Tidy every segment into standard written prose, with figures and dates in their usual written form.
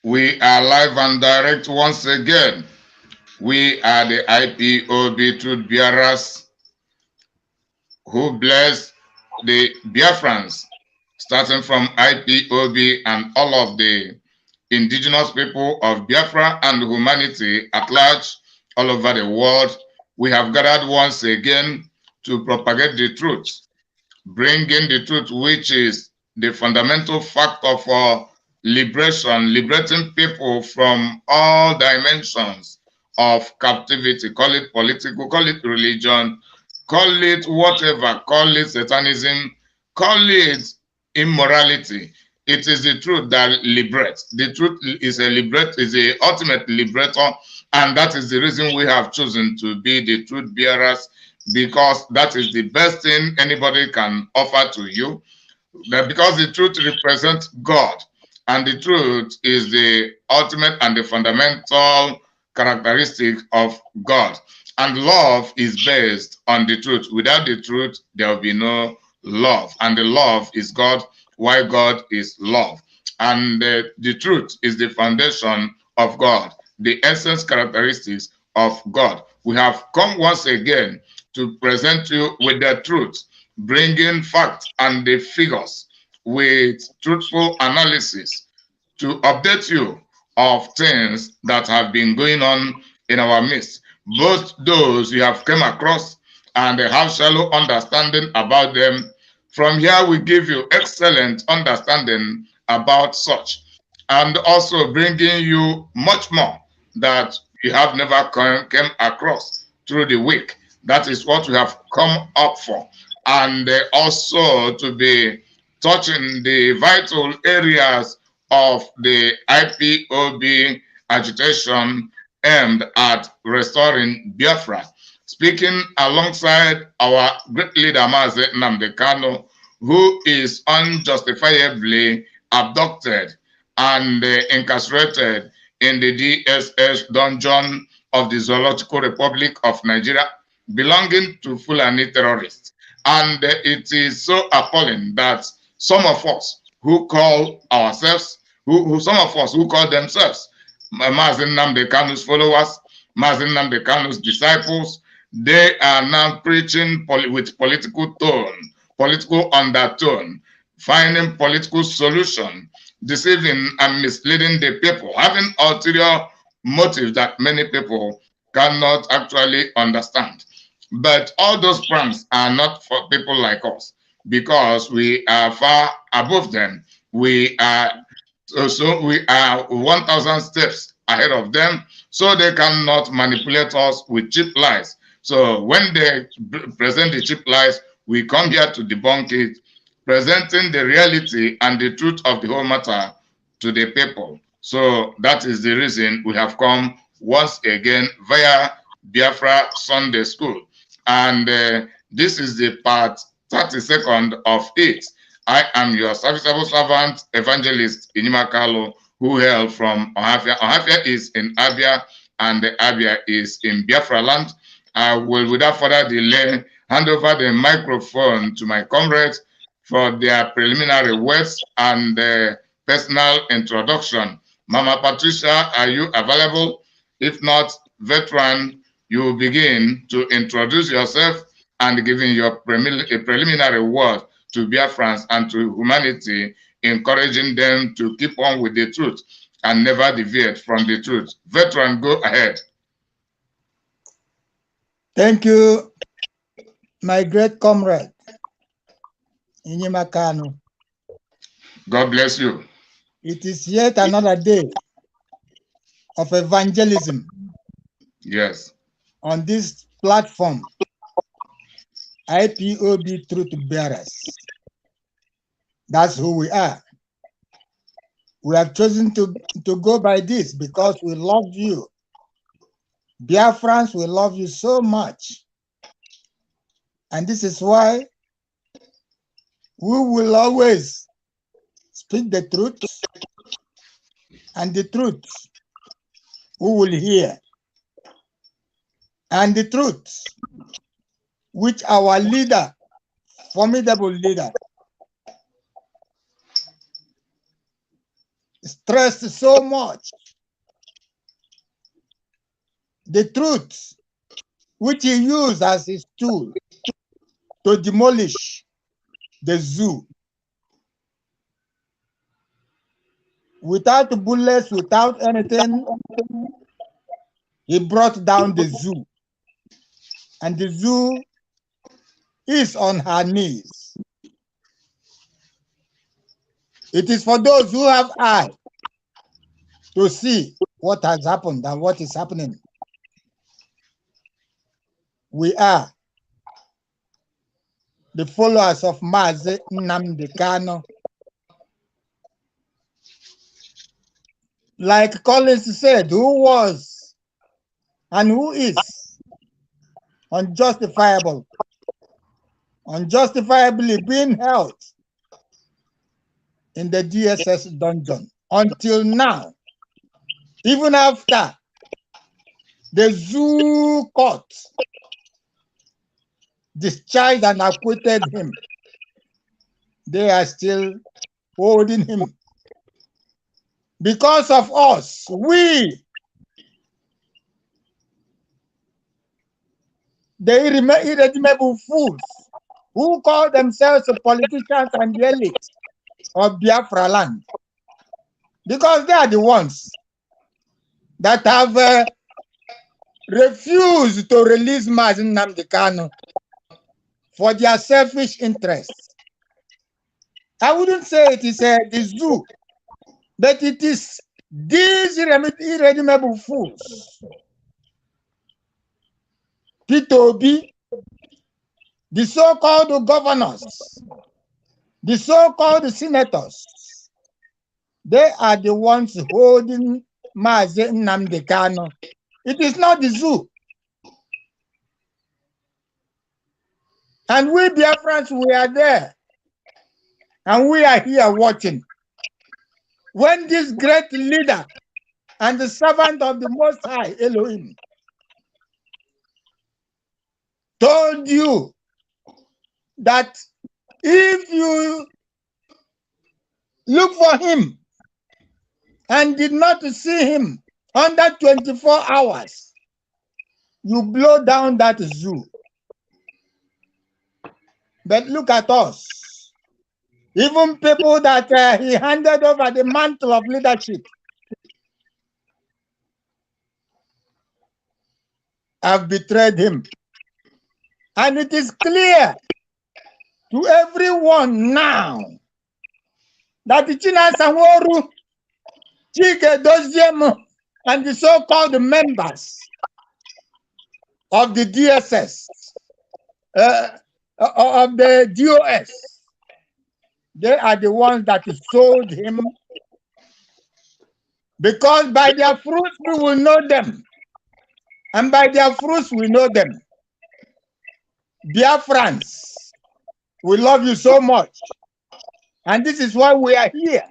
We are live and direct once again. We are the IPOB Truth Bearers who bless the Biafrans, starting from IPOB and all of the indigenous people of Biafra and humanity at large all over the world. We have gathered once again to propagate the truth, bring in the truth, which is the fundamental factor for liberation, liberating people from all dimensions of captivity. Call it political, call it religion, call it whatever, call it satanism, call it immorality. It is the truth that liberates. The truth is is a ultimate liberator, and that is the reason we have chosen to be the truth bearers, because that is the best thing anybody can offer to you. Because the truth represents God, and the truth is the ultimate and the fundamental characteristic of God. And love is based on the truth. Without the truth, there will be no love. And the love is God, why God is love. And the truth is the foundation of God, the essence characteristics of God. We have come once again to present you with the truth, bringing facts and the figures with truthful analysis to update you of things that have been going on in our midst, both those you have come across and have shallow understanding about them. From here, we give you excellent understanding about such, and also bringing you much more that you have never came across through the week. That is what we have come up for. And also to be touching the vital areas of the IPOB agitation aimed at restoring Biafra. Speaking alongside our great leader, Mazi Nnamdi Kanu, who is unjustifiably abducted and incarcerated in the DSS dungeon of the Zoological Republic of Nigeria, belonging to Fulani terrorists. And it is so appalling that some of us who call ourselves, some of us who call themselves Mazi Nnamdi Kanu's followers, Mazi Nnamdi Kanu's disciples, they are now preaching with political tone, political undertone, finding political solution, deceiving and misleading the people, having ulterior motives that many people cannot actually understand. But all those pranks are not for people like us, because we are far above them. We are 1,000 steps ahead of them, so they cannot manipulate us with cheap lies. So when they present the cheap lies, we come here to debunk it, presenting the reality and the truth of the whole matter to the people. So that is the reason we have come once again via Biafra Sunday School. And this is the part 32nd of it. I am your serviceable servant, evangelist Inimakalo, who hail from Ohafia. Ohafia is in Abia, and Abia is in Biafra land. I will, without further delay, hand over the microphone to my comrades for their preliminary words and personal introduction. Mama Patricia, are you available? If not, veteran, you will begin to introduce yourself and giving your preliminary word to Biafrans and to humanity, encouraging them to keep on with the truth and never deviate from the truth. Veteran, go ahead. Thank you, my great comrade, Inimakano. God bless you. It is yet another day of evangelism. Yes. On this platform, IPOB Truth Bearers. That's who we are. We have chosen to go by this because we love you. Biafrans, we love you so much. And this is why we will always speak the truth, and the truth we will hear. And the truth which our leader, formidable leader, stressed so much the truth which he used as his tool to demolish the zoo. Without bullets, without anything, he brought down the zoo. And the zoo is on her knees. It is for those who have eyes to see what has happened and what is happening. We are the followers of Mazi Nnamdi Kanu. Like Collins said, who was and who is unjustifiably being held in the DSS dungeon until now, even after the zoo court discharged and acquitted him. They are still holding him. Because of us, we, the irredeemable fools who call themselves politicians and the elite of Biafra land, because they are the ones that have refused to release Mazi Nnamdi Kanu for their selfish interests. I wouldn't say it is the zoo, but it is these irredeemable fools. IPOB, the so-called governors, the so-called senators, they are the ones holding Mazi Nnamdi Kanu. It is not the zoo. And we Biafrans, we are there. And we are here watching. When this great leader and the servant of the Most High, Elohim, told you that if you look for him and did not see him under 24 hours, you blow down that zoo. But look at us. Even people that he handed over the mantle of leadership have betrayed him. And it is clear to everyone now that the China Sanworu, Chike Doziem, and the so-called members of the DSS, of the DOS, they are the ones that sold him, because by their fruits we will know them, and by their fruits we know them. Biafrans, we love you so much, and this is why we are here,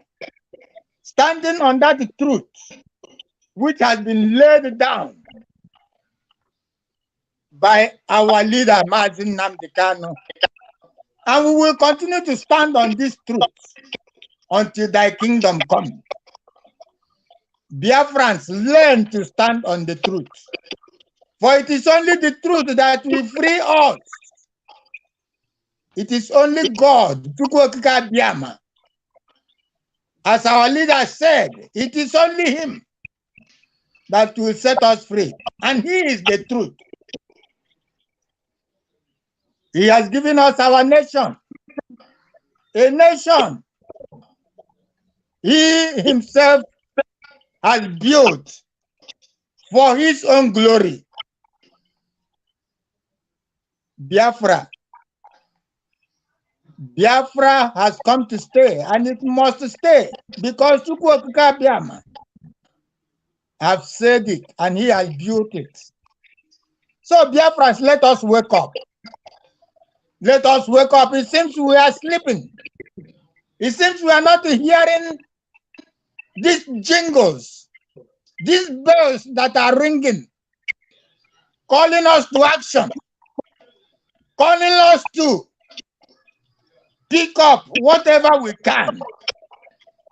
standing on that truth which has been laid down by our leader Mazi Nnamdi Kanu. And we will continue to stand on this truth until thy kingdom come. Biafrans, learn to stand on the truth. For it is only the truth that will free us. It is only God, as our leader said, it is only him that will set us free. And he is the truth. He has given us our nation, a nation he himself has built for his own glory. Biafra. Biafra has come to stay, and it must stay, because Chukwuokika Biama have said it, and he has built it. So Biafrans, let us wake up. Let us wake up. It seems we are sleeping. It seems we are not hearing these jingles, these bells that are ringing, calling us to action, calling us to pick up whatever we can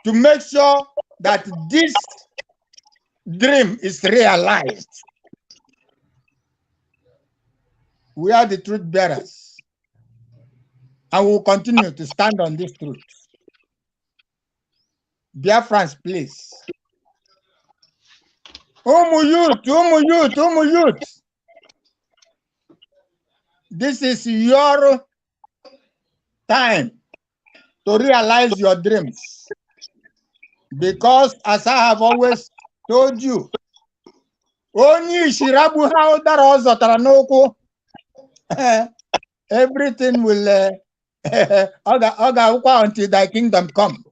to make sure that this dream is realized. We are the truth bearers, and we will continue to stand on this truth. Biafrans, please. Umu youth. This is your time to realize your dreams. Because as I have always told you, everything will until thy kingdom come.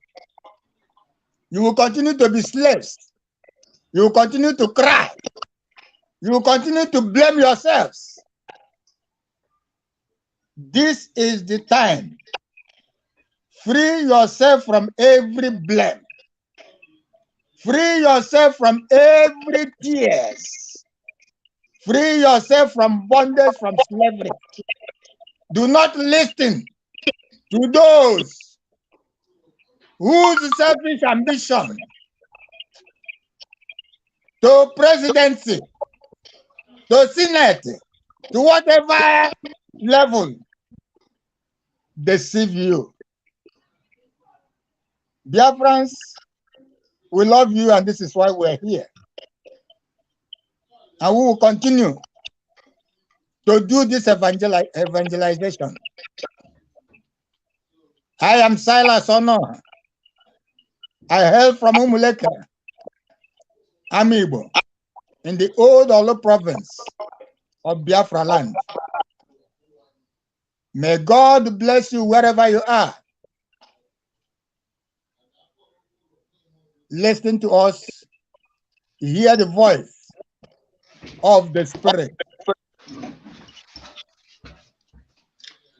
You will continue to be slaves. You will continue to cry. You will continue to blame yourselves. This is the time. Free yourself from every blame. Free yourself from every tears. Free yourself from bondage, from slavery. Do not listen to those whose selfish ambition to presidency, to senate, to whatever level deceive you. Biafrans, we love you, and this is why we're here. And we will continue to do this evangelization. I am Silas Ono. I hail from Umuleke, Amibo, in the old Olo province of Biafra land. May God bless you wherever you are. Listen to us, hear the voice of the Spirit.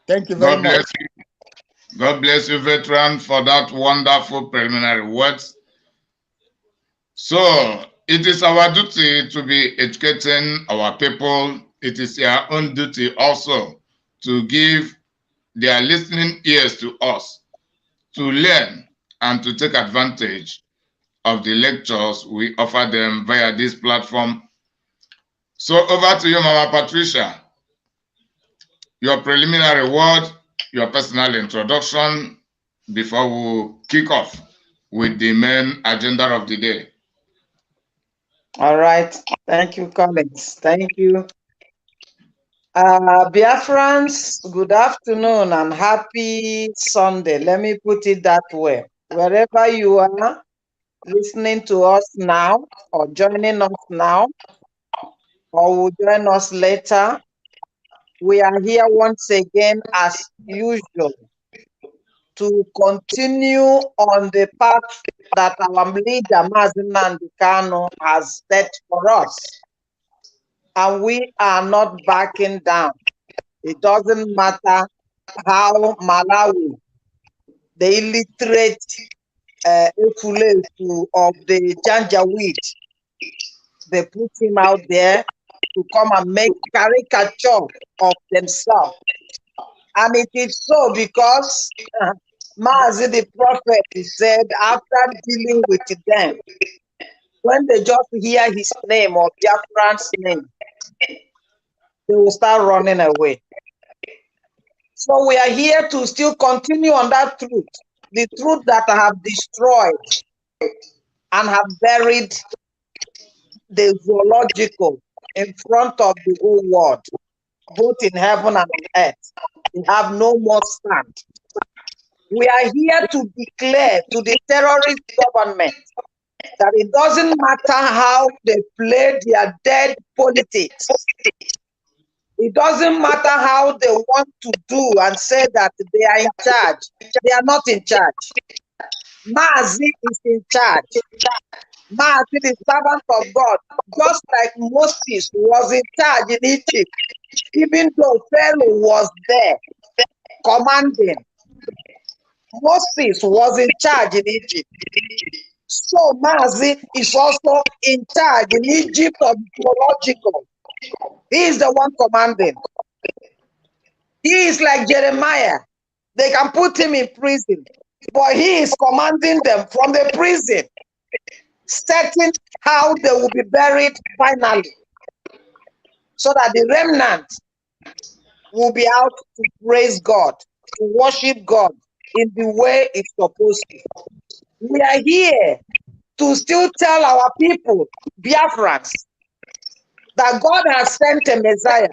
Thank you very much. God bless you, veteran, for that wonderful preliminary words. So, it is our duty to be educating our people. It is their own duty also to give their listening ears to us, to learn and to take advantage of the lectures we offer them via this platform. So, over to you, Mama Patricia. Your preliminary word, your personal introduction before we kick off with the main agenda of the day. All right. Thank you, colleagues. Thank you. Biafrans, good afternoon and happy Sunday. Let me put it that way. Wherever you are listening to us now or joining us now or will join us later, we are here once again as usual to continue on the path that our leader, Mazen Nandikano, has set for us. And we are not backing down. It doesn't matter how Malawi, the illiterate Efulefu of the Janjaweed, they put him out there to come and make caricature of themselves. And it is so because Maazi the prophet said after dealing with them, when they just hear his name or Biafran's name, they will start running away. So we are here to still continue on that truth, the truth that I have destroyed and have buried the zoological in front of the whole world, both in heaven and on earth. We have no more stand. We are here to declare to the terrorist government that it doesn't matter how they play their dead politics. It doesn't matter how they want to do and say that they are in charge. They are not in charge. Maazi is in charge. Maazi, the servant of God, just like Moses was in charge in Egypt, even though Pharaoh was there commanding. Moses was in charge in Egypt. So Maazi is also in charge in Egypt of theological. He is the one commanding. He is like Jeremiah. They can put him in prison, but he is commanding them from the prison. setting how they will be buried finally, so that the remnant will be out to praise God, to worship God in the way it's supposed to. We are here to still tell our people, Biafrans, that God has sent a Messiah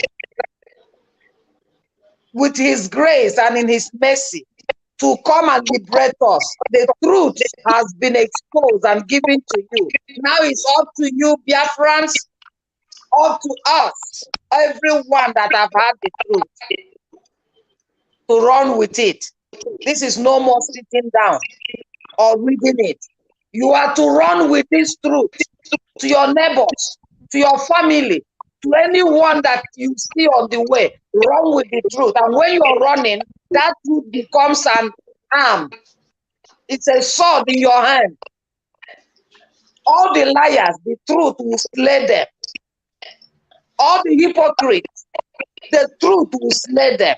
with his grace and in his mercy to come and liberate us. The truth has been exposed and given to you. Now it's up to you, Biafrans, up to us, everyone that have had the truth, to run with it. This is no more sitting down or reading it. You are to run with this truth to your neighbors, to your family, to anyone that you see on the way. Run with the truth. And when you are running, that truth becomes an arm. It's a sword in your hand. All the liars, the truth will slay them. All the hypocrites, the truth will slay them.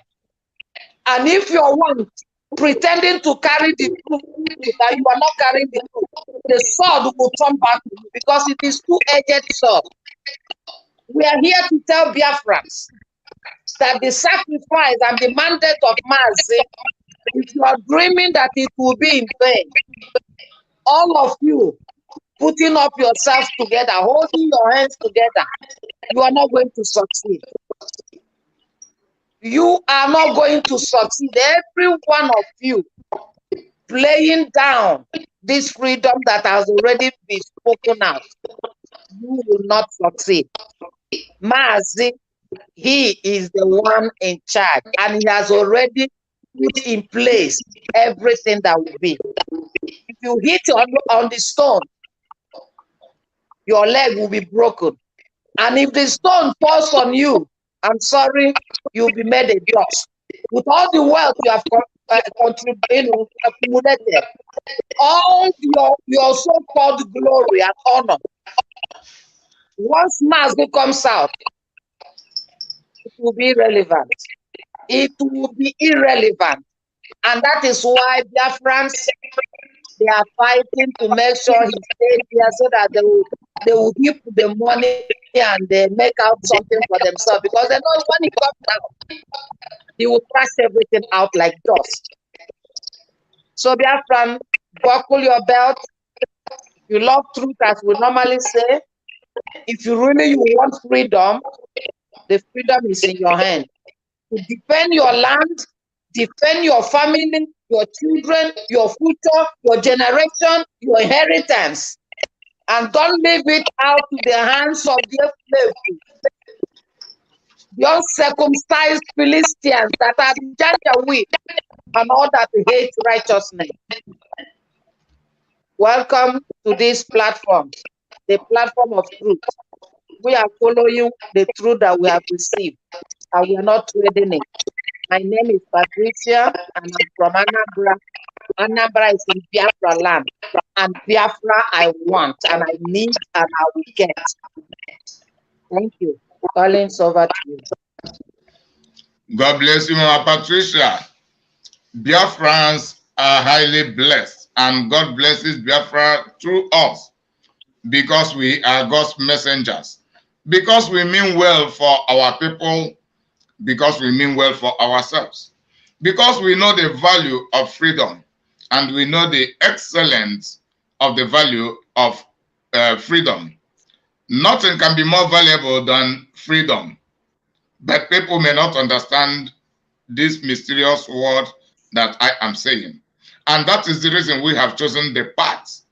And if you're one pretending to carry the truth and you are not carrying the truth, the sword will turn back to you, because it is two-edged sword. We are here to tell Biafrans that the sacrifice and the mandate of mercy, if you are dreaming that it will be in vain, all of you putting up yourselves together, holding your hands together, you are not going to succeed. You are not going to succeed. Every one of you playing down this freedom that has already been spoken out, you will not succeed. Mazi, he is the one in charge, and he has already put in place everything that will be. If you hit on the stone, your leg will be broken. And if the stone falls on you, I'm sorry, you'll be made a dust. With all the wealth you have accumulated, all your so-called glory and honor, once Mazi comes out, it will be irrelevant. It will be irrelevant. And that is why Biafrans, they are fighting to make sure he stays here, so that they will give the money and they make out something for themselves, because they know when he comes out, he will crash everything out like dust. So Biafran, buckle your belt. You love truth, as we normally say. If you want freedom, the freedom is in your hand. To defend your land, defend your family, your children, your future, your generation, your inheritance. And don't leave it out to the hands of the slaves, the uncircumcised Philistines that are Janjaweed and all that hate righteousness. Welcome to this platform, the platform of truth. We are following the truth that we have received, and we are not trading it. My name is Patricia, and I'm from Anambra. Anambra is in Biafra land, and Biafra I want, and I need, and I will get. Thank you. Collins, over to you. God bless you, Mama Patricia. Biafrans are highly blessed, and God blesses Biafra through us, because we are God's messengers, because we mean well for our people, because we mean well for ourselves, because we know the value of freedom, and we know the excellence of the value of freedom. Nothing can be more valuable than freedom, but people may not understand this mysterious word that I am saying. And that is the reason we have chosen the path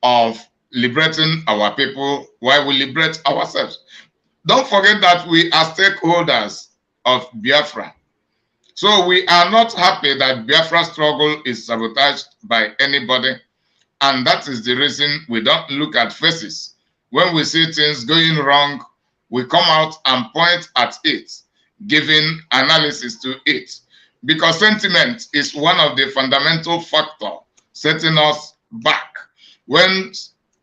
of liberating our people while we liberate ourselves. Don't forget that we are stakeholders of Biafra. So we are not happy that Biafra struggle is sabotaged by anybody. And that is the reason we don't look at faces. When we see things going wrong, we come out and point at it, giving analysis to it. Because sentiment is one of the fundamental factors setting us back. When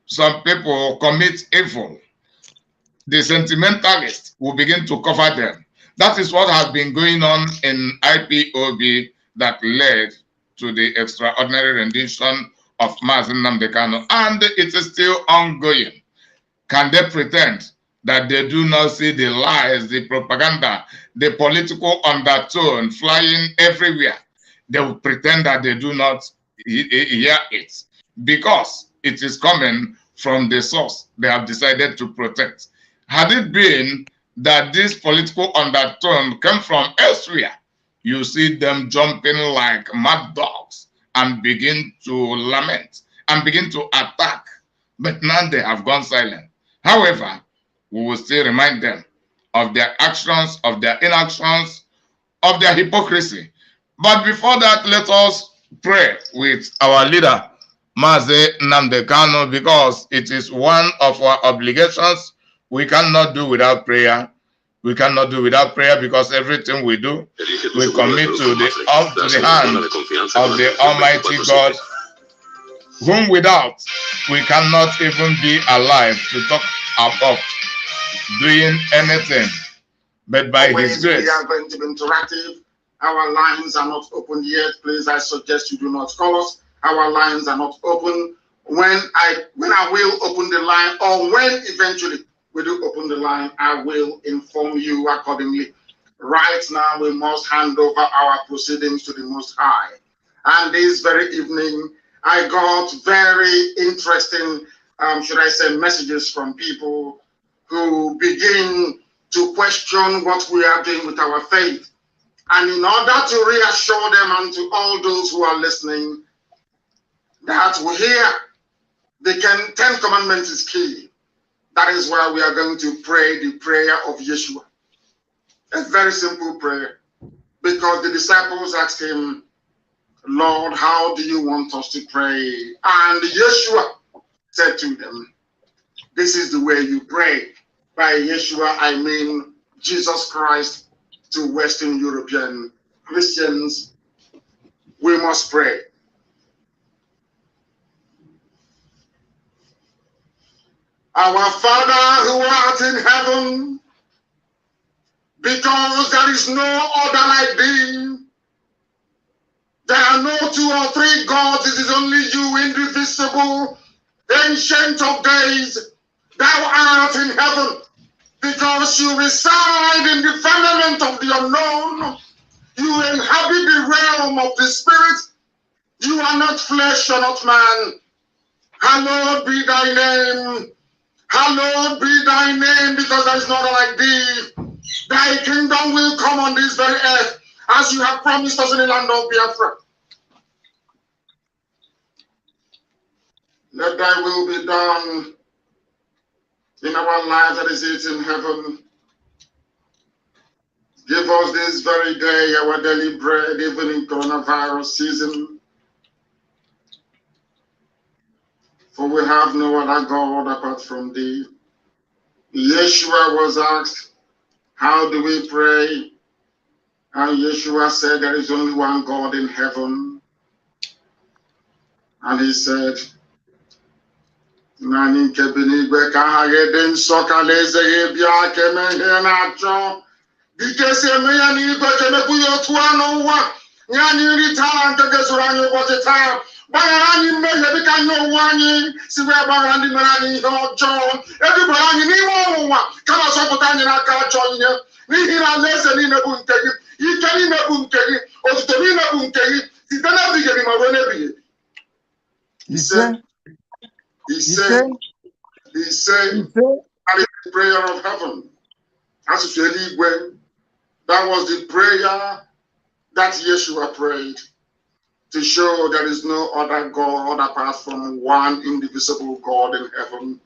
some people commit evil, the sentimentalists will begin to cover them. That is what has been going on in IPOB that led to the extraordinary rendition of Mazi Nnamdi Kanu, and it is still ongoing. Can they pretend that they do not see the lies, the propaganda, the political undertone flying everywhere? They will pretend that they do not hear it because it is coming from the source they have decided to protect. Had it been that this political undertone came from elsewhere, you see them jumping like mad dogs and begin to lament and begin to attack. But now they have gone silent. However, we will still remind them of their actions, of their inactions, of their hypocrisy. But before that, let us pray with our leader, Mazi Nnamdi Kanu, because it is one of our obligations. We cannot do without prayer. We cannot do without prayer because everything we do, we commit to the hand of the Almighty God, whom without we cannot even be alive to talk about doing anything. But by His grace, we are going to be interactive. Our lines are not open yet. Please, I suggest you do not call us. Our lines are not open. When I will open the line, or when eventually we do open the line, I will inform you accordingly. Right now, we must hand over our proceedings to the Most High. And this very evening, I got very interesting, should I say, messages from people who begin to question what we are doing with our faith. And in order to reassure them and to all those who are listening, that we hear the 10 Commandments is key. That is why we are going to pray the prayer of Yeshua. A very simple prayer. Because the disciples asked him, Lord, how do you want us to pray? And Yeshua said to them, this is the way you pray. By Yeshua, I mean Jesus Christ. To Western European Christians, we must pray. Our Father who art in heaven, because there is no other like thee. There are no 2 or 3 gods, it is only you, indivisible, ancient of days. Thou art in heaven, because you reside in the firmament of the unknown. You inhabit the realm of the spirit. You are not flesh or not man. Hallowed be thy name. Hallowed be thy name, because there is none like thee. Thy kingdom will come on this very earth, as you have promised us in the land of Biafra. Let thy will be done in our lives that is it in heaven. Give us this very day our daily bread, even in coronavirus season. For we have no other God apart from thee. Yeshua was asked, how do we pray? And Yeshua said, there is only one God in heaven. And he said, Nani kebenigwe ka ha gede nsọ ka leze ge bia keme ihe na-achọ. Dike si eme ya n'igwe kemebu ya otu anụ ụwa. Nye anyị nri taa nke gezuru anyị ụbọchị taa. Gbaghara anyị mmehie dịka anyị onwe anyị si wee gbaghara ndị mere anyị ihe ọjọọ. Edubara anyị n'ime ọnwụnwa kama zọpụta anyị n'aka ajọ ihe. N'ihi na alaeze niile bụ nke gị, ike niile bụ nke gị, otuto niile bụ nke gị, site n'ebighị ebi ma ruo n'ebighị ebi. He said, and the prayer of heaven. As when that was the prayer that Yeshua prayed to show there is no other God apart from one indivisible God in heaven.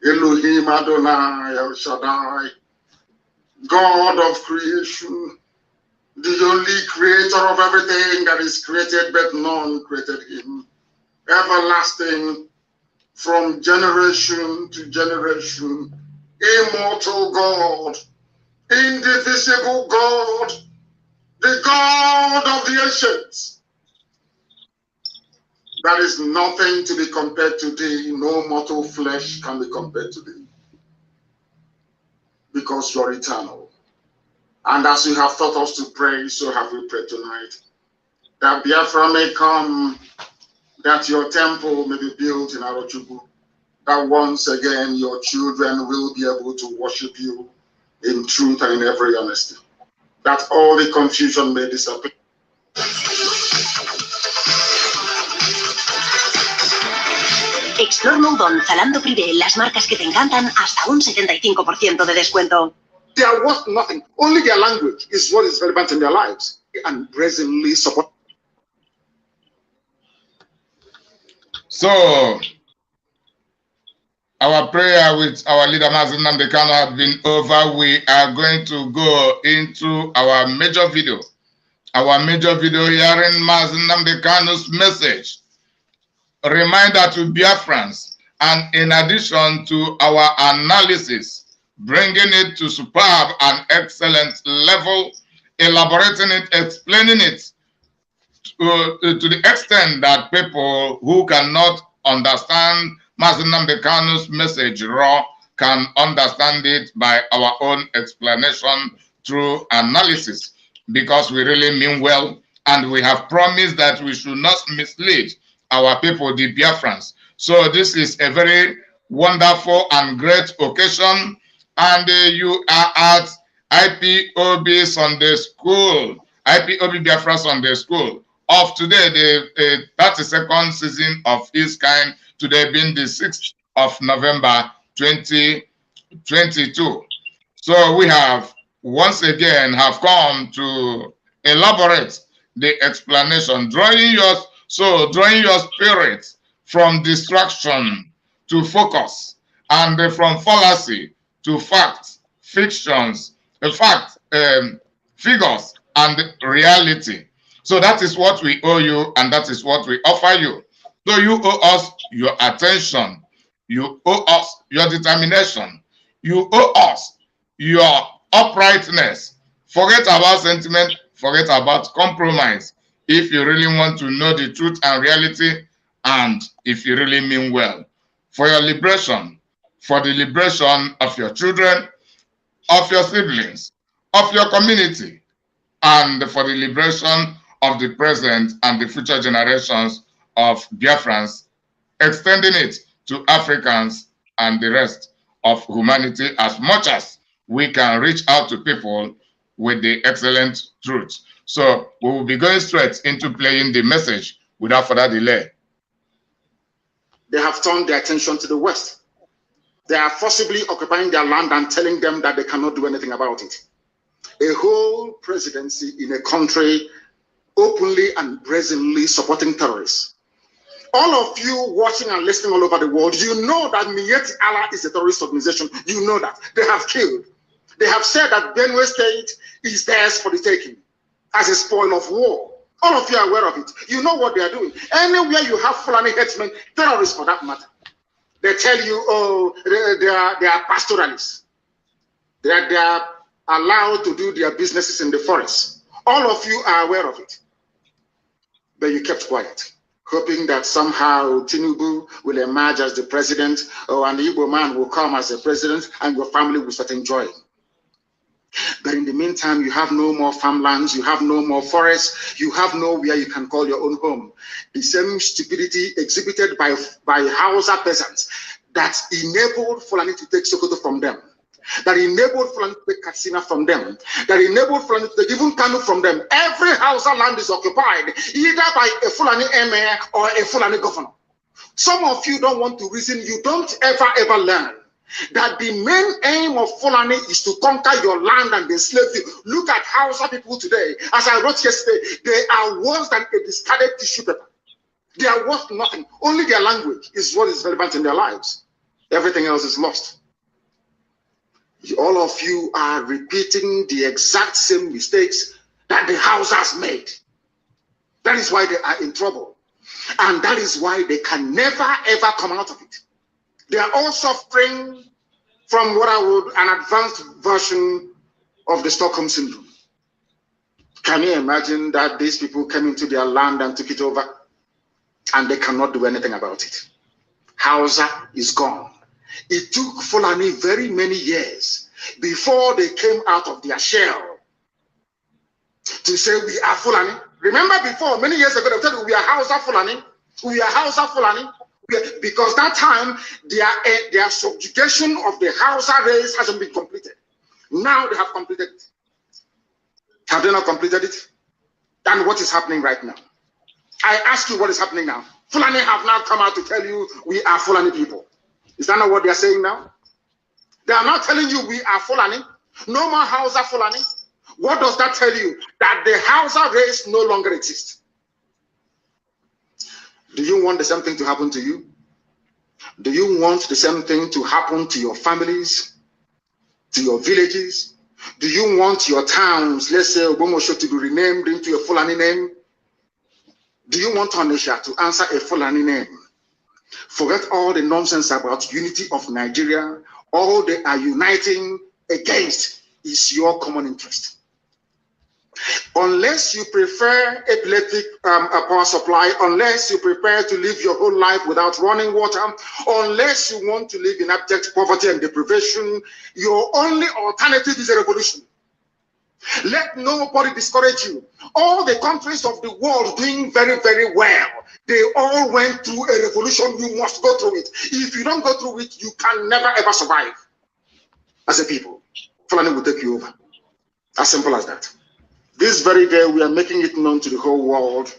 Elohim Adonai El Shaddai, God of creation, the only creator of everything that is created, but none created him. Everlasting, from generation to generation, immortal God, indivisible God, the God of the ancients. There is nothing to be compared to thee. No mortal flesh can be compared to thee, because you are eternal. And as you have taught us to pray, so have we prayed tonight. That Biafra may come, that your temple may be built in Arochukwu, that once again your children will be able to worship you in truth and in every honesty, that all the confusion may disappear. Explore Udon, Zalando Privé, las marcas que te encantan hasta un 75% de descuento. They are worth nothing. Only their language is what is relevant in their lives. And brazenly support. So, our prayer with our leader Mazen Nnamdi Kanu has been over. We are going to go into our major video. Our major video hearing Mazen Nnamdi Kanu's message. A reminder to Biafrans, and in addition to our analysis, bringing it to superb and excellent level, elaborating it, explaining it to the extent that people who cannot understand Mazen Nnamdi Kanu's message raw can understand it by our own explanation through analysis, because we really mean well, and we have promised that we should not mislead our people, the Biafrans. So this is a very wonderful and great occasion, and you are at IPOB Sunday School, IPOB Biafra Sunday School of today, the 32nd season of its kind, today being the 6th of November 2022. So we have once again have come to elaborate the explanation, drawing your spirit from distraction to focus, and from fallacy to facts, fictions, figures, and reality. So that is what we owe you, and that is what we offer you. So you owe us your attention, you owe us your determination, you owe us your uprightness. Forget about sentiment, forget about compromise, if you really want to know the truth and reality, and if you really mean well, for your liberation, for the liberation of your children, of your siblings, of your community, and for the liberation of the present and the future generations of Biafrans, extending it to Africans and the rest of humanity, as much as we can reach out to people with the excellent truth. So we will be going straight into playing the message without further delay. They have turned their attention to the West. They are forcibly occupying their land and telling them that they cannot do anything about it. A whole presidency in a country openly and brazenly supporting terrorists. All of you watching and listening all over the world, you know that Miyetti Allah is a terrorist organization. You know that. They have killed. They have said that Benue State is theirs for the taking as a spoil of war. All of you are aware of it. You know what they are doing. Anywhere you have Fulani headsmen, terrorists for that matter, they tell you, oh, they are pastoralists. They are allowed to do their businesses in the forest. All of you are aware of it. But you kept quiet, hoping that somehow Tinubu will emerge as the president, or an Igbo man will come as the president, and your family will start enjoying. But in the meantime, you have no more farmlands, you have no more forests, you have nowhere you can call your own home. The same stupidity exhibited by Hausa peasants that enabled Fulani to take Sokoto from them, that enabled Fulani to take Katsina from them, that enabled Fulani to take even Kanu from them. Every Hausa land is occupied either by a Fulani emir or a Fulani governor. Some of you don't want to reason, you don't ever learn that the main aim of Fulani is to conquer your land and enslave you. Look at Hausa people today. As I wrote yesterday, they are worse than a discarded tissue paper. They are worth nothing. Only their language is what is relevant in their lives. Everything else is lost. All of you are repeating the exact same mistakes that the Hausas made. That is why they are in trouble. And that is why they can never ever come out of it. They are all suffering from what I would an advanced version of the Stockholm Syndrome. Can you imagine that these people came into their land and took it over and they cannot do anything about it? Hausa is gone. It took Fulani very many years before they came out of their shell to say we are Fulani. Remember before, many years ago, they said we are Hausa Fulani. We are Hausa Fulani. Because that time, their subjugation of the Hausa race hasn't been completed. Now they have completed it. Have they not completed it? And what is happening right now? I ask you what is happening now. Fulani have now come out to tell you we are Fulani people. Is that not what they are saying now? They are not telling you we are Fulani. No more Hausa Fulani. What does that tell you? That the Hausa race no longer exists. Do you want the same thing to happen to you? Do you want the same thing to happen to your families, to your villages? Do you want your towns, let's say Obomosho, to be renamed into a Fulani name? Do you want Onisha to answer a Fulani name? Forget all the nonsense about unity of Nigeria. All they are uniting against is your common interest. Unless you prefer epileptic power supply, unless you prepare to live your whole life without running water, unless you want to live in abject poverty and deprivation, your only alternative is a revolution. Let nobody discourage you. All the countries of the world doing very, very well, they all went through a revolution. You must go through it. If you don't go through it, you can never ever survive as a people. Fulani will take you over. As simple as that. This very day, we are making it known to the whole world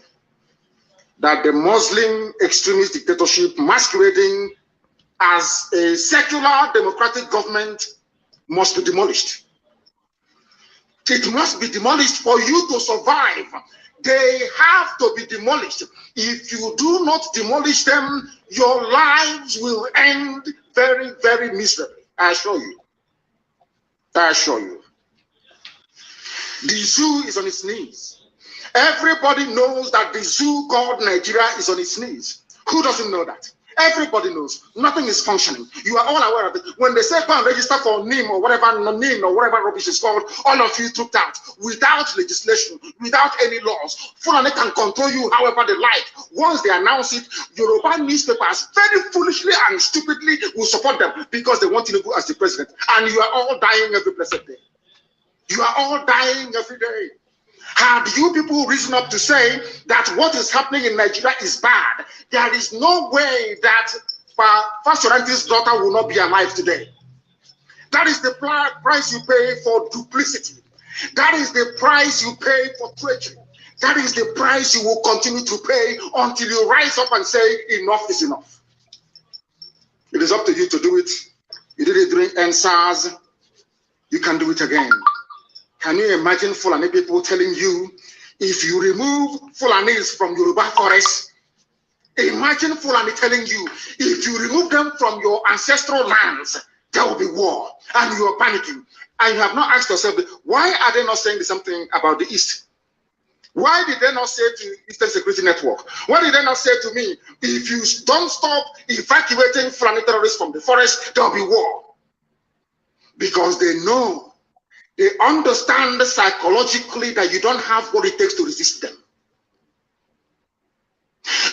that the Muslim extremist dictatorship masquerading as a secular democratic government must be demolished. It must be demolished for you to survive. They have to be demolished. If you do not demolish them, your lives will end very, very miserably. I assure you. I assure you. The zoo is on its knees. Everybody knows that the zoo called Nigeria is on its knees. Who doesn't know that? Everybody knows. Nothing is functioning. You are all aware of it. When they say go and register for NIM or whatever rubbish is called, all of you trooped out without legislation, without any laws. Fulani can control you however they like. Once they announce it, Yoruba newspapers very foolishly and stupidly will support them because they want Tinubu as the president. And you are all dying every blessed day. You are all dying every day. Had you people risen up to say that what is happening in Nigeria is bad, there is no way that Fashoranti's daughter will not be alive today. That is the price you pay for duplicity. That is the price you pay for treachery. That is the price you will continue to pay until you rise up and say enough is enough. It is up to you to do it. You did it during NSAS. You can do it again. Can you imagine Fulani people telling you, if you remove Fulanis from Yoruba forest, imagine Fulani telling you, if you remove them from your ancestral lands, there will be war, and you are panicking. And you have not asked yourself, why are they not saying the same thing about the East? Why did they not say to Eastern Security Network? Why did they not say to me, if you don't stop evacuating Fulani terrorists from the forest, there will be war? Because they know. They understand psychologically that you don't have what it takes to resist them.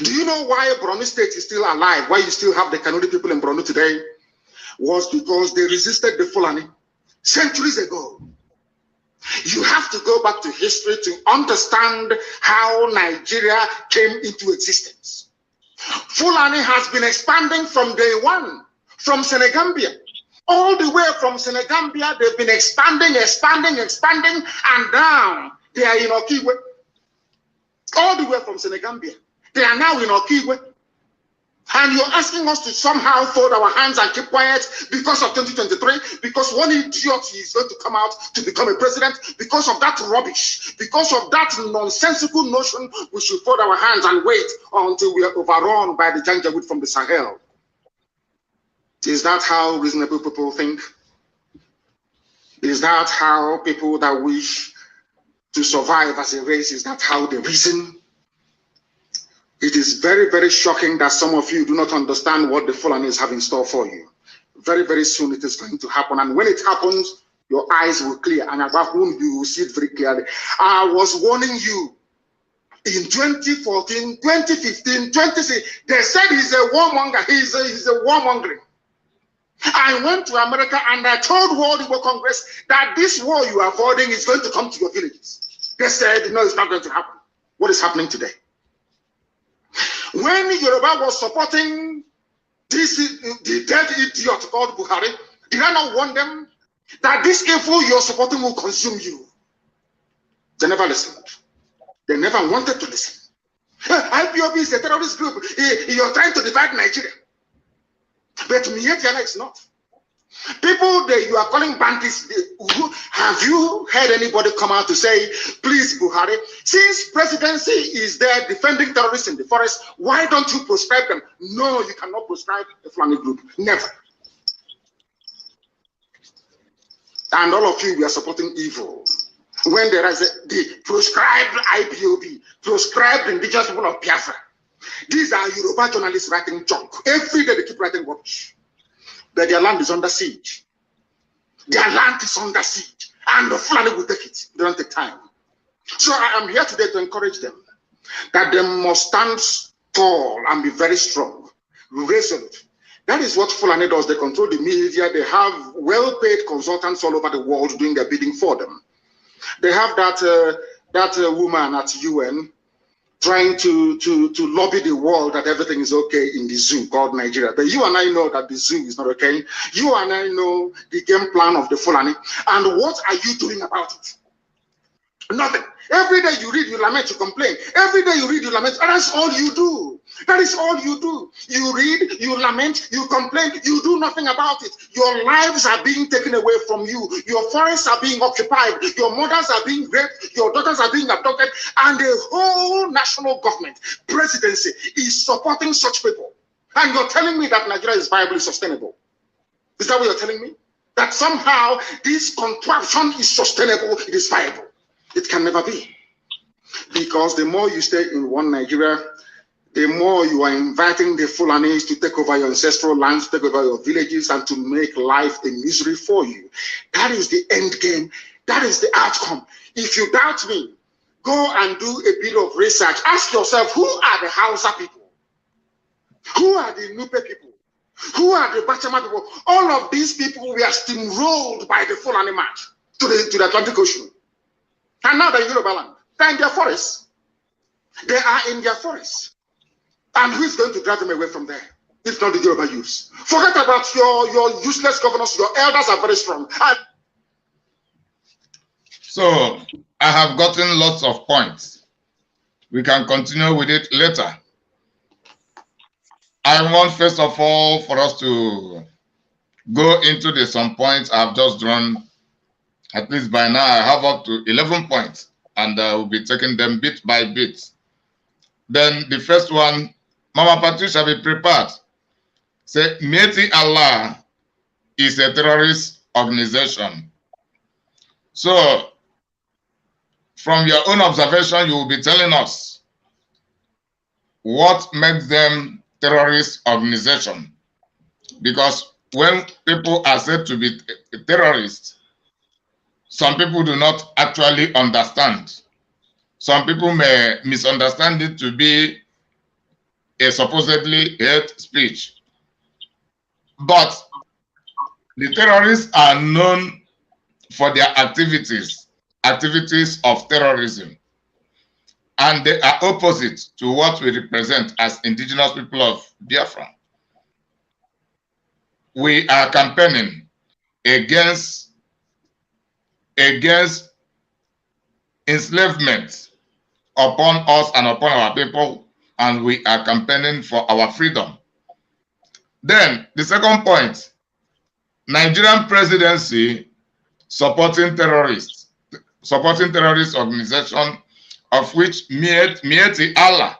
Do you know why Borno State is still alive? Why you still have the Kanuri people in Borno today? Was because they resisted the Fulani centuries ago. You have to go back to history to understand how Nigeria came into existence. Fulani has been expanding from day one, from Senegambia. All the way from Senegambia, they've been expanding, and now they are in Okigwe. All the way from Senegambia, they are now in Okigwe. And you're asking us to somehow fold our hands and keep quiet because of 2023, because one idiot is going to come out to become a president, because of that rubbish, because of that nonsensical notion, we should fold our hands and wait until we are overrun by the Janjaweed from the Sahel. Is that how reasonable people think? Is that how people that wish to survive as a race, is that how they reason? It is very, very shocking that some of you do not understand what the Fulanis have in store for you. Very, very soon it is going to happen. And when it happens, your eyes will clear. And about whom you will see it very clearly. I was warning you in 2014, 2015, 2016. They said he's a warmonger. He's a warmongering. I went to America and I told World Igbo Congress that this war you are avoiding is going to come to your villages. They said, no, it's not going to happen. What is happening today? When Yoruba was supporting the dead idiot called Buhari, did I not warn them that this evil you're supporting will consume you? They never listened. They never wanted to listen. IPOB is a terrorist group. You're trying to divide Nigeria. But Mietiala is not. People that you are calling bandits, have you heard anybody come out to say, please, Buhari, since presidency is there defending terrorists in the forest, why don't you proscribe them? No, you cannot proscribe the Fulani group. Never. And all of you, we are supporting evil. When there is the proscribed IPOB, proscribed indigenous people of Biafra, these are Yoruba journalists writing junk. Every day they keep writing rubbish. But their land is under siege. Their land is under siege. And the Fulani will take it. They don't take time. So I am here today to encourage them that they must stand tall and be very strong, resolute. That is what Fulani does. They control the media. They have well-paid consultants all over the world doing their bidding for them. They have that woman at UN trying to lobby the world that everything is okay in the zoo called Nigeria. But you and I know that the zoo is not okay. You and I know the game plan of the Fulani. And what are you doing about it? Nothing. Every day you read, you lament, you complain. Every day you read, you lament. And that's all you do. That is all you do. You read, you lament, you complain, you do nothing about it. Your lives are being taken away from you. Your forests are being occupied. Your mothers are being raped. Your daughters are being abducted. And the whole national government, presidency, is supporting such people. And you're telling me that Nigeria is viably sustainable. Is that what you're telling me? That somehow this contraption is sustainable, it is viable. It can never be. Because the more you stay in one Nigeria, the more you are inviting the Fulanis to take over your ancestral lands, take over your villages, and to make life a misery for you. That is the end game. That is the outcome. If you doubt me, go and do a bit of research. Ask yourself, who are the Hausa people? Who are the Nupe people? Who are the Bachama people? All of these people were steamrolled by the Fulani march to the Atlantic Ocean. And now they're in Yoruba land. They're in their forests. They are in their forests. And who is going to drive them away from there? If not the Yoruba youths. Forget about your useless governors. Your elders are very strong. So I have gotten lots of points. We can continue with it later. I want first of all for us to go into some points I've just drawn. At least by now I have up to 11 points, and I will be taking them bit by bit. Then the first one, Mama Patricia, be prepared. Say, Mieti Allah is a terrorist organization. So, from your own observation, you will be telling us what makes them terrorist organization. Because when people are said to be terrorists, some people do not actually understand. Some people may misunderstand it to be a supposedly hate speech. But the terrorists are known for their activities of terrorism. And they are opposite to what we represent as indigenous people of Biafra. We are campaigning against enslavement upon us and upon our people, and we are campaigning for our freedom. Then the second point, Nigerian presidency supporting terrorist organization, of which Mieti Allah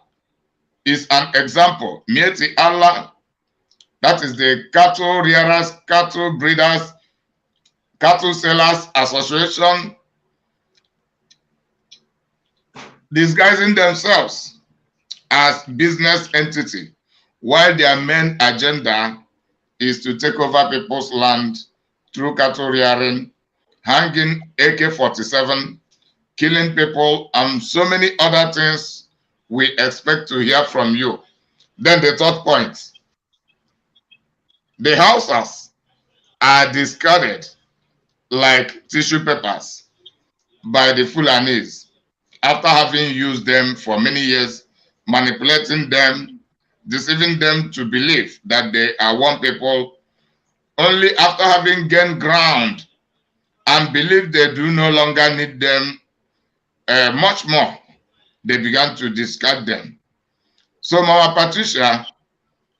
is an example. Mieti Allah, that is the cattle rearers, cattle breeders, Cattle Sellers Association, disguising themselves as business entity, while their main agenda is to take over people's land through cattle rearing, hanging AK-47, killing people, and so many other things we expect to hear from you. Then the third point, the Hausas are discarded like tissue papers by the Fulanis after having used them for many years manipulating them, deceiving them to believe that they are one people. Only after having gained ground and believe they do no longer need them much more, they began to discard them. So, Mama Patricia,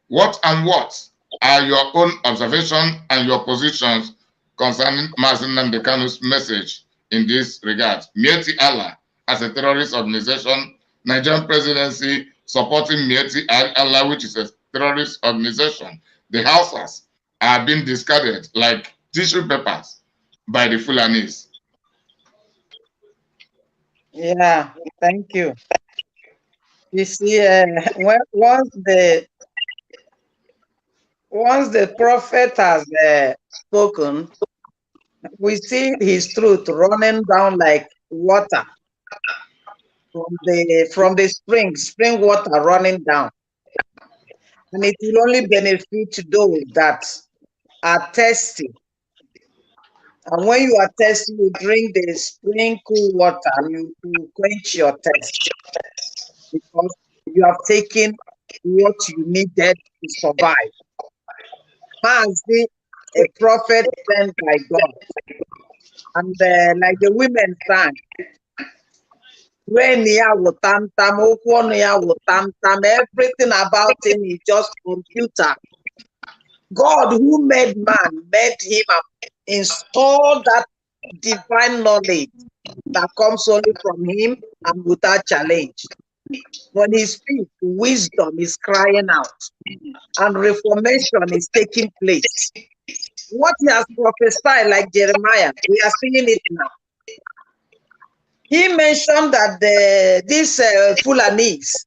what are your own observations and your positions concerning Mazi Nnamdi Kanu's message in this regard? Mieti Allah as a terrorist organization, Nigerian presidency supporting Mieti Allah, which is a terrorist organization. The Hausas are being discarded like tissue papers by the Fulanis. Yeah, thank you. You see, once the prophet has spoken, we see his truth running down like water from the spring water running down, and it will only benefit those that are thirsty. And when you are thirsty, you drink the spring cool water and you quench your thirst, because you have taken what you needed to survive. Mazi, a prophet sent by God. And like the women sang, everything about him is just computer. God who made man, made him and installed that divine knowledge that comes only from him and without challenge. When he speaks, wisdom is crying out and reformation is taking place. What he has prophesied, like Jeremiah, we are seeing it now. He mentioned that these Fulanis,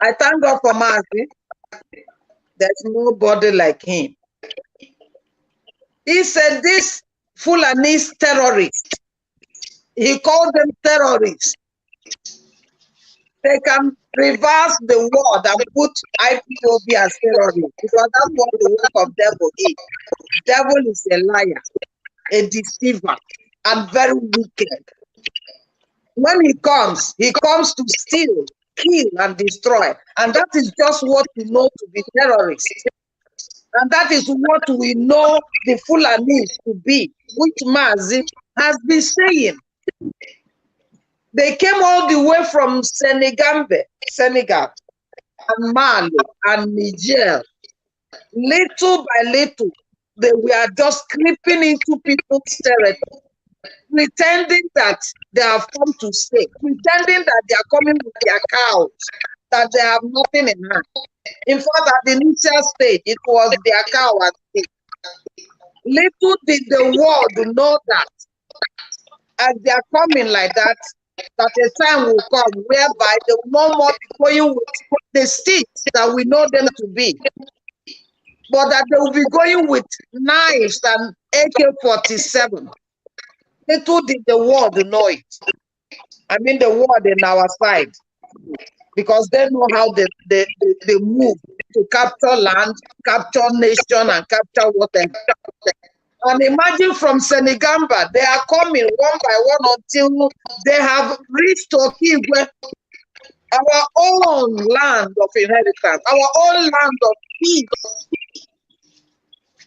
I thank God for Mazi, there's nobody like him. He said these Fulanis terrorists, he called them terrorists. They can reverse the word and put IPOB as terrorists, because that's what the work of devil is. Devil is a liar, a deceiver, and very wicked. When he comes to steal, kill, and destroy. And that is just what we know to be terrorists. And that is what we know the Fulanis to be, which Mazi has been saying. They came all the way from Senegal, and Mali, and Niger. Little by little, they were just creeping into people's territory, pretending that they have come to stay, pretending that they are coming with their cows, that they have nothing in hand. In fact, at the initial stage, it was their cow at stake. Little did the world know that as they are coming like that a time will come whereby they will no more be going with the sticks that we know them to be, but that they will be going with knives and AK-47. Little did the world know it. I mean the world in our side, because they know how they move to capture land, capture nation, and capture whatever. And imagine from Senegal, they are coming one by one until they have reached Okigwe, our own land of inheritance, our own land of peace.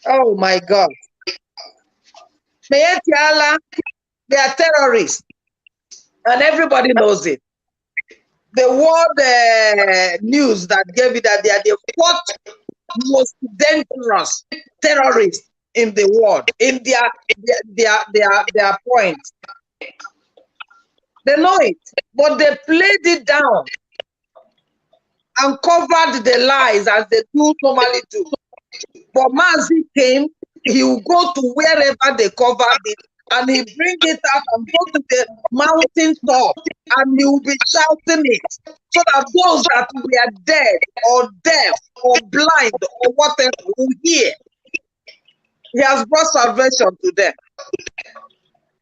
Oh my God. Mieti Allah, they are terrorists, and everybody knows it. The world news that gave it that they are the fourth most dangerous terrorists in the world, in their point. They know it, but they played it down and covered the lies as they do normally do. But Mazi came, he will go to wherever they covered it, and he bring it out and go to the mountain top, and he will be shouting it, so that those that were dead or deaf or blind or whatever will hear. He has brought salvation to them.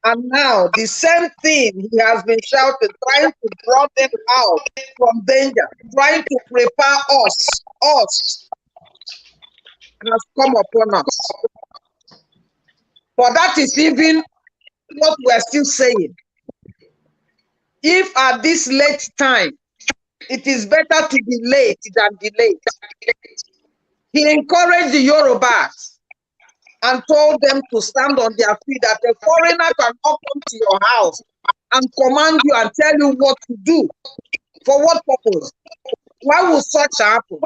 And now the same thing he has been shouting, trying to draw them out from danger, trying to prepare us has come upon us. But that is even what we're still saying. If at this late time it is better to be late than delayed. He encouraged the Yorubas and told them to stand on their feet, that a foreigner cannot come to your house and command you and tell you what to do. For what purpose? Why would such happen?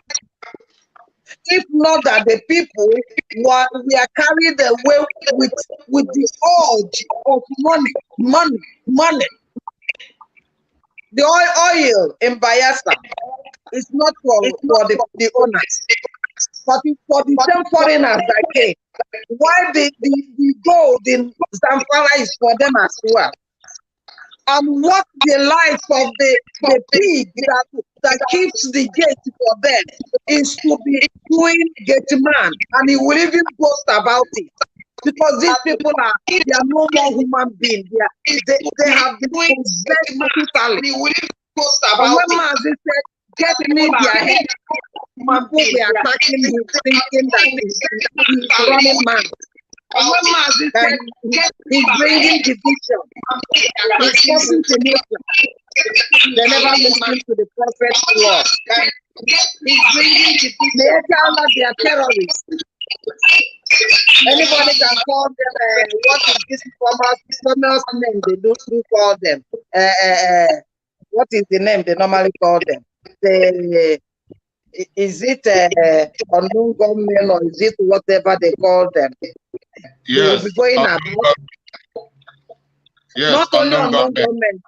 If not that the people we are carried away with the urge of money. The oil in Biafra is not for the owners, but it's for the same foreigners that came. Why the gold in Zamfara is for them as well. And what the life of the pig that keeps the gate for them is to be doing gate man, and he will even boast about it, because these people are no more human beings. They have been possessed totally. And when Mazi said, "Get me their head," people were attacking him, thinking that he's running mad. And when Mazi said, he's bringing division, he's causing tension. They never listen to the prophet's word. He's bringing division. They tell us they are terrorists. Anybody can call them, what is this famous name they do call them? What is the name they normally call them? Is it unknown government, or is it whatever they call them? Yes. They will be going about. Yes, not only unknown government.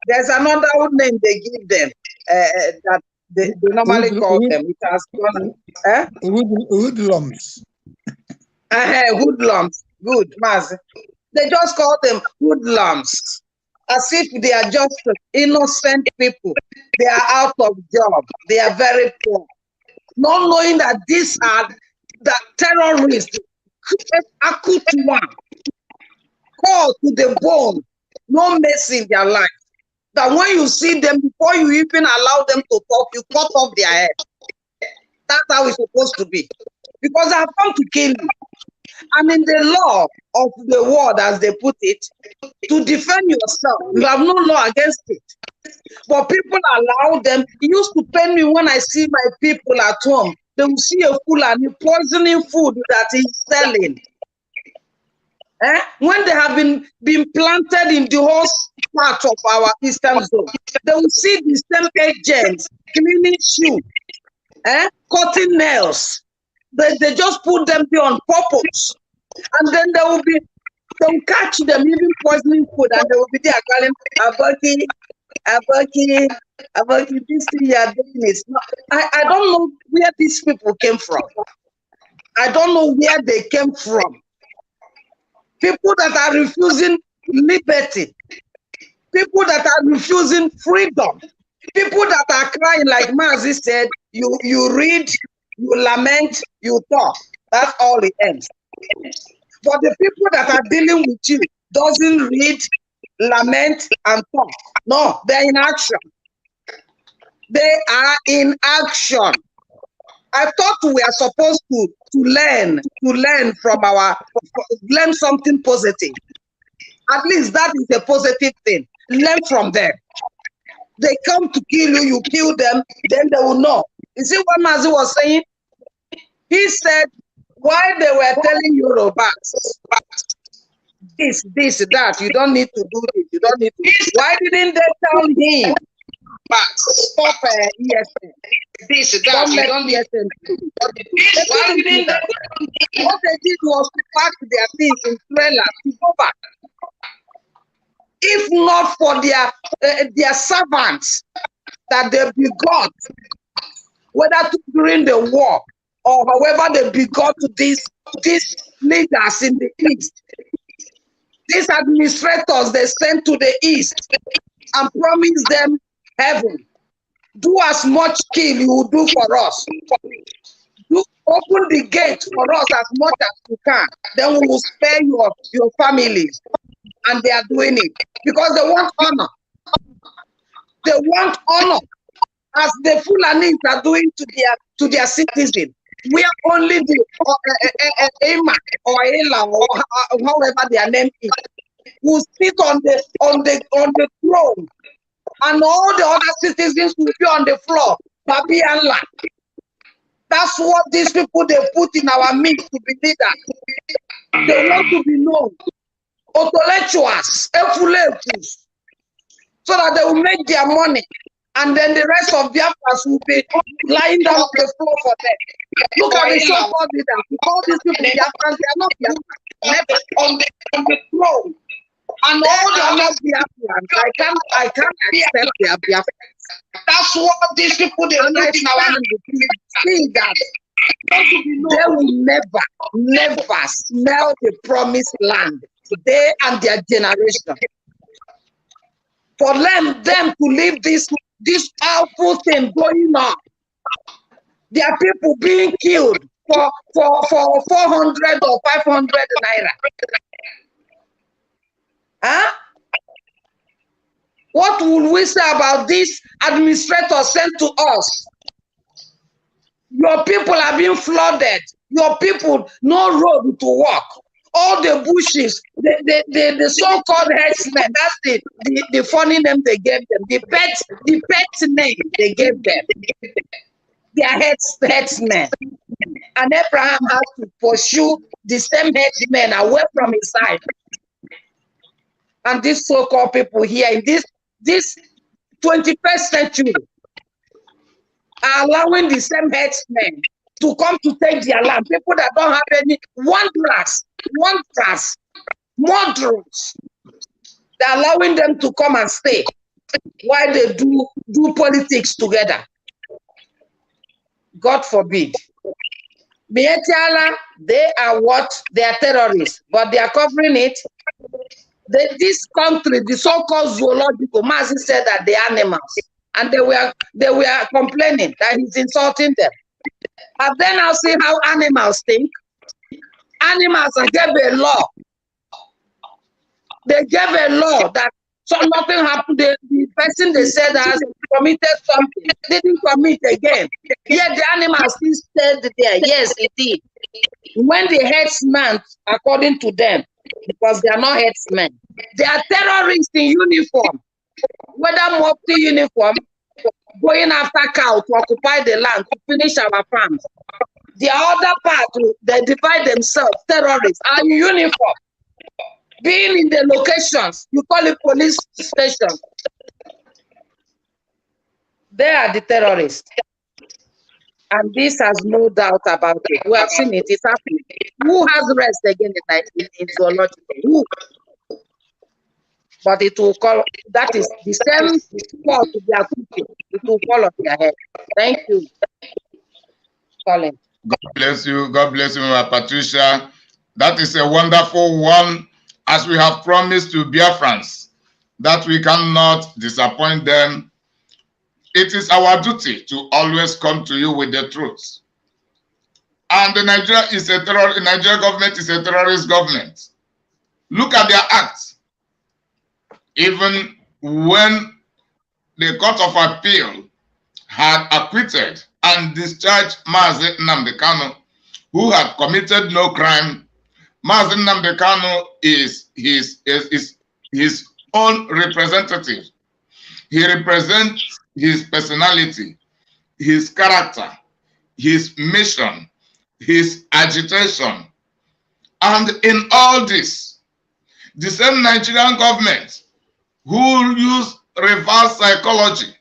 There's another name they give them that they normally call them. It has gone. Hoodlums. Hoodlums. Good, Maz. They just call them hoodlums, as if they are just innocent people. They are out of job. They are very poor. Not knowing that these are the terrorists, acute one, called to the bone, no mercy in their life. That when you see them, before you even allow them to talk, you cut off their head. That's how it's supposed to be. Because they have come to kill you. And in the law of the world, as they put it, to defend yourself, you have no law against it. But people allow them. It used to pain me when I see my people at home. They will see a fool and poisoning food that he's selling. When they have been planted in the whole part of our eastern zone, they will see the same agents cleaning shoes, cutting nails. They just put them there on purpose, and then they will catch them even poisoning food, and they will be there calling Abaki, this thing you are doing is not. I don't know where these people came from. I don't know where they came from. People that are refusing liberty, people that are refusing freedom, people that are crying, like Mazi said, you read, you lament, you talk. That's all it ends. But the people that are dealing with you doesn't read, lament, and talk. No, they're in action. They are in action. I thought we are supposed to learn from learn something positive. At least that is a positive thing. Learn from them. They come to kill you, you kill them, then they will know. You see what Mazi was saying? He said, why they were telling Yorubas, this, that, you don't need to do this, you don't need to. Why didn't they tell him? Stop ESN. This, that, you don't need ESN. Why didn't they? What they did was to pack their things in trailers to go back. If not for their servants that they begot, whether during the war or however they begot to these leaders in the east, these administrators they sent to the east and promised them heaven. Do as much kill you will do for us. Open the gate for us as much as you can. Then we will spare your families. And they are doing it because they want honor. They want honor, as the Fulanis are doing to their citizens. We are only the Ema or Ela or however their name is, who sit on the throne and all the other citizens will be on the floor, Babi and La. That's what these people they put in our midst to be leaders. They want to be known. Intellectuals, efulefus, so that they will make their money, and then the rest of Biafras will be lying down on the floor for them. Look at the so-called leaders. Because these people, Biafrans, they are not Biafrans, on the throne. And all the other Biafrans, I can't accept their Biafrans. That's what these people they write in our see that they will never smell the promised land. They and their generation. For them to leave this powerful thing going on. There are people being killed for 400 or 500 naira. Huh? What will we say about this administrator sent to us? Your people are being flooded. Your people, no road to walk. All the bushes, the so-called herdsmen, that's the funny name they gave them. The pet name they gave them. They are herdsmen. And Abraham has to pursue the same herdsmen away from his side. And these so-called people here in this 21st century are allowing the same herdsmen to come to take their land. People that don't have any one class, moderate. They're allowing them to come and stay while they do politics together. God forbid. Mietiala, they are what? They are terrorists, but they are covering it. This country, the so-called zoological, Mazi said that they are animals, and they were complaining that he's insulting them. But then I'll see how animals think. Animals gave a law. They gave a law that so nothing happened. The person they said has committed something, didn't commit again. Yet the animals still stayed there. Yes, it did. When the headsmen, according to them, because they are not headsmen, they are terrorists in uniform, whether multi uniform, going after cow to occupy the land, to finish our farms. The other part, they divide themselves, terrorists, are in uniform. Being in the locations, you call it police station. They are the terrorists. And this has no doubt about it. We have seen it, it's happening. Who has rest again in zoology? Who? But it will call, that is the same fault they are cooking. It will fall on their head. Thank you, Colin. God bless you, Mama Patricia. That is a wonderful one, as we have promised to Biafrans, that we cannot disappoint them. It is our duty to always come to you with the truth. And the Nigeria government is a terrorist government. Look at their acts. Even when the Court of Appeal had acquitted and discharged Mazi Nnamdi Kanu, who had committed no crime, Mazi Nnamdi Kanu is his own representative. He represents his personality, his character, his mission, his agitation. And in all this, the same Nigerian government who use reverse psychology,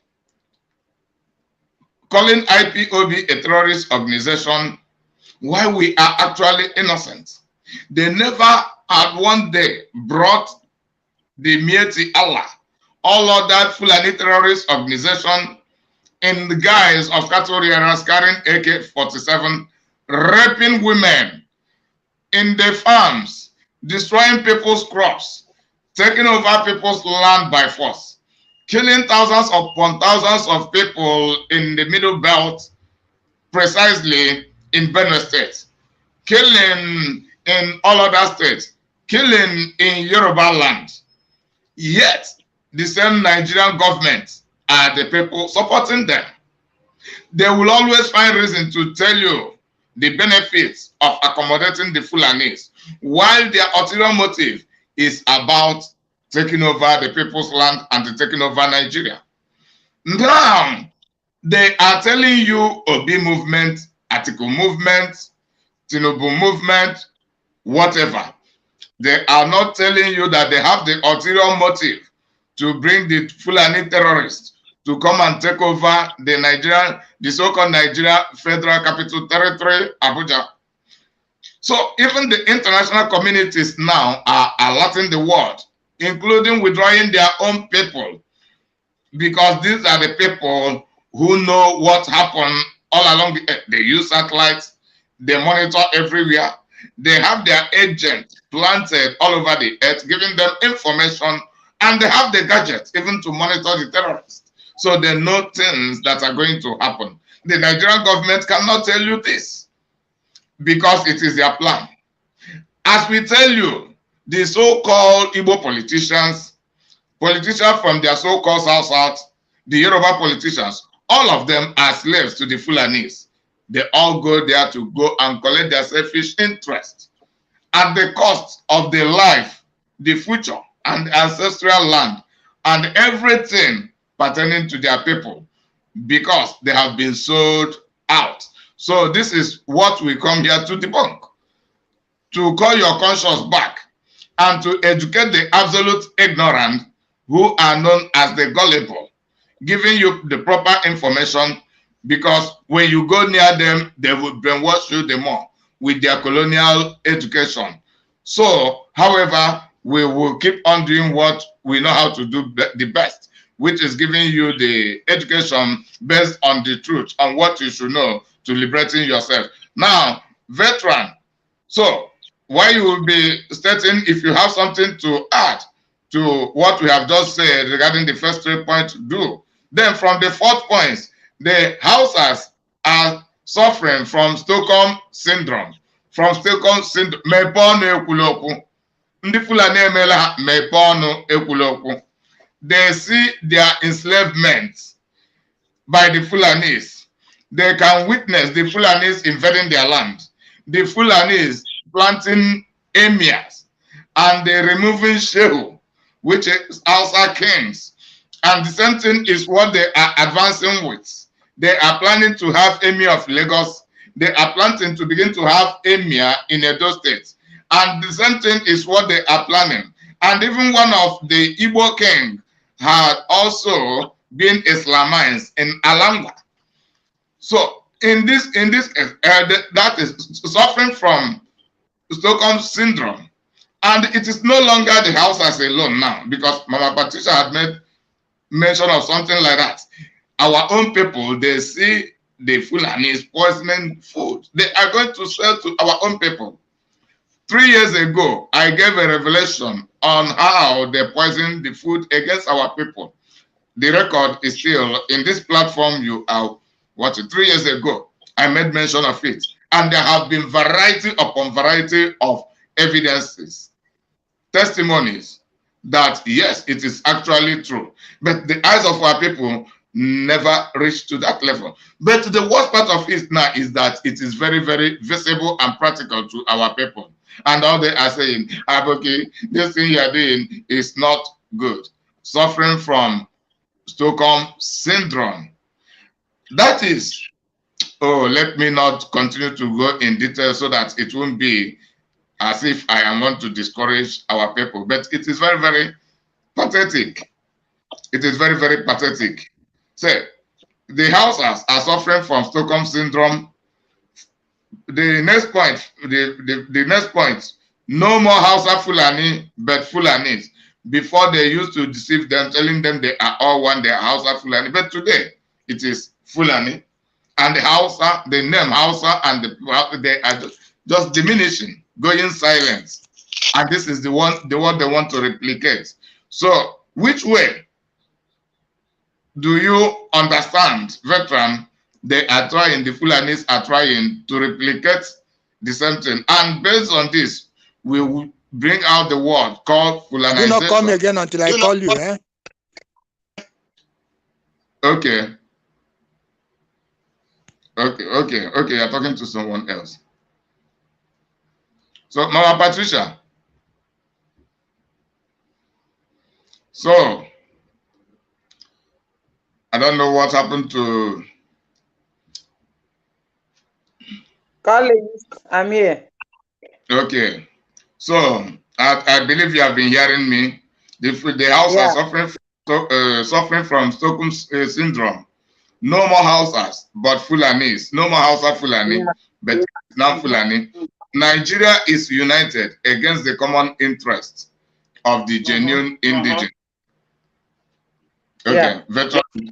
calling IPOB a terrorist organization, while we are actually innocent. They never had one day brought the Mieti Allah, all of that Fulani terrorist organization, in the guise of cattle rearers carrying AK-47, raping women in the farms, destroying people's crops, taking over people's land by force, killing thousands upon thousands of people in the Middle Belt, precisely in Benue State, killing in all other states, killing in Yoruba land. Yet, the same Nigerian government are the people supporting them. They will always find reason to tell you the benefits of accommodating the Fulanis, while their ulterior motive is about taking over the people's land and taking over Nigeria. Now, they are telling you Obi movement, Atiku movement, Tinubu movement, whatever. They are not telling you that they have the ulterior motive to bring the Fulani terrorists to come and take over the so-called Nigeria Federal Capital Territory, Abuja. So even the international communities now are alerting the world, including withdrawing their own people, because these are the people who know what happened all along the earth. They use satellites, they monitor everywhere. They have their agents planted all over the earth, giving them information, and they have the gadgets even to monitor the terrorists. So they know things that are going to happen. The Nigerian government cannot tell you this because it is their plan. As we tell you, the so-called Igbo politicians from their so-called South, the Yoruba politicians, all of them are slaves to the Fulanis. They all go there to go and collect their selfish interest at the cost of their life, the future, and the ancestral land, and everything pertaining to their people, because they have been sold out. So this is what we come here to debunk, to call your conscience back, and to educate the absolute ignorant who are known as the gullible, giving you the proper information, because when you go near them, they will brainwash you the more with their colonial education. So, however, we will keep on doing what we know how to do the best, which is giving you the education based on the truth, on what you should know to liberating yourself. Now, veteran, so why you will be stating if you have something to add to what we have just said regarding the first 3 points, do. Then from the 4th point, the Hausas are suffering from Stockholm syndrome. From Stockholm syndrome, they see their enslavement by the Fulanis. They can witness the Fulanis invading their land, the Fulanis planting emirs, and they removing Shehu, which is Hausa kings. And the same thing is what they are advancing with. They are planning to have Emir of Lagos. They are planning to begin to have Emir in Edo State. And the same thing is what they are planning. And even one of the Igbo king had also been Islamized in Alanga. So in this that is suffering from Stockholm syndrome. And it is no longer the Hausas alone now, because Mama Patricia had made mention of something like that. Our own people, they see the Fulanis poisoning food. They are going to sell to our own people. 3 years ago, I gave a revelation on how they poisoned the food against our people. The record is still in this platform you are watching. 3 years ago, I made mention of it. And there have been variety upon variety of evidences, testimonies that yes, it is actually true. But the eyes of our people never reach to that level. But the worst part of it now is that it is very, very visible and practical to our people. And all they are saying, okay, this thing you are doing is not good. Suffering from Stockholm syndrome. That is, oh, let me not continue to go in detail so that it won't be as if I am want to discourage our people. But it is very, very pathetic. It is very, very pathetic. So, the Hausas are suffering from Stockholm syndrome. The next point, the next point, no more Hausa Fulani, but Fulanis. Before they used to deceive them, telling them they are all one, they are Hausa Fulani. But today, it is Fulani. And the Hausa, the name Hausa, and they are just diminishing, going silent. And this is the one they want to replicate. So, which way do you understand, veteran? They are trying, the Fulanis are trying to replicate the same thing. And based on this, we will bring out the word called Fulanization. Do not call me again until I call you, eh? Okay. Okay, you're talking to someone else. So, Mama Patricia. So, I don't know what happened to. Collins, I'm here. Okay. So I believe you have been hearing me. The house are suffering from Stockholm syndrome. No more houses, but Fulanis. No more Hausa Fulani, but now Fulani. Nigeria is united against the common interest of the genuine indigenous. Okay,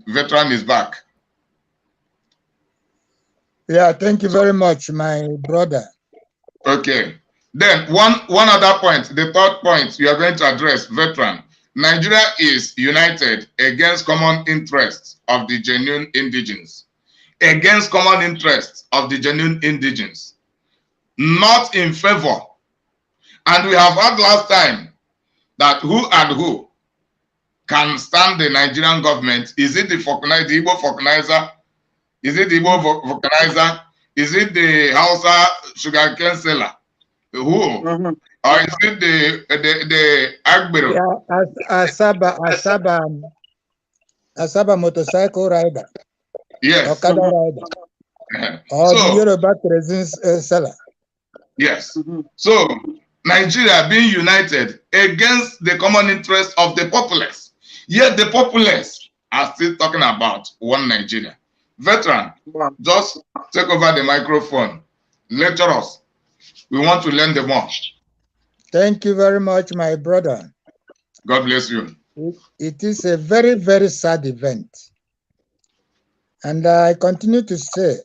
veteran is back. Yeah, thank you very much, my brother. Okay. Then one other point, the third point you are going to address, veteran. Nigeria is united against common interests of the genuine indigenous. Against common interests of the genuine indigenous. Not in favor. And we have heard last time that who and who can stand the Nigerian government. Is it the Igbo Falconizer? Is it the Igbo Vulcanizer? Is it the Hausa sugarcane seller? Who? Or is it the Agbero? Yeah, Asaba motorcycle rider. Yes. Okada rider. Or the Yoruba presence seller. Yes. So Nigeria being united against the common interest of the populace. Yet the populace are still talking about one Nigeria. Veteran, just take over the microphone. Lecture us. We want to learn the more. Thank you very much, my brother. God bless you. It is a very, very sad event. And I continue to say,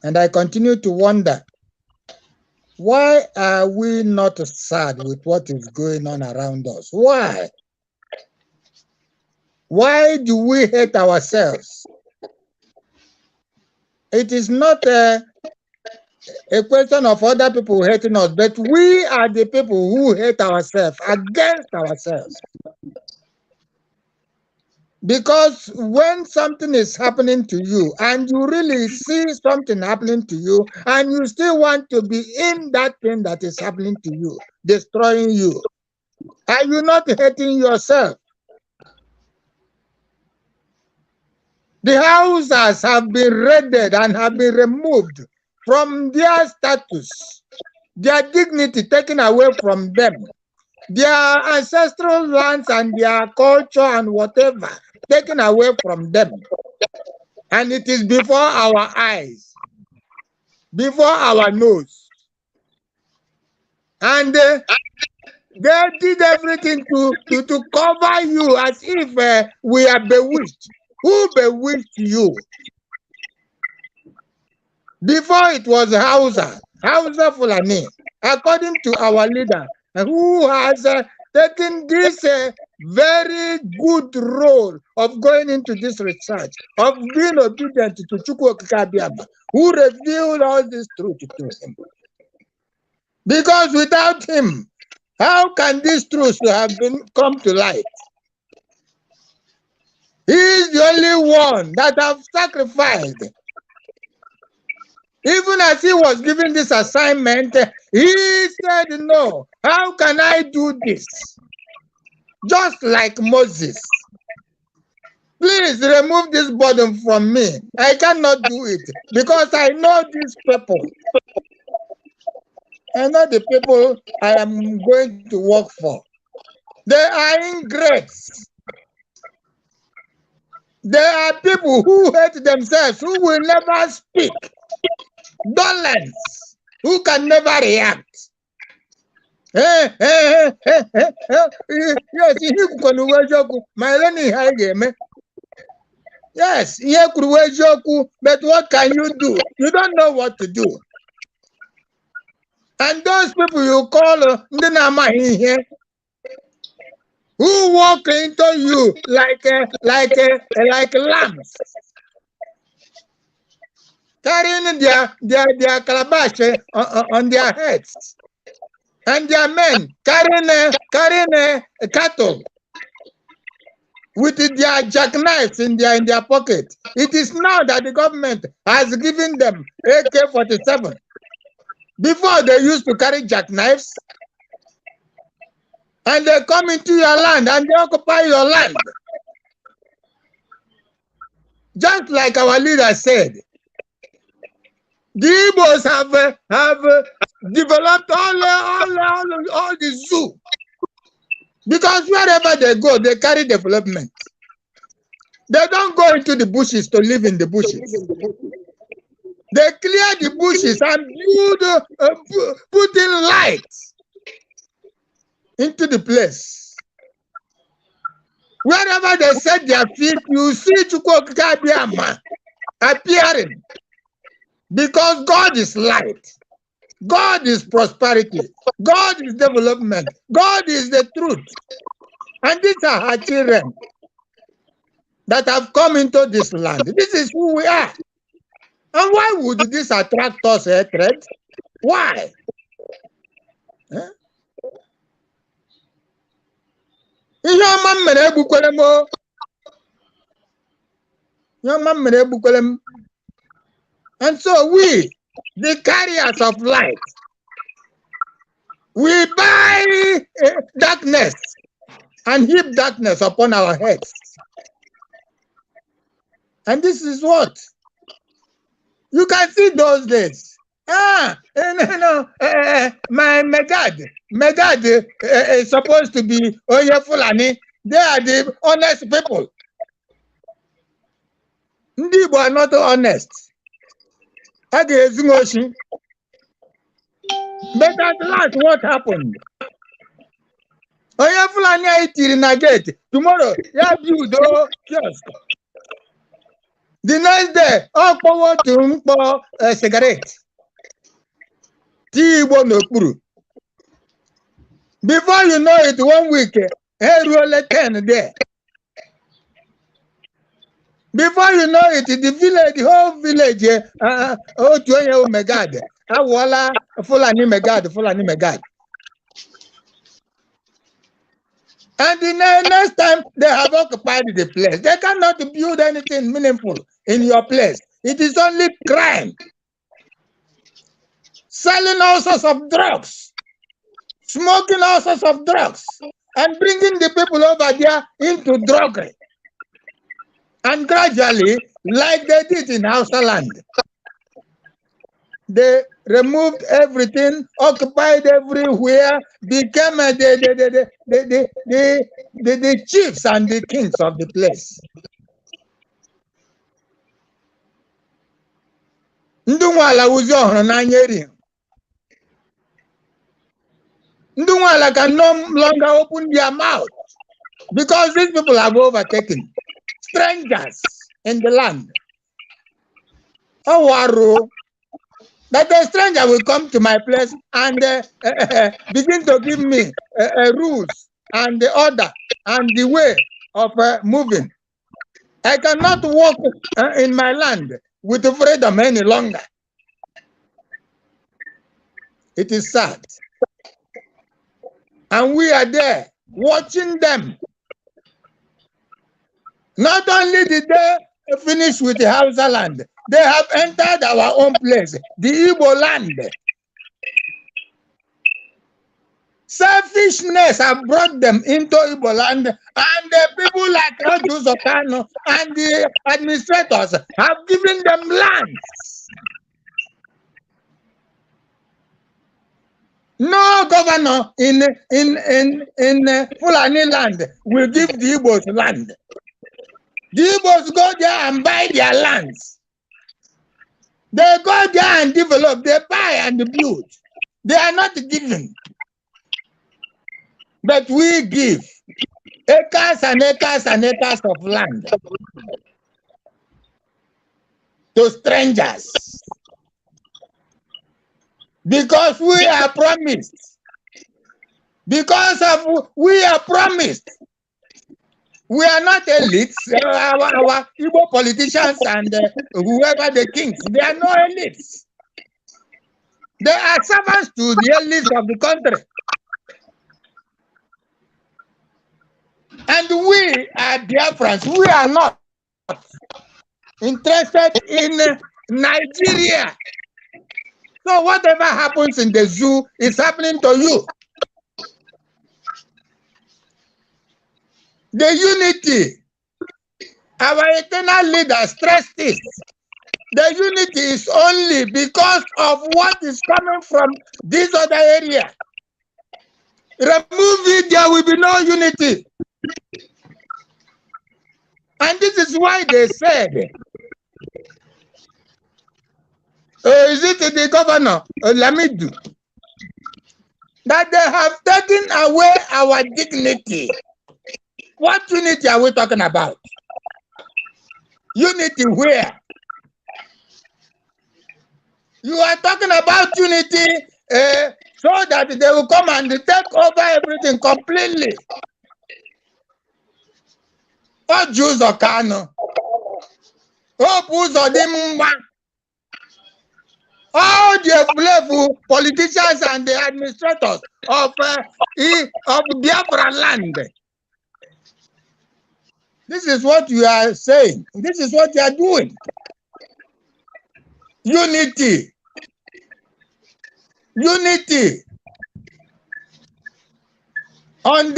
and I continue to wonder, why are we not sad with what is going on around us? Why? Why do we hate ourselves? It is not a question of other people hating us, but we are the people who hate ourselves, against ourselves. Because when something is happening to you and you really see something happening to you and you still want to be in that thing that is happening to you, destroying you, are you not hating yourself? The houses have been raided and have been removed from their status, their dignity taken away from them, their ancestral lands and their culture and whatever taken away from them. And it is before our eyes, before our nose. And they did everything to cover you as if we are bewitched. Who bewitched you? Before it was Hausa Fulani, according to our leader, who has taken this very good role of going into this research, of being obedient to Chukwu Okike Abiama, who revealed all this truth to him. Because without him, how can these truths have come to light? He is the only one that have sacrificed. Even as he was given this assignment, he said, no, how can I do this? Just like Moses. Please remove this burden from me. I cannot do it because I know these people. I know the people I am going to work for. They are ingrates. They are people who hate themselves, who will never speak. Dolens, who can never react. Yes, yes, but what can you do? You don't know what to do. And those people you call who walk into you like lambs, carrying their calabash on their heads, and their men carrying cattle with their jackknives in their pocket. It is now that the government has given them AK-47. Before they used to carry jackknives, and they come into your land and they occupy your land. Just like our leader said, the Igbos have developed all the zoo. Because wherever they go, they carry development. They don't go into the bushes to live in the bushes. They clear the bushes and build, put in lights into the place. Wherever they set their feet, you see Chukwokika appearing. Because God is light. God is prosperity. God is development. God is the truth. And these are our children that have come into this land. This is who we are. And why would this attract us hatred? Why? Huh? And so we, the carriers of light, we buy darkness and heap darkness upon our heads. And this is what you can see those days. My Megad is supposed to be Oye Fulani. They are the honest people. Ndị are not honest. But at last, what happened? Oye Fulani itiri na gate. Tomorrow, ya build kiosk. The next day, power to a cigarette. Before you know it, 1 week, roll 10 there. Before you know it, the village, the whole village, oh my God, Awala, Fulani Megad. And the next time they have occupied the place, they cannot build anything meaningful in your place. It is only crime. Selling all sorts of drugs, smoking all sorts of drugs, and bringing the people over there into druggery. And gradually, like they did in Hausa land, they removed everything, occupied everywhere, became the chiefs and the kings of the place. Ndungwala can no longer open their mouth because these people have overtaken strangers in the land. Owaru, that the stranger will come to my place and begin to give me rules and the order and the way of moving. I cannot walk in my land with freedom any longer. It is sad. And we are there watching them. Not only did they finish with the Hausa land, they have entered our own place, the Igbo land. Selfishness have brought them into Igbo land, and the people like Oju Zotano and the administrators have given them lands. No governor in Fulani land will give the Igbos land. The Igbos go there and buy their lands. They go there and develop, they buy and build. They are not given. But we give acres and acres and acres of land to strangers. Because we are promised. Because of we are promised. We are not elites. Our Igbo politicians and whoever the kings, they are no elites. They are servants to the elites of the country. And we are Biafrans. We are not interested in Nigeria. So whatever happens in the zoo is happening to you. The unity Our eternal leader stressed this. The unity is only because of what is coming from this other area. Remove it, there will be no unity. And this is why they said, is it the governor, Lamidu, that they have taken away our dignity. What unity are we talking about? Unity where? You are talking about unity so that they will come and take over everything completely. Oh, Jews or Kano. Oh, Jews or Dimba. All the politicians and the administrators of Biafra land. This is what you are saying. This is what you are doing. Unity. Unity. At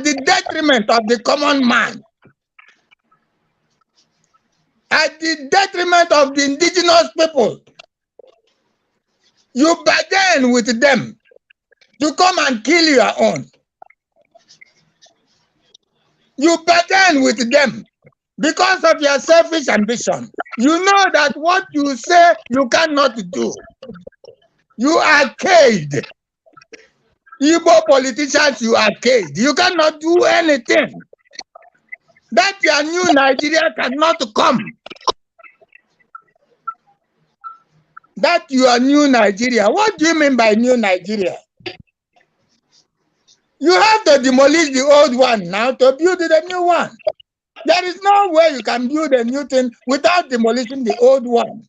the detriment of the common man. At the detriment of the indigenous people. You bargain with them to come and kill your own. You bargain with them because of your selfish ambition. You know that what you say you cannot do. You are caged. Igbo politicians, you are caged. You cannot do anything. That your new Nigeria cannot come. That your new Nigeria. What do you mean by new Nigeria? You have to demolish the old one now to build the new one. There is no way you can build a new thing without demolishing the old one.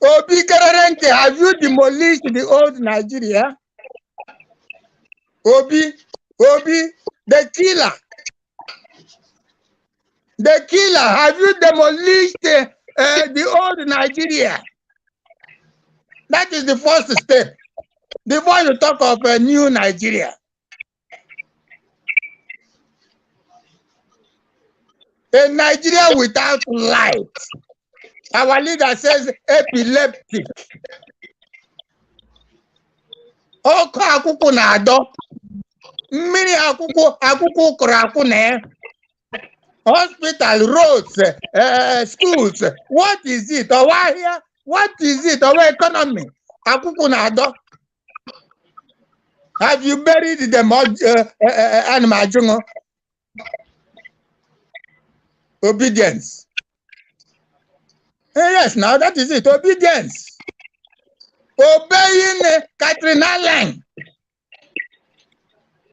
Obi Kararente, have you demolished the old Nigeria? Obi, the killer. The killer, have you demolished the old Nigeria? That is the first step. Before you talk of a new Nigeria. A Nigeria without light. Our leader says epileptic. Oko akuku na ado. Mmiri akuku kuraku ne. Hospital, roads, schools. What is it? What is it? Our economy. Akuku na ado. Have you buried them animal jungle? Obedience. Yes, now that is it. Obedience. Obeying Katrina Lang.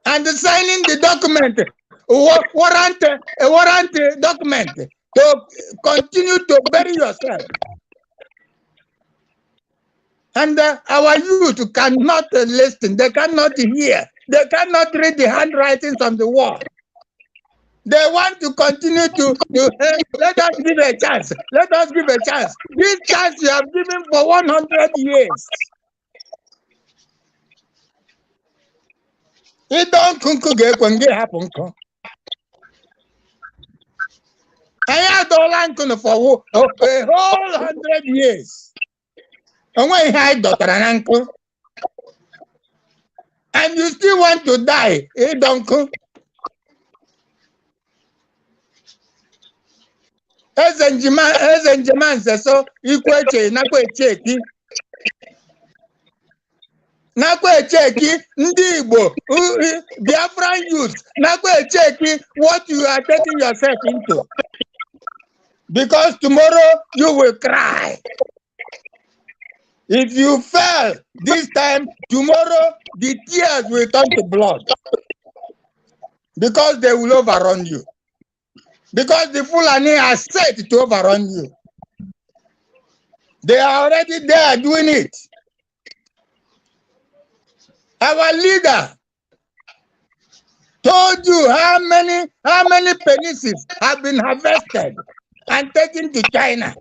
And signing the document, a warrant document to continue to bury yourself. And our youth cannot listen. They cannot hear. They cannot read the handwritings on the wall. They want to continue to let us give a chance. Let us give a chance. This chance you have given for 100 years. It don't happen. I had all for a whole 100 years. And when I daughter and uncle, and you still want to die, uncle. As Jaman says so, equal cheki. Nakwe cheki, ndi Igbo, Biafran youth, nakwe cheki what you are taking yourself into. Because tomorrow you will cry. If you fail this time, tomorrow the tears will turn to blood. Because they will overrun you. Because the Fulani are set to overrun you. They are already there doing it. Our leader told you how many penises have been harvested and taken to China.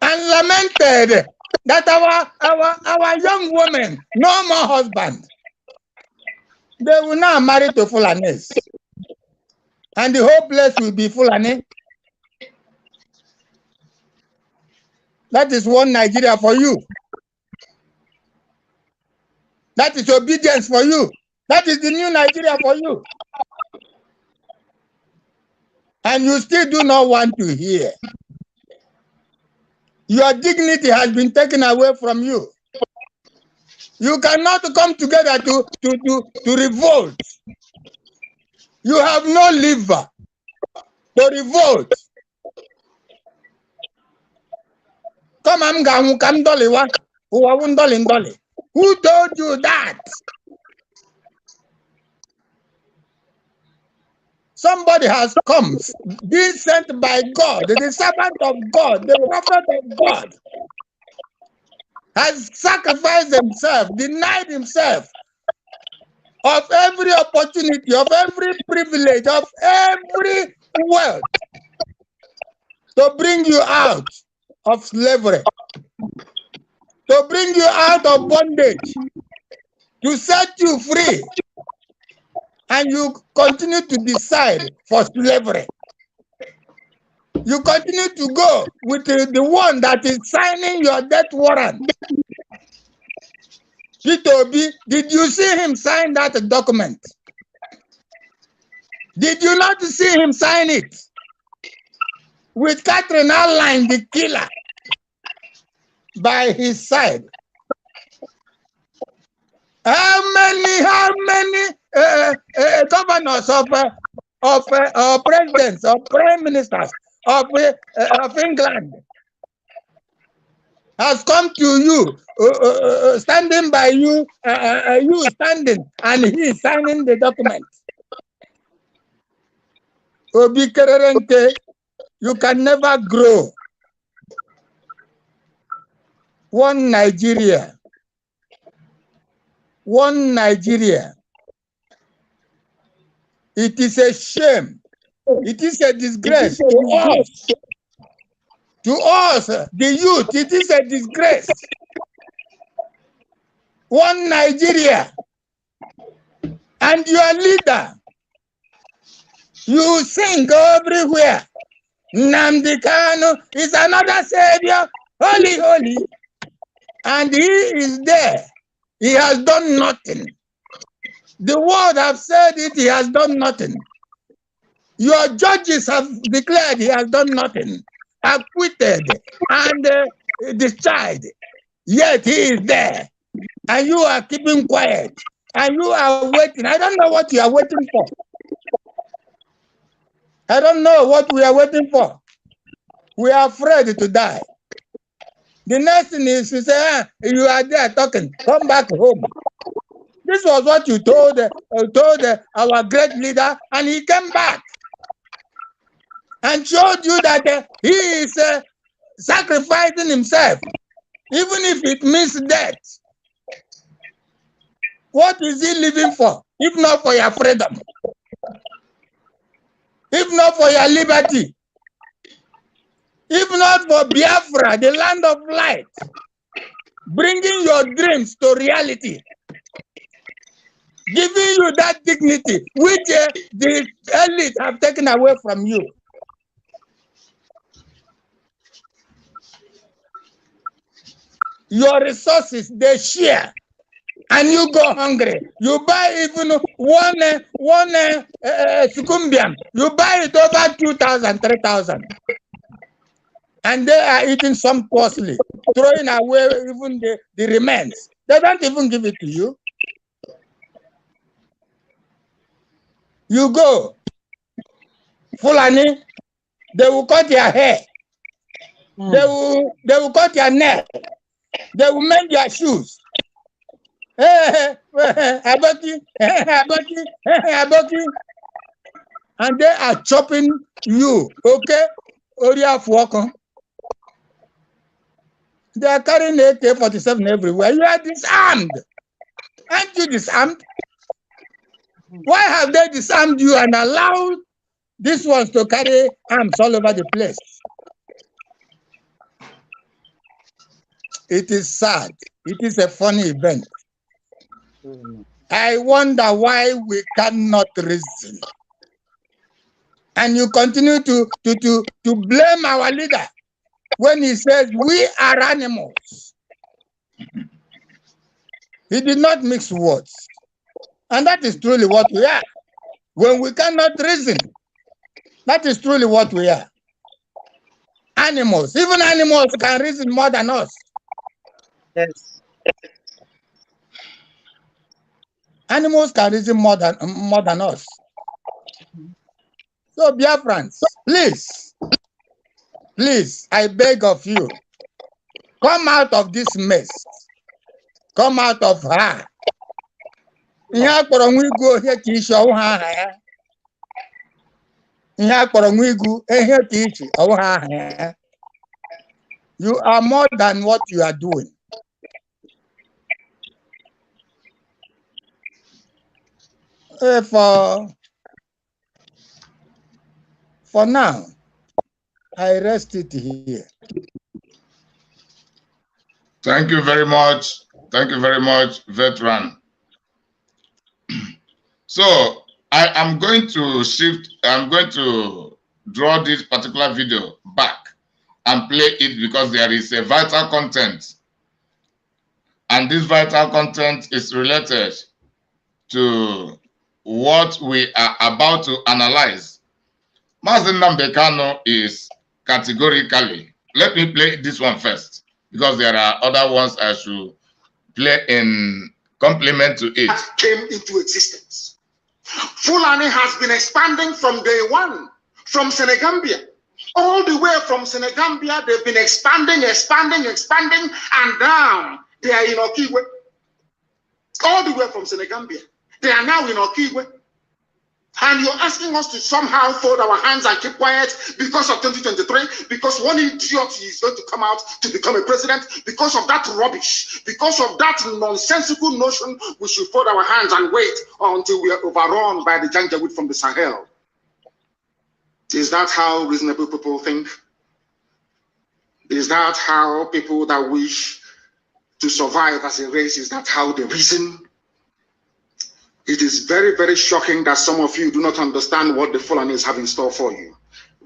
And lamented that our young women, no more husband. They will now marry to Fulanis. And the whole place will be Fulani. That is one Nigeria for you. That is obedience for you. That is the new Nigeria for you. And you still do not want to hear. Your dignity has been taken away from you. You cannot come together to revolt. You have no liver to revolt. Come on, who told you that? Somebody has come, been sent by God, the servant of God, the prophet of God, has sacrificed himself, denied himself of every opportunity, of every privilege, of every wealth to bring you out of slavery, to bring you out of bondage, to set you free, and you continue to decide for slavery. You continue to go with the one that is signing your death warrant. IPOB, did you see him sign that document? Did you not see him sign it? With Catherine Alline, the killer, by his side. How many governors of presidents, of prime ministers of England has come to you, standing by you, you standing, and he is signing the document. Obi Kererente, you can never grow. One Nigeria. One Nigeria. It is a shame. It is a disgrace to us. To us, the youth, it is a disgrace. One Nigeria. And your leader, you sing everywhere. Nnamdi Kanu is another savior, holy, holy. And he is there. He has done nothing. The world have said it, he has done nothing. Your judges have declared he has done nothing, acquitted and discharged. Yet he is there. And you are keeping quiet. And you are waiting. I don't know what you are waiting for. I don't know what we are waiting for. We are afraid to die. The next thing is to say, you are there talking, come back home. This was what you told our great leader, and he came back and showed you that he is sacrificing himself, even if it means death. What is he living for, if not for your freedom? If not for your liberty? If not for Biafra, the land of light, bringing your dreams to reality, giving you that dignity which the elite have taken away from you. Your resources, they share, and you go hungry. You buy even one sucumbium, you buy it over 2,000, 3,000. And they are eating sumptuously, throwing away even the remains. They don't even give it to you. You go, Fulani, they will cut your hair. They will cut your neck. They will mend your shoes. Aboki, aboki. And they are chopping you, okay? They are carrying AK-47 everywhere. You are disarmed. Aren't you disarmed? Why have they disarmed you and allowed these ones to carry arms all over the place? It is sad. It is a funny event. I wonder why we cannot reason. And you continue to blame our leader when he says we are animals. He did not mix words. And that is truly what we are. When we cannot reason, that is truly what we are. Animals. Even animals can reason more than us. Yes. Animals can reason more than us. So, Biafrans, please, I beg of you, come out of this mess. Come out of her. You are more than what you are doing. For now, I rest it here. Thank you very much. Thank you very much, veteran. So I am going to shift. I'm going to draw this particular video back and play it because there is a vital content. And this vital content is related to what we are about to analyze. Mazi Nnamdi Kanu is categorically, let me play this one first, because there are other ones I should play in complement to it. Came into existence. Fulani has been expanding from day one, from Senegambia. All the way from Senegambia, they've been expanding, and now they are in Okigwe. All the way from Senegambia. They are now in Okigwe. And you're asking us to somehow fold our hands and keep quiet because of 2023, because one idiot is going to come out to become a president. Because of that rubbish, because of that nonsensical notion, we should fold our hands and wait until we are overrun by the Janjaweed from the Sahel. Is that how reasonable people think? Is that how people that wish to survive as a race, is that how they reason? It is very, very shocking that some of you do not understand what the Fulanis have in store for you.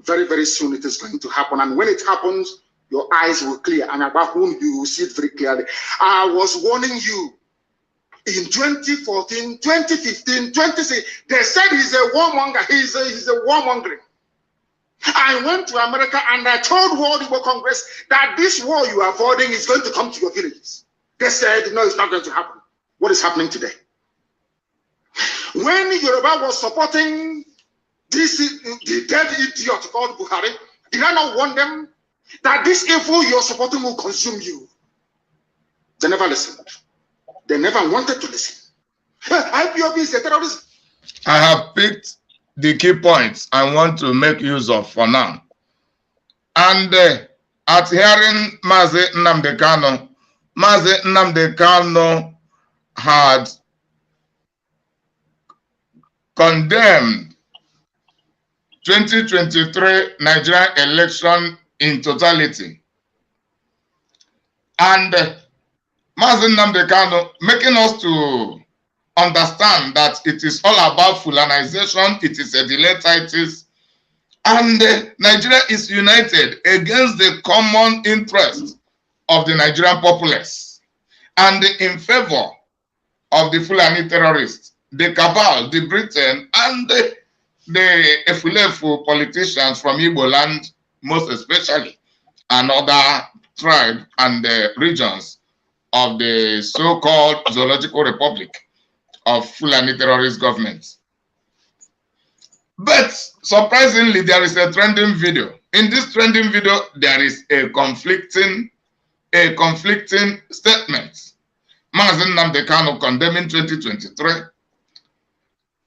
Very, very soon it is going to happen. And when it happens, your eyes will clear. And about whom you will see it very clearly. I was warning you in 2014, 2015, 2016. They said he's a warmonger. He's a warmongering. I went to America and I told World Igbo Congress that this war you are avoiding is going to come to your villages. They said, no, it's not going to happen. What is happening today? When Yoruba was supporting the dead idiot called Buhari, did I not warn them that this evil you're supporting will consume you? They never listened. They never wanted to listen. IPOB is a terrorist. I have picked the key points I want to make use of for now. And at hearing Mazi Nnamdi Kanu had condemned 2023 Nigerian election in totality. And Mazi Nnamdi Kanu making us to understand that it is all about Fulanization, it is a dilettitis, and Nigeria is united against the common interest of the Nigerian populace and in favor of the Fulani terrorists, the cabal, the Britain, and the Efulefu politicians from Igbo land, most especially, and other tribes and regions of the so-called Zoological Republic of Fulani terrorist governments. But surprisingly, there is a trending video. In this trending video, there is a conflicting statement. Mazi Nnamdi Kanu condemning 2023,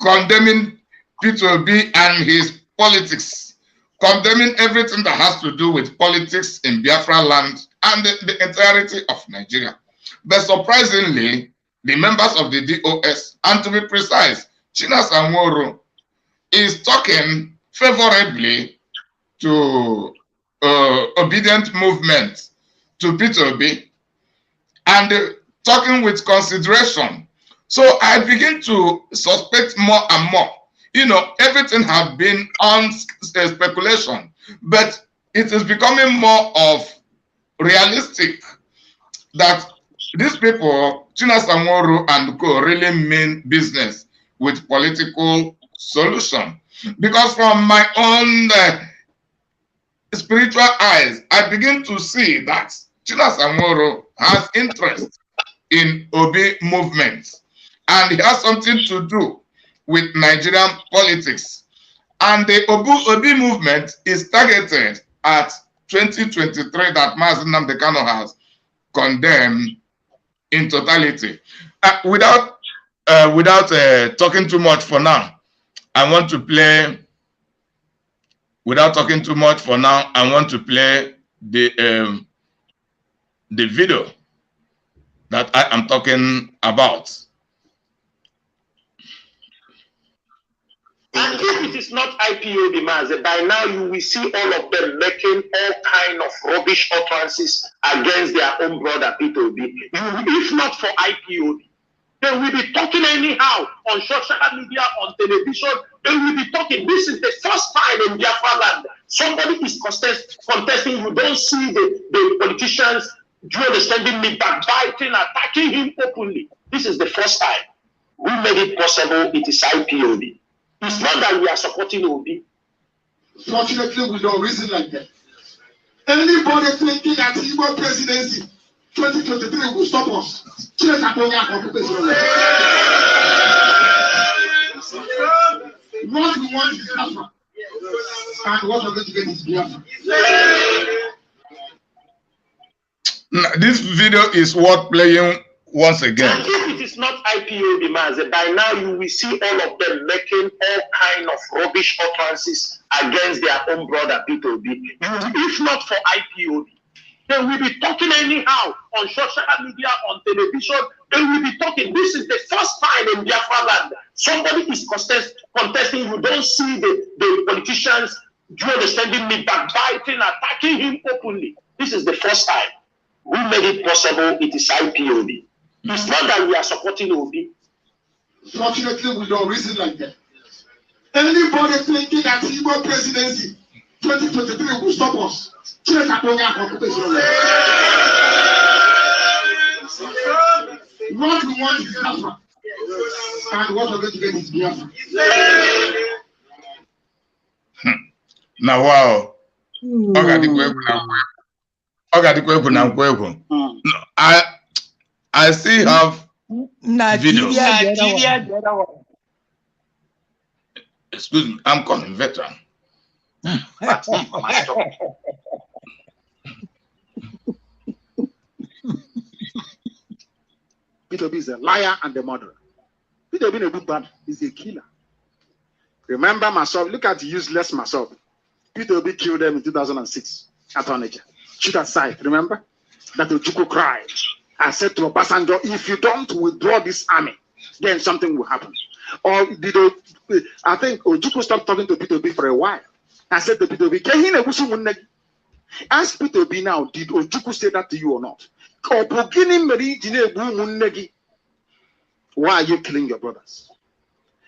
condemning P2B and his politics, condemning everything that has to do with politics in Biafra land and the entirety of Nigeria. But surprisingly, the members of the DOS, and to be precise, Chinas Anworo, is talking favorably to obedient movement, to P2B, and talking with consideration So I begin to suspect more and more. You know, everything has been on speculation, but it is becoming more of realistic that these people, Chinasamoro and Co, really mean business with political solution. Because from my own spiritual eyes, I begin to see that Chinasamoro has interest in Obi movement, and it has something to do with Nigerian politics. And the Obi movement is targeted at 2023 that Mazi Nnamdi Kanu has condemned in totality. Without talking too much for now, I want to play. Without talking too much for now, I want to play the video that I am talking about. And if it is not IPOB, Mazi, by now you will see all of them making all kind of rubbish utterances against their own brother, P2B. If not for IPOB, they will be talking anyhow on social media, on television. They will be talking. This is the first time in Biafra land somebody is contesting. You don't see the politicians, do you understand me, backbiting, attacking him openly. This is the first time. Who made it possible? It is IPOB. It's not that we are supporting Obi. Fortunately, we don't reason like that. Anybody thinking that IPOB presidency 2023 will stop us? What we want is Biafra, and what we're going to get is Biafra. This video is worth playing once again. And if it is not IPOB, Mazi, by now you will see all of them making all kind of rubbish utterances against their own brother, P2B. If not for IPOB, they will be talking anyhow on social media, on television. They will be talking. This is the first time in Biafra land somebody is contesting. You don't see the politicians, do you understand me, backbiting, attacking him openly. This is the first time. Who made it possible? It is IPOB. It's not that we are supporting Obi. Fortunately, we don't reason like that. Anybody thinking that IPOB presidency 2023 will stop us? What we want is Biafra, and what we're going to get is Biafra. Now, wow. I still have video. Excuse me, I'm calling veteran. P2B is a liar and a murderer. P2B is a killer. Remember myself, look at useless myself. P2B killed them in 2006 at Onitsha. Shoot aside, remember? That Ojukwu cried. I said to Obasanjo, if you don't withdraw this army, then something will happen. Or I think Ojukwu stopped talking to P2B for a while. I said to P2B, ask P2B now, did Ojukwu say that to you or not? Why are you killing your brothers?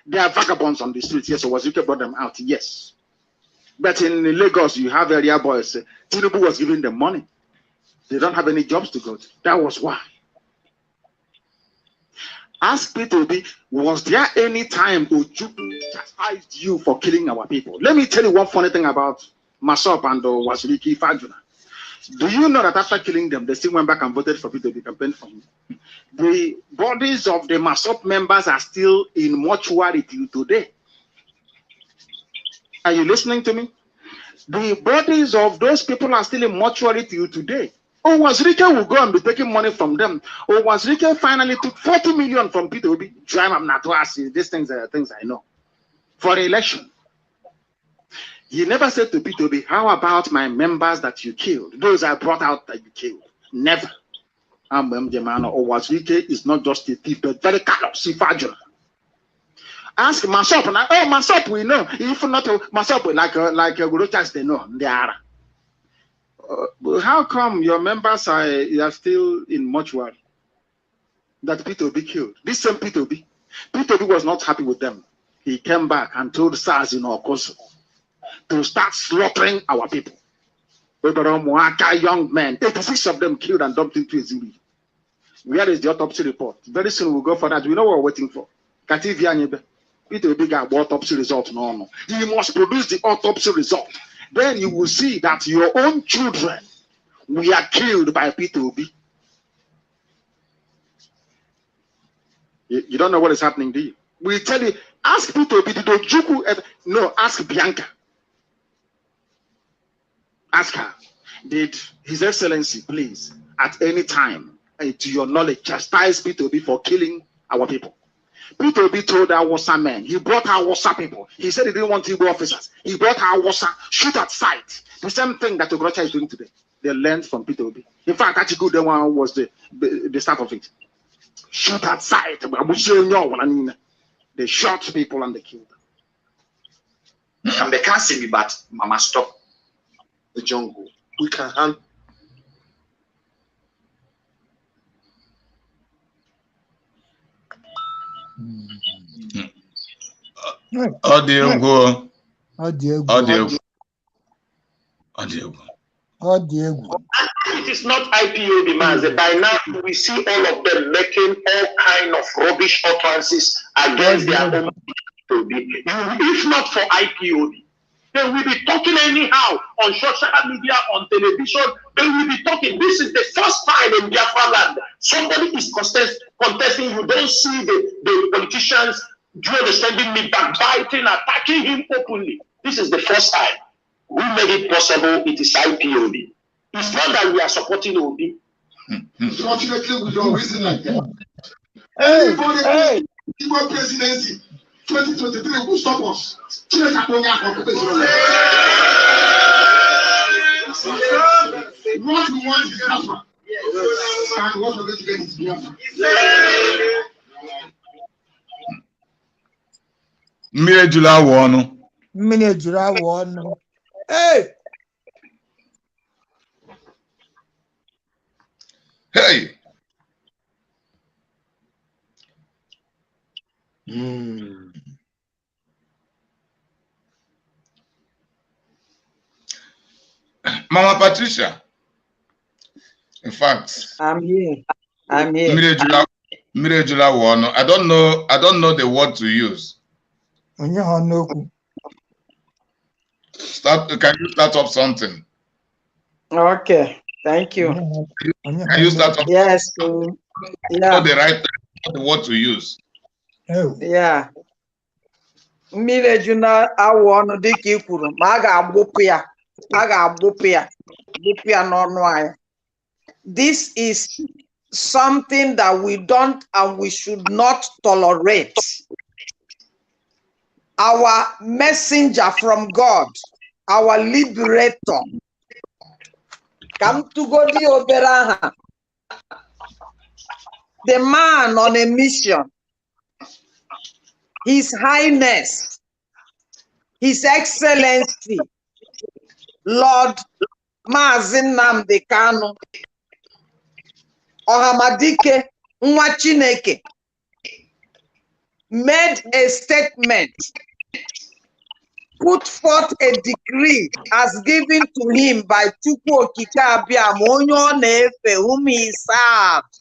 They are vagabonds on the streets. Yes, so Wazuke brought them out. Yes. But in Lagos, you have area boys. Tinubu was giving them money. They don't have any jobs to go to. That was why. Ask P2B, was there any time Ojukwu chastised you for killing our people? Let me tell you one funny thing about Masop and Waziriki Fajuna. Do you know that after killing them, they still went back and voted for P2B, campaign for him? The bodies of the Masop members are still in mortuary till today. Are you listening to me? The bodies of those people are still in mortuary till today. Wazirike will go and be taking money from them. Wazirike finally took 40 million from P2B. I'm not to ask you. These things are things I know. For the election. He never said to P2B, how about my members that you killed? Those I brought out that you killed. Never. Wazirike is not just a thief, but very callous. Ask Masop. Oh, Masop, we know. If not Masop, like Guruchas, they know. They are. How come your members are still in mortuary? that P2B killed. This same P2B was not happy with them. He came back and told SARS in Okoso to start slaughtering our people. Young men, 86 of them killed and dumped into a zoo. Where is the autopsy report? Very soon we'll go for that. We know what we're waiting for. P2B got autopsy result. No. He must produce the autopsy result. Then you will see that your own children were killed by P2B. You don't know what is happening, do you? We tell you, ask P2B, did Ojuku no, ask Bianca. Ask her, did His Excellency, please, at any time, to your knowledge, chastise P2B for killing our people? P2B told our Wasa men, he brought our Wasa people. He said he didn't want Igbo officers. He brought our Wasa, shoot at sight. The same thing that Ogrocha is doing today. They learned from P2B. In fact, Achiku, the one was the start of it. Shoot at sight. They shot people and they killed them. And they can't see me, but Mama, stop the jungle. We can handle. Audio. It is not IPOB, man. By now, we see all of them making all kind of rubbish utterances against their own IPOB. If not for IPOB, they will be talking anyhow on social media, on television. They will be talking. This is the first time in Biafra land somebody is contesting. You don't see the politicians, do you understand me, backbiting, attacking him openly. This is the first time. Who made it possible? It is IPOB. It's not that we are supporting OB. Fortunately, we don't reason like that. Anybody Igbo presidency 2023 will stop us. What we want is Biafra. And what we're going to get is Biafra. Mmiri ejuru awọ ọnụ. Hey! Hey! Mama Patricia, in fact, I'm here. I'm here. Mirejula Wano. I don't know the word to use. Onye ha n'okwu. Can you start up something? Okay, thank you. Can you start up? Yes. Yeah. The word to use. Oh. Yeah. Mmiri ejuna awọ ọnụ dịka i kwuru, ma a ga-agbụpụ ya. A ga-agbụpụ ya. Gbụpụ ya n'ọnụ anyị. This is something that we don't and we should not tolerate. Our messenger from God, our liberator, come to God, the man on a mission, His Highness, His Excellency, Lord Maazị Nnamdi Kanu, Ohamadike Nwa Chineke, made a statement, put forth a decree as given to him by Chukwu Okike Abiam, onye ọ na-efe, whom he served,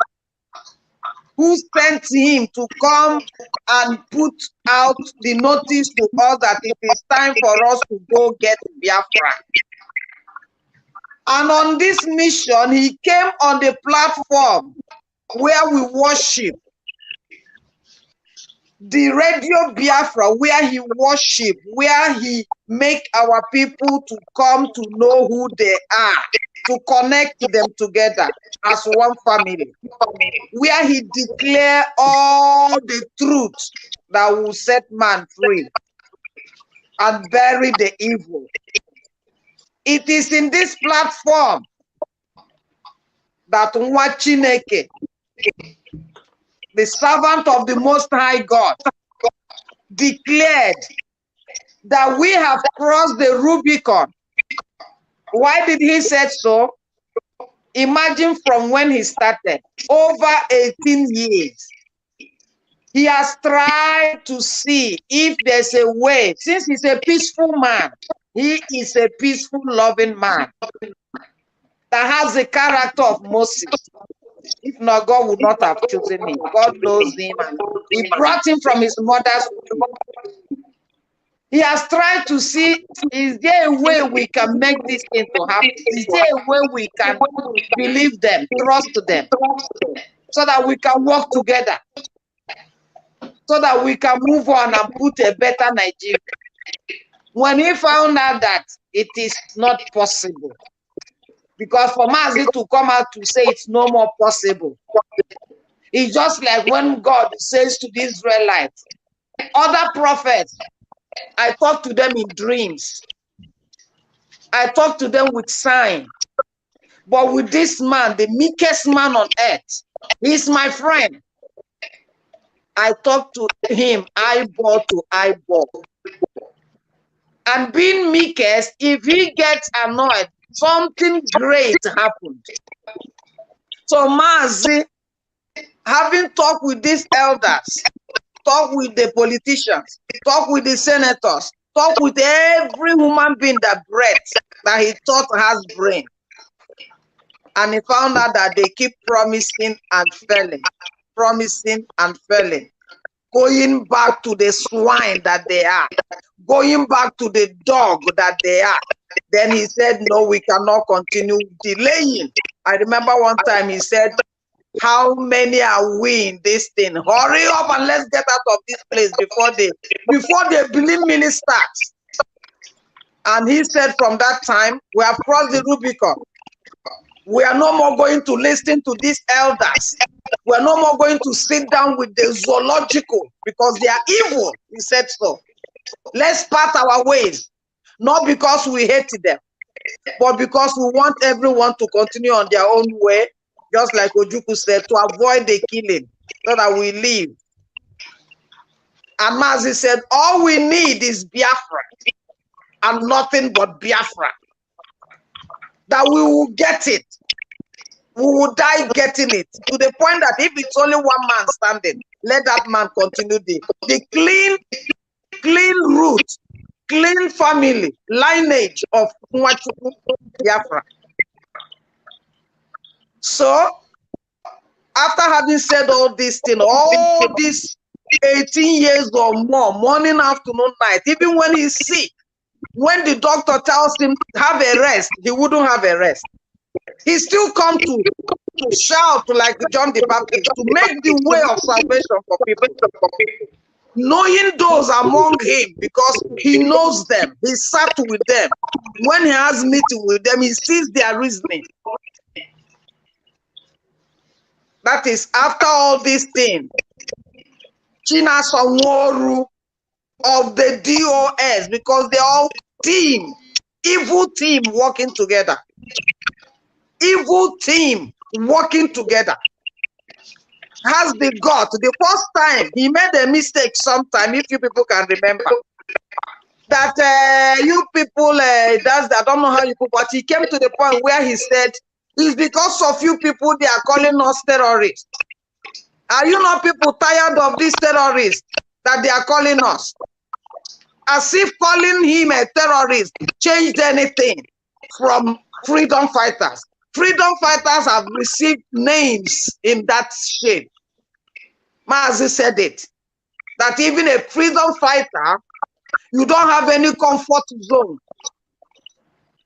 who sent him to come and put out the notice to us that it is time for us to go get Biafra. And on this mission, he came on the platform where we worship, the Radio Biafra, where he worship, where he make our people to come to know who they are, to connect them together as one family, where he declare all the truth that will set man free and bury the evil. It is in this platform that Nwa Chineke, the servant of the Most High God, declared that we have crossed the Rubicon. Why did he say so? Imagine from when he started, over 18 years. He has tried to see if there's a way, since he's a peaceful man, he is a peaceful, loving man that has the character of Moses. If not, God would not have chosen him. God knows him and he brought him from his mother's womb. He has tried to see, is there a way we can make this thing to happen? Is there a way we can believe them, trust them, so that we can work together? So that we can move on and put a better Nigeria. When he found out that it is not possible, because for Mazi to come out to say it's no more possible, it's just like when God says to the Israelites, other prophets, I talk to them in dreams. I talk to them with signs. But with this man, the meekest man on earth, he's my friend. I talk to him eyeball to eyeball. And being meekest, if he gets annoyed, something great happened. So Mazi, having talked with these elders, talk with the politicians, talk with the senators, talk with every human being that breathes, that he thought has brain. And he found out that they keep promising and failing, promising and failing, going back to the swine that they are, going back to the dog that they are. Then he said, no, we cannot continue delaying. I remember one time he said, how many are we in this thing? Hurry up and let's get out of this place before the believe minute starts. And he said from that time, we have crossed the Rubicon. We are no more going to listen to these elders. We are no more going to sit down with the zoological because they are evil. He said so. Let's part our ways, not because we hate them, but because we want everyone to continue on their own way, just like Ojukwu said, to avoid the killing, so that we live. And Mazi said, all we need is Biafra, and nothing but Biafra. That we will get it. We will die getting it, to the point that if it's only one man standing, let that man continue the clean root, clean family, lineage of Nwachukwu Biafra. So, after having said all these things, all these 18 years or more, morning, afternoon, night, even when he's sick, when the doctor tells him have a rest, he wouldn't have a rest. He still come to shout like John the Baptist to make the way of salvation for people. Knowing those among him, because he knows them, he sat with them. When he has meeting with them, he sees their reasoning. That is, after all these things, China Sanworu of the DOS, because they're all team, evil team working together. Evil team working together. Has the gut. The first time he made a mistake sometime, if you people can remember, that you people, I don't know how you put, but he came to the point where he said, it's because of you people they are calling us terrorists. Are you not people tired of these terrorists that they are calling us? As if calling him a terrorist changed anything from freedom fighters. Freedom fighters have received names in that shape. Mazi said it, that even a freedom fighter, you don't have any comfort zone.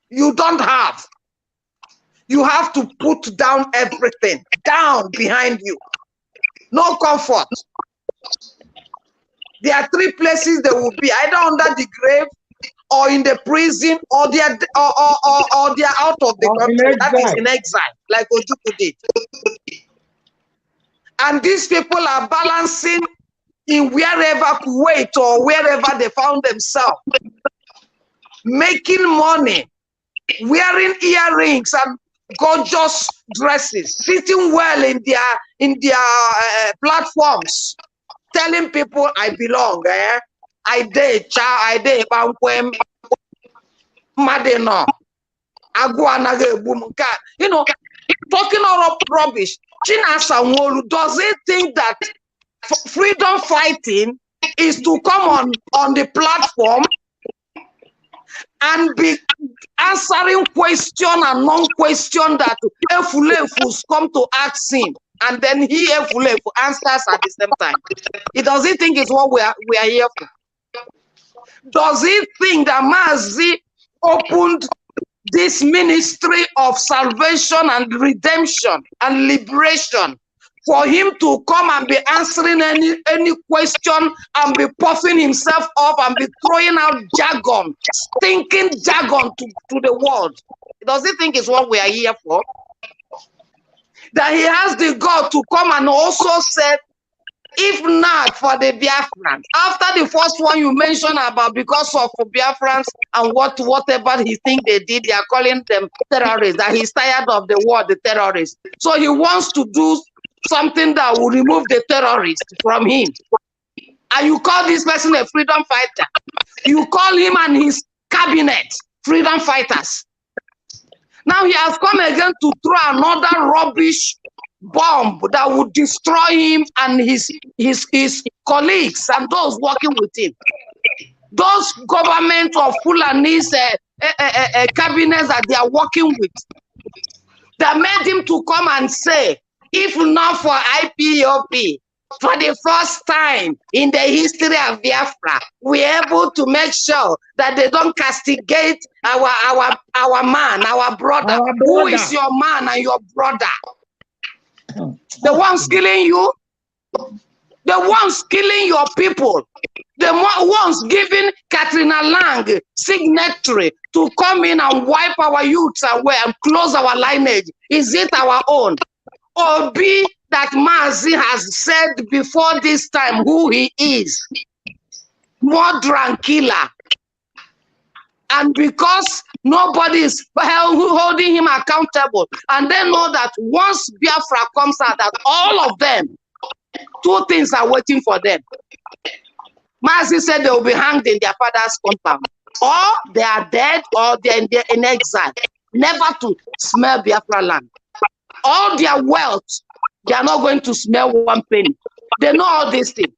You don't have. You have to put down everything, down behind you. No comfort. There are three places they will be, either under the grave, or in the prison, or they are out of the country. That is in exile, like Ojukwu did. And these people are balancing in wherever Kuwait or wherever they found themselves, making money, wearing earrings and gorgeous dresses, sitting well in their platforms, telling people I belong. I did Madeno. You know, Talking all rubbish. Chinasa Nworu, does he think that freedom fighting is to come on the platform and be answering question and non-question that Efulefus come to ask him, and then he Efulefu answers at the same time? Does he think it's what we are here for? Does he think that Mazi opened this ministry of salvation and redemption and liberation for him to come and be answering any question and be puffing himself up and be throwing out jargon, stinking jargon to the world? Does he think it's what we are here for? That he has the God to come and also say, if not for the Biafrans, after the first one you mentioned about because of Biafrans and whatever he think they did, they are calling them terrorists, that he's tired of the word, the terrorists. So he wants to do something that will remove the terrorists from him. And you call this person a freedom fighter. You call him and his cabinet freedom fighters. Now he has come again to throw another rubbish bomb that would destroy him and his colleagues and those working with him. Those government of Fulanis cabinets that they are working with, that made him to come and say, if not for IPOB, for the first time in the history of Biafra, we are able to make sure that they don't castigate our man, our brother. Who is your man and your brother? The ones killing you, the ones killing your people, the ones giving Katrina Lang signatory to come in and wipe our youths away and close our lineage. Is it our own? Or be that Mazi has said before this time who he is? Murderer and killer. And because nobody is holding him accountable, and they know that once Biafra comes out, that all of them, two things are waiting for them. Mazi said they will be hanged in their father's compound, or they are dead, or they are in exile, never to smell Biafra land. All their wealth, they are not going to smell one penny. They know all these things.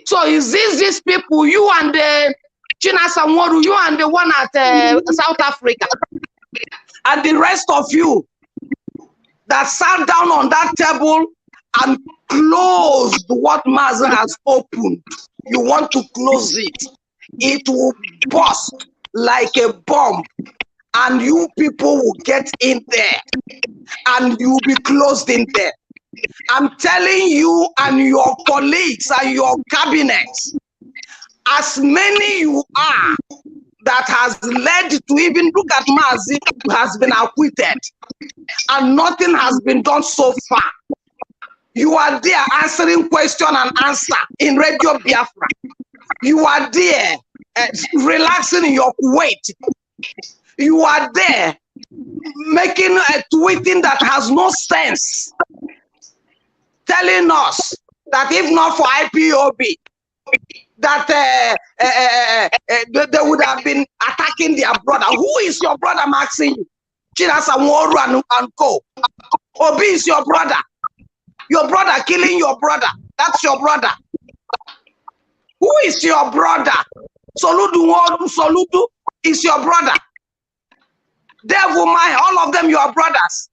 So is this these people, you and the Chinasa Nworu, you and the one at South Africa, and the rest of you that sat down on that table and closed what Mazi has opened, you want to close it. It will burst like a bomb, and you people will get in there, and you will be closed in there. I'm telling you and your colleagues and your cabinets, as many you are that has led to even look at Mazi has been acquitted and nothing has been done so far. You are there answering question and answer in Radio Biafra. You are there relaxing in your weight. You are there making a tweeting that has no sense, telling us that if not for IPOB, that they would have been attacking their brother. Who is your brother, Maxine? Chinasa Nworu and co. Obi is your brother. Your brother killing your brother. That's your brother. Who is your brother? Soludu Nworu Soludu is your brother. Devil Mai, all of them your brothers.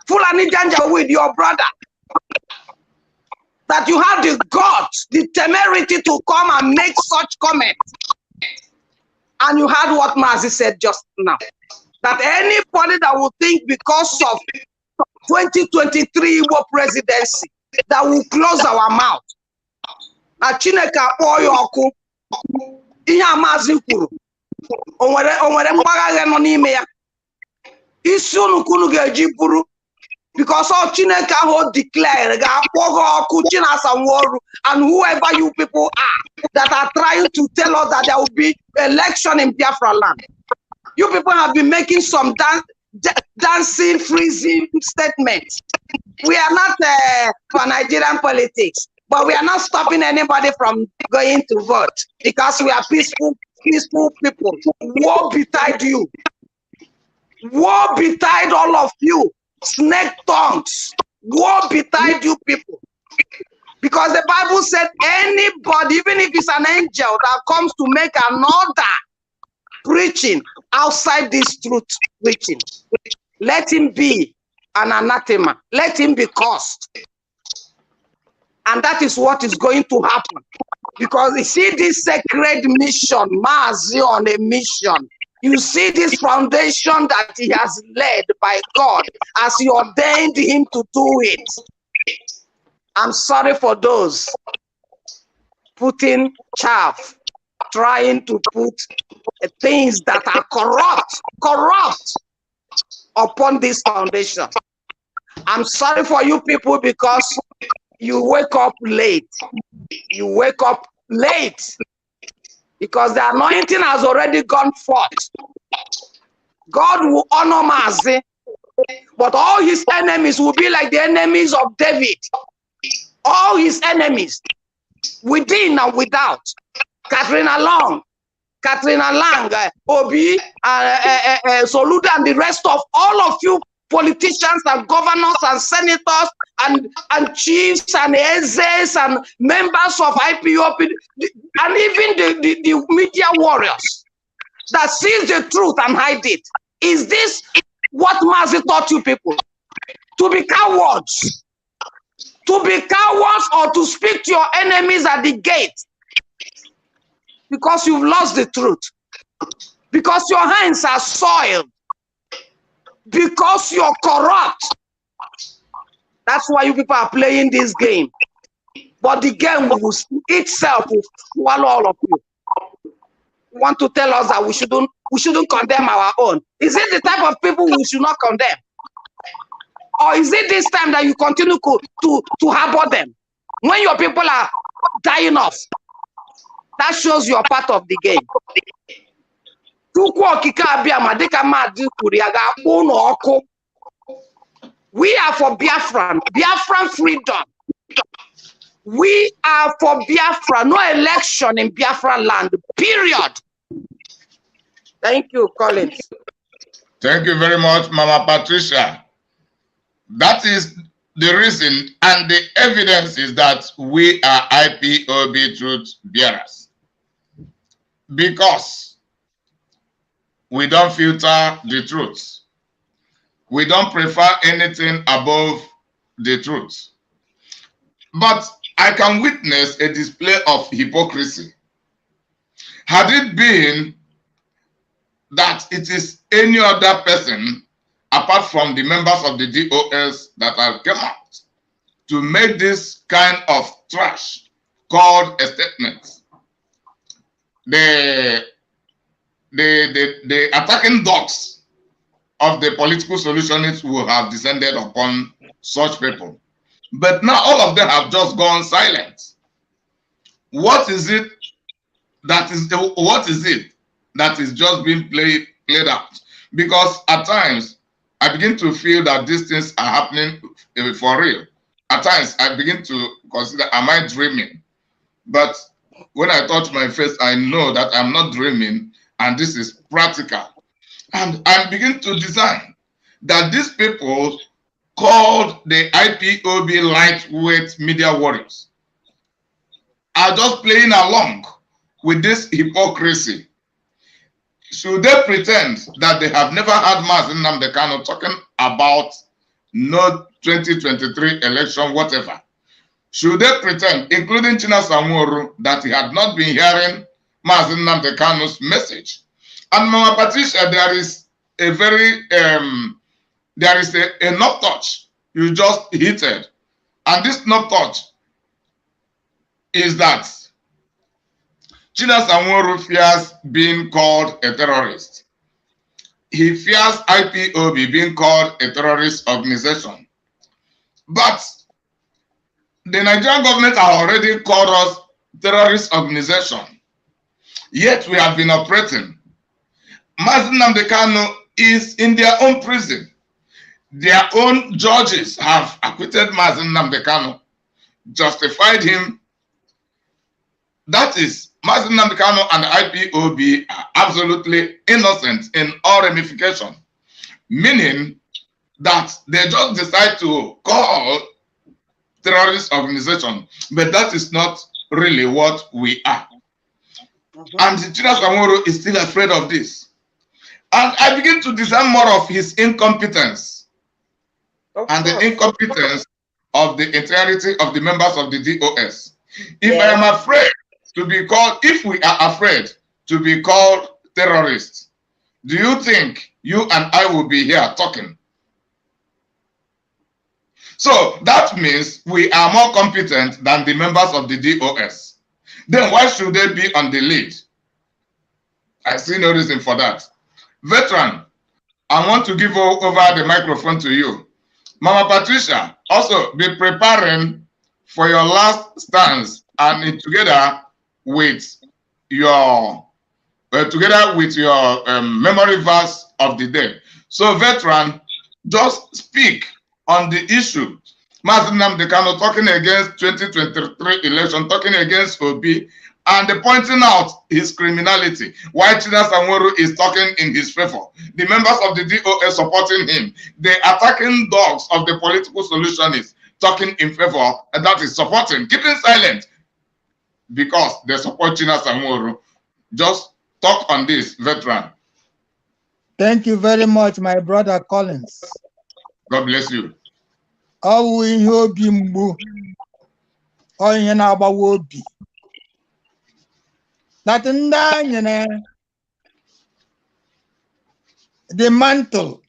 Fulani Janjaweed, your brother. That you have the guts, the temerity to come and make such comments. And you heard what Mazi said just now. That anybody that will think because of 2023 Igbo presidency that will close our mouth. Na Chineke oyoku ihe Mazi kwuru. Onwere mgbagha no n'ime ya. Isi unu kunu ga-eji buru. Because all Chineke ho declare Chinasa Nworu and whoever you people are that are trying to tell us that there will be election in Biafra land. You people have been making some dancing, freezing statements. We are not for Nigerian politics, but we are not stopping anybody from going to vote because we are peaceful people. Woe betide you. Woe betide all of you, snake tongues. Woe betide you people. Because the Bible said anybody, even if it's an angel that comes to make another preaching outside this truth preaching, let him be an anathema. Let him be cursed. And that is what is going to happen. Because you see this sacred mission, Mazi on a mission. You see this foundation that he has led by God as he ordained him to do it. I'm sorry for those putting chaff, trying to put things that are corrupt upon this foundation. I'm sorry for you people because you wake up late. You wake up late because the anointing has already gone forth. God will honor Mazi, but all his enemies will be like the enemies of David. All his enemies, within and without. Katrina Lang, Obi, Soludo, and the rest of all of you politicians and governors and senators and chiefs and EZs and members of IPOB and even the media warriors that sees the truth and hide it. Is this what Mazi taught you people? To be cowards. To be cowards or to speak to your enemies at the gate. Because you've lost the truth. Because your hands are soiled. Because you're corrupt. That's why you people are playing this game. But the game will itself will swallow all of you. You want to tell us that we shouldn't condemn our own. Is it the type of people we should not condemn? Or is it this time that you continue to harbor them? When your people are dying off, that shows you are part of the game. We are for Biafran freedom. We are for Biafra, no election in Biafran land, period. Thank you, Collins. Thank you very much, Mama Patricia. That is the reason, and the evidence is that we are IPOB truth bearers. Because we don't filter the truth. We don't prefer anything above the truth. But I can witness a display of hypocrisy. Had it been that it is any other person apart from the members of the DOS that have come out to make this kind of trash called a statement, the attacking dogs of the political solutionists will have descended upon such people. But now all of them have just gone silent. What is it that is just being played out? Because at times I begin to feel that these things are happening for real. At times I begin to consider, am I dreaming? But when I touch my face, I know that I'm not dreaming and this is practical. And I begin to design that these people called the IPOB lightweight media warriors are just playing along with this hypocrisy. Should they pretend that they have never had Mazi Nnamdi Kanu talking about no 2023 election, whatever? Should they pretend, including Chinasa Nworu, that he had not been hearing Mazi Nnamdi Kanu's message? And Mama Patricia, there is a very, there is a knob touch you just hit it. And this knob touch is that Chinasa Nworu fears being called a terrorist. He fears IPOB being called a terrorist organization. But the Nigerian government has already called us terrorist organization. Yet we have been operating. Mazi Nnamdi Kanu is in their own prison. Their own judges have acquitted Mazi Nnamdi Kanu, justified him. That is, Mazi Nnamdi Kanu and the IPOB are absolutely innocent in all ramifications. meaning that they just decide to call terrorist organization, but that is not really what we are. And Chinas Amoro is still afraid of this. And I begin to discern more of his incompetence and the incompetence of the entirety of the members of the DOS. If I am afraid to be called, if we are afraid to be called terrorists, do you think you and I will be here talking? So that means we are more competent than the members of the DOS. Then why should they be on the lead? I see no reason for that. Veteran, I want to give over the microphone to you. Mama Patricia, also be preparing for your last stance and together with your memory verse of the day. So veteran, just speak on the issue. Mazi Nnamdi Kanu talking against 2023 election, talking against Obi, and pointing out his criminality. Why Chinas Anworu is talking in his favor. The members of the DOS supporting him. The attacking dogs of the political solutionists talking in favor, and that is supporting, keeping silent because they support Chinas Anworu. Just talk on this, veteran. Thank you very much, my brother Collins. God bless you. Ọwụ ihe obi mgbu, ọ ihe na-agbawa obi. That ndị anyị na the mantle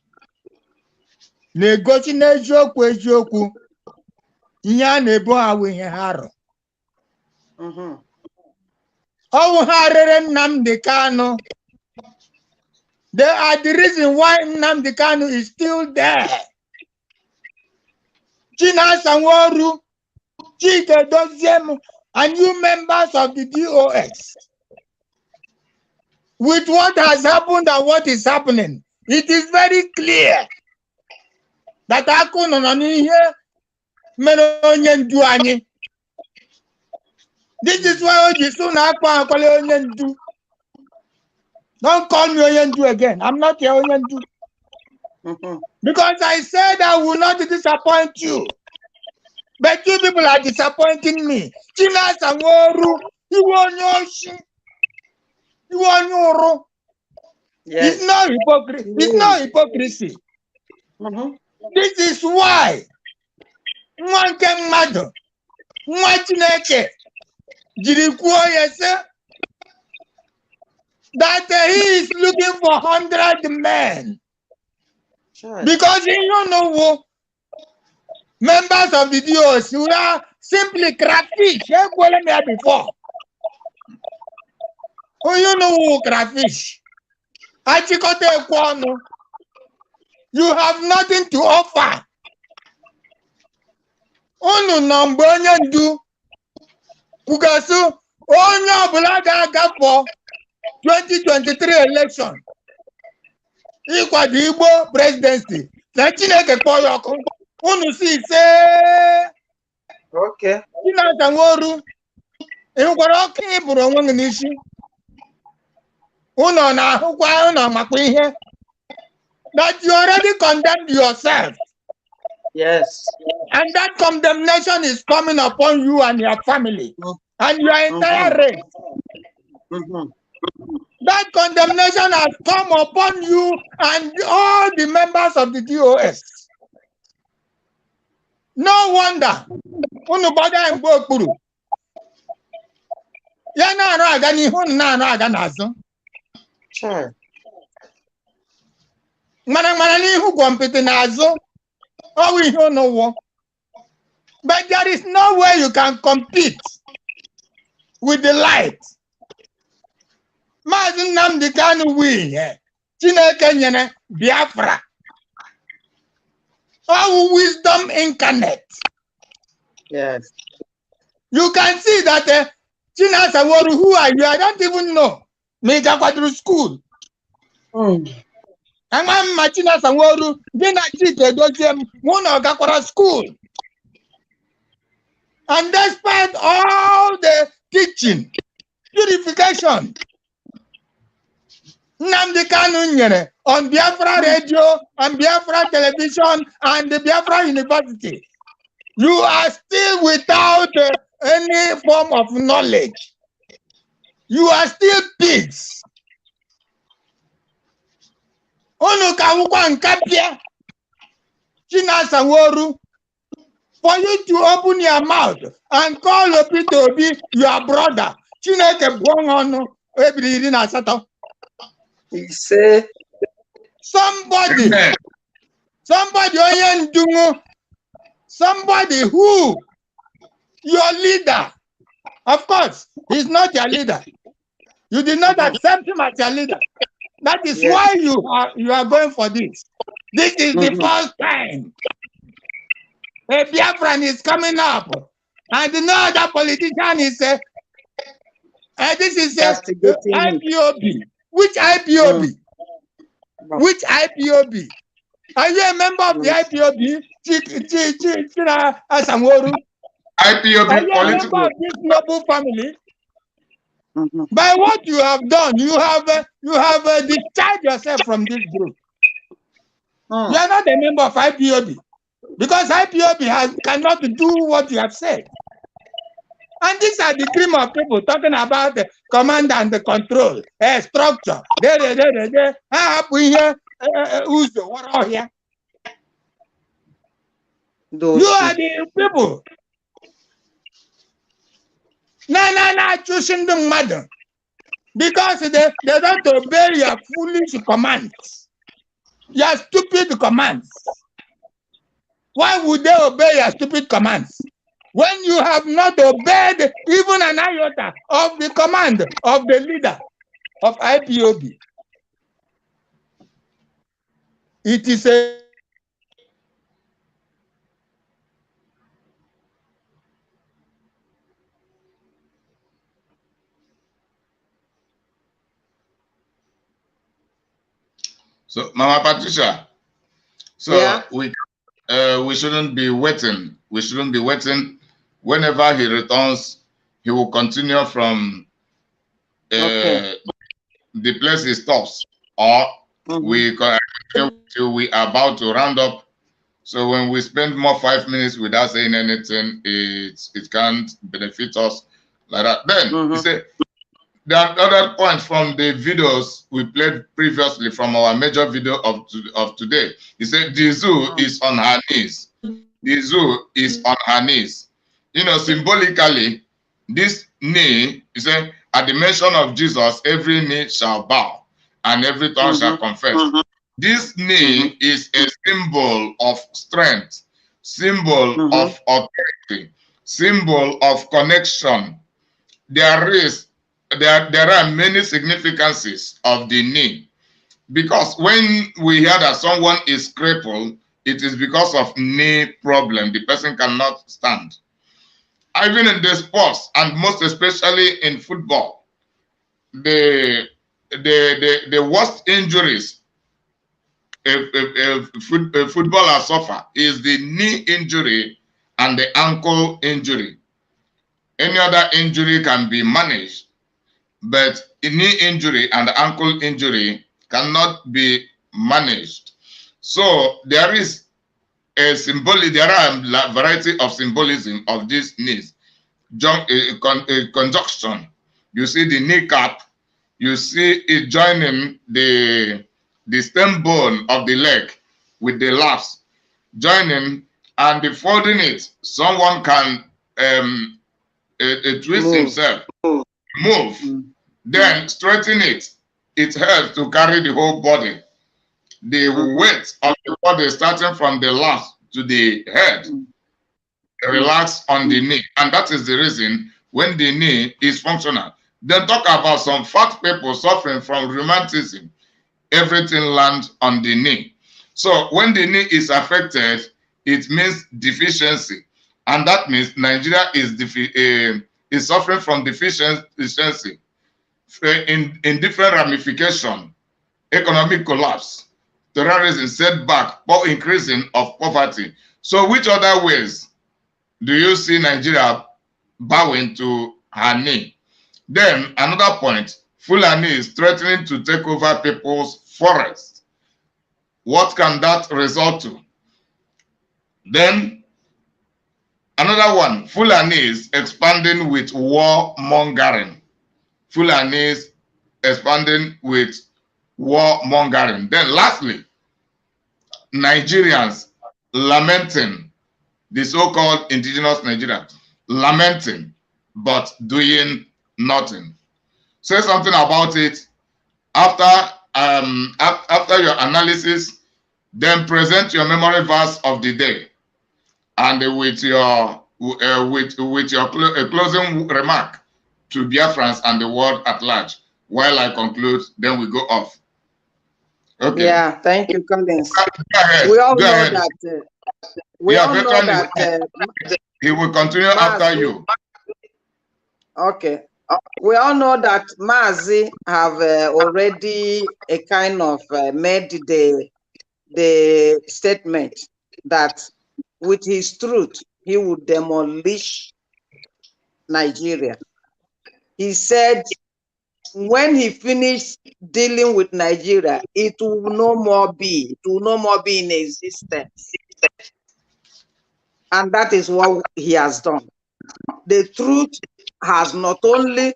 na-egosi n'eziokwu eziokwu ihe a na-ebo ha wụ ihe ha arụ. Ọwụ ha rere Nnamdi Kanu. They are the reason why Nnamdi Kanu is still there. Chinas Anworu, Chike Doziem, and you members of the DOS. With what has happened and what is happening, it is very clear that this is why don't call me Oyendu again. I'm not your Oyendu. Because I said I will not disappoint you. But you people are disappointing me. Chinas Anworu, you want your It's not hypocrisy. It's not hypocrisy. This is why that he is looking for 100 men. Sure. Because you don't know members of the DOS who are simply crayfish. Before. Oh, you know crayfish. You have nothing to offer. Oh, no, do. Because oh, no, for 2023 election. Equal the Igbo presidency. Okay. That you already condemned yourself. Yes. And that condemnation is coming upon you and your family and your entire race. That condemnation has come upon you and all the members of the DOS. No wonder. Sure. But there is no way you can compete with the light. Mazi Nnamdi Kanu win. Chineke nyene BIAFRA. All wisdom incarnate. Yes. You can see that Chinas Anworu, who are you? I don't even know. Me through school. I'm Chinas Anworu. Then I teach the school. And despite all the teaching, purification, Nnamdi Kanu nyere on Biafra radio and Biafra television and the Biafra University. You are still without any form of knowledge. You are still pigs. Unu kawukwa nkapia. Chinasa Woru. For you to open your mouth and call Peter Obi your brother. Chineke Bwongono. Every na sato. He say Somebody somebody who your leader, of course, he's not your leader. You did not accept him as your leader. That is why you are going for this. This is the first time a Biafran is coming up, and no other politician is this is IPOB. Which IPOB? Which IPOB? Are you a member of the IPOB? IPOB Are you a member political. of this noble family? By what you have done, you have discharged yourself from this group. You are not a member of IPOB because IPOB cannot do what you have said. And these are the cream of people talking about the command and the control, structure. You are the people. Choosing the mother. Because they don't obey your foolish commands. Your stupid commands. Why would they obey your stupid commands? When you have not obeyed even an iota of the command of the leader of IPOB. It is a So, Mama Patricia, so we shouldn't be waiting. We shouldn't be waiting. Whenever he returns, he will continue from the place he stops, or we continue till we are about to round up. So when we spend more 5 minutes without saying anything, it can't benefit us like that. Then you say, there are other points from the videos we played previously from our major video of today. He said the zoo is on her knees. The zoo is on her knees. You know, symbolically, this knee, he said, at the mention of Jesus, every knee shall bow and every tongue shall confess. This knee is a symbol of strength, symbol of authority, symbol of connection. There are many significances of the knee, because when we hear that someone is crippled, it is because of knee problem. The person cannot stand. Even in the sports, and most especially in football, the worst injuries a footballer suffer is the knee injury and the ankle injury. Any other injury can be managed, but a knee injury and ankle injury cannot be managed. So there is a symbolic, there are a variety of symbolism of these knees. Conjunction. You see the kneecap, you see it joining the stem bone of the leg with the laps, joining and folding it. Someone can twist himself, move, then straighten it. It helps to carry the whole body. The weight of the body starting from the laps to the head relax on the knee, and that is the reason when the knee is functional. Then talk about some fat people suffering from rheumatism. Everything lands on the knee. So when the knee is affected, it means deficiency, and that means Nigeria is suffering from deficiency in different ramifications: economic collapse, terrorism, setback, or increasing of poverty. So which other ways do you see Nigeria bowing to her knee? Then another point, Fulani is threatening to take over people's forests. What can that result to? Then another one, Fulani is expanding with warmongering. Fulani is expanding with warmongering. Then lastly, Nigerians lamenting, the so-called indigenous Nigerians lamenting but doing nothing. Say something about it after after your analysis, then present your memory verse of the day, and with your closing remark to Biafrans and the world at large. While I conclude, then we go off. Okay. Yeah, thank you, Collins. Go ahead. We all Go know ahead. that. We all know that. He will continue after you. Okay. We all know that Mazi have already a kind of made the statement that with his truth, he would demolish Nigeria. He said when he finished dealing with Nigeria, it will no more be in existence. And that is what he has done. The truth has not only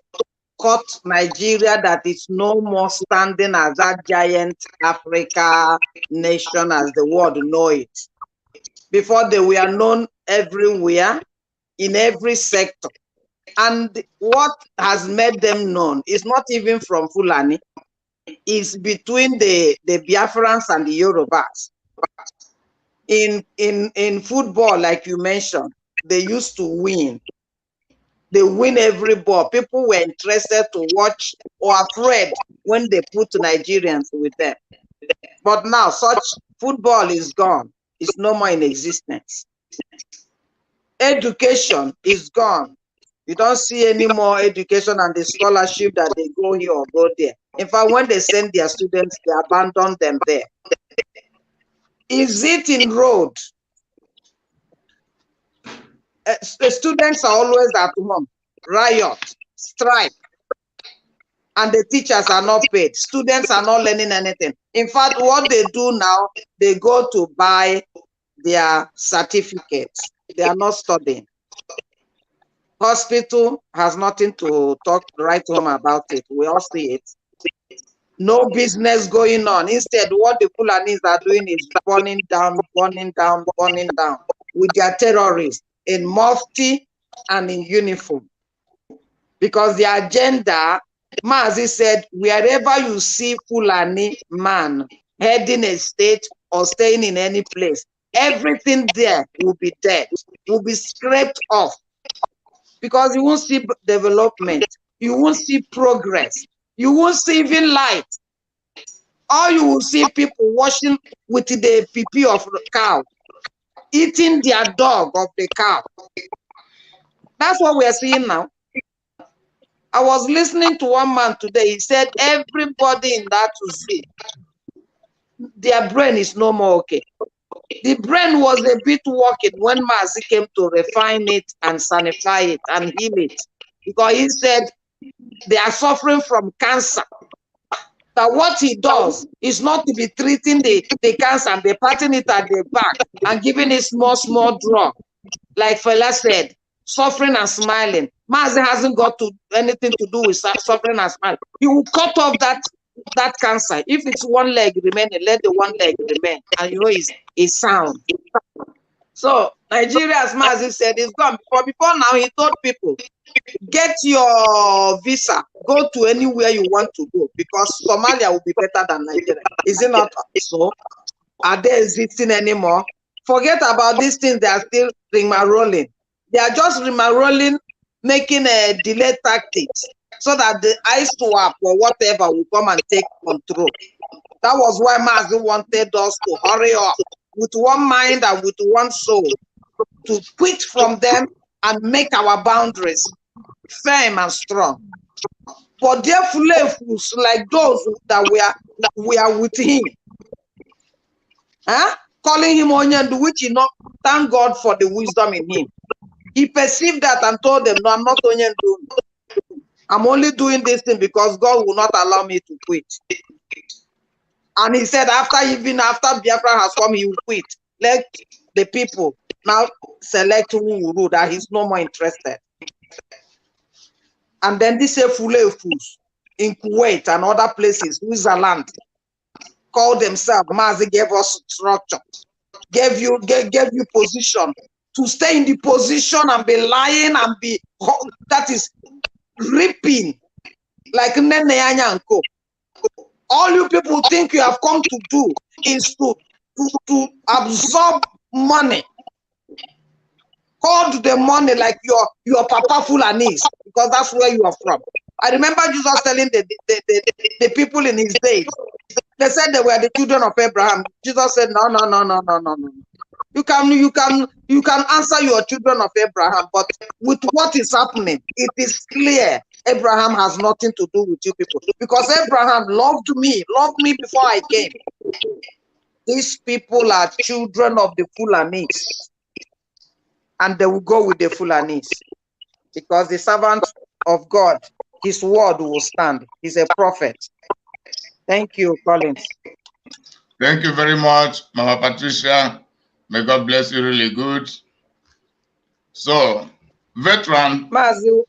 cut Nigeria that it's no more standing as that giant Africa nation as the world know it. Before they were known everywhere, in every sector. And what has made them known is not even from Fulani, it's between the Biafrans and the Yorubas. In football, like you mentioned, they used to win. They win every ball. People were interested to watch or afraid when they put Nigerians with them. But now such football is gone. It's no more in existence. Education is gone. You don't see any more education and the scholarship that they go here or go there. In fact, when they send their students, they abandon them there. Is it in road? The students are always at home, riot, strike, and the teachers are not paid. Students are not learning anything. In fact, what they do now, they go to buy their certificates. They are not studying. Hospital has nothing to write home about it. We all see it. No business going on. Instead, what the Fulanis are doing is burning down with their terrorists in mufti and in uniform. Because the agenda, Mazi said, wherever you see Fulani man heading a state or staying in any place, everything there will be dead, will be scraped off. Because you won't see development, you won't see progress, you won't see even light. Or you will see people washing with the pee of the cow, eating their dog of the cow. That's what we are seeing now. I was listening to one man today. He said everybody in that to see, their brain is no more okay. The brain was a bit working when Mazi came to refine it and sanify it and heal it. Because he said they are suffering from cancer. That what he does is not to be treating the cancer and be patting it at the back and giving it small drug. Like Fela said, suffering and smiling. Mazi hasn't got anything to do with suffering and smiling. He will cut off that cancer. If it's one leg remaining, let the one leg remain. And you know it's sound. So Nigeria, as Mazi said, is gone. Before now, he told people, get your visa, go to anywhere you want to go, because Somalia will be better than Nigeria. Is it not so? Are they existing anymore? Forget about these things. They are still rolling. They are just rolling, making a delay tactics so that the ISWAP or whatever will come and take control. That was why Mazi wanted us to hurry up with one mind and with one soul to quit from them and make our boundaries firm and strong. But their fools like those that we are with him, calling him Onyendu, which you know, thank God for the wisdom in him. He perceived that and told them, no, I'm not Onyendu. I'm only doing this thing because God will not allow me to quit. And he said, even after Biafra has come, he will quit. Let the people now select who will rule, that he's no more interested. And then this fools in Kuwait and other places, Switzerland, called themselves, Mazi gave us structure, gave you position to stay in the position and be lying and be, that is reaping like Nene Anya and Co. All you people think you have come to do is to absorb money. Hold the money like your papa Fulanis, because that's where you are from. I remember Jesus telling the people in his days, they said they were the children of Abraham. Jesus said, no. You can answer your children of Abraham, but with what is happening, it is clear Abraham has nothing to do with you people, because Abraham loved me before I came. These people are children of the Fulanis, and they will go with the Fulanis, because the servant of God, his word will stand. He's a prophet. Thank you, Collins. Thank you very much, Mama Patricia. May God bless you really good. So, veteran. Mazi,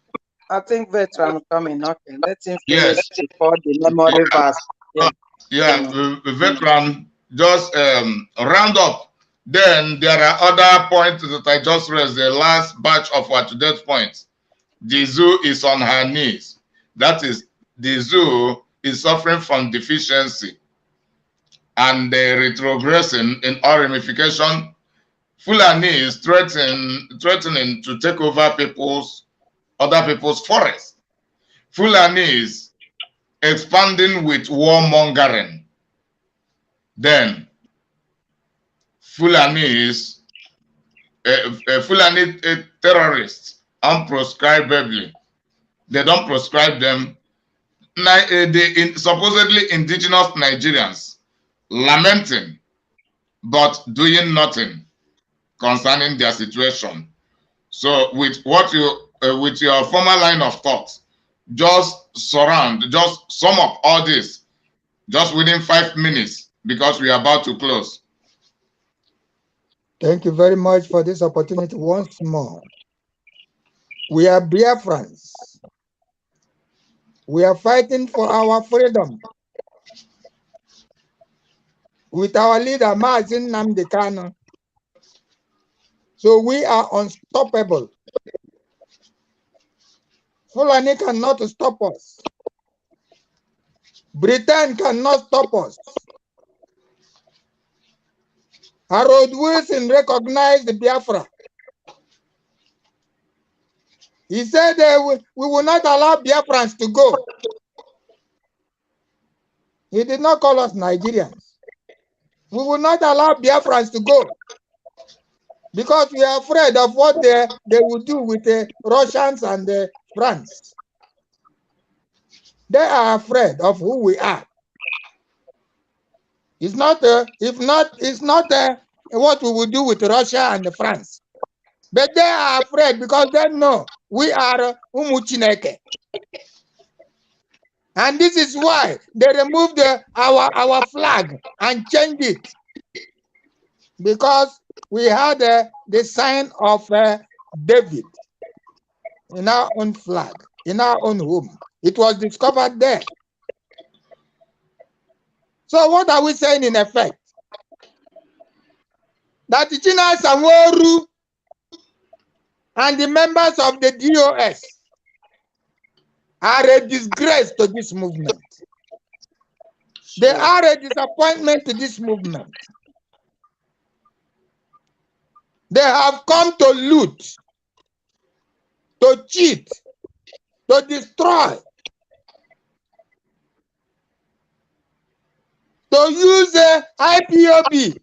I think veteran coming. Okay, let him finish Yes. before the memory verse. The veteran just round up. Then there are other points that I just raised, the last batch of our today's points. The zoo is on her knees. That is, the zoo is suffering from deficiency and retrogressing in all ramification. Fulani is threatening to take over other people's forests. Fulani is expanding with warmongering. Then Fulani is Fulani terrorists, unprescribably. They don't prescribe them. Supposedly indigenous Nigerians lamenting but doing nothing concerning their situation. So with with your former line of thought, just sum up all this just within 5 minutes, because we are about to close. Thank you very much for this opportunity once more. We are Biafrans. We are fighting for our freedom. With our leader, Mazi Nnamdi Kanu. So we are unstoppable. Fulani cannot stop us. Britain cannot stop us. Harold Wilson recognized Biafra. He said we will not allow Biafrans to go. He did not call us Nigerians. We will not allow Biafrans to go, because we are afraid of what they will do with the Russians and the France. They are afraid of who we are. It's not what we will do with Russia and France. But they are afraid because they know we are Umuchineke. And this is why they removed our flag and changed it. Because we had the sign of David in our own flag, in our own home. It was discovered there. So what are we saying in effect? That China Sanworu and the members of the DOS are a disgrace to this movement. They are a disappointment to this movement. They have come to loot, to cheat, to destroy, to use the IPOB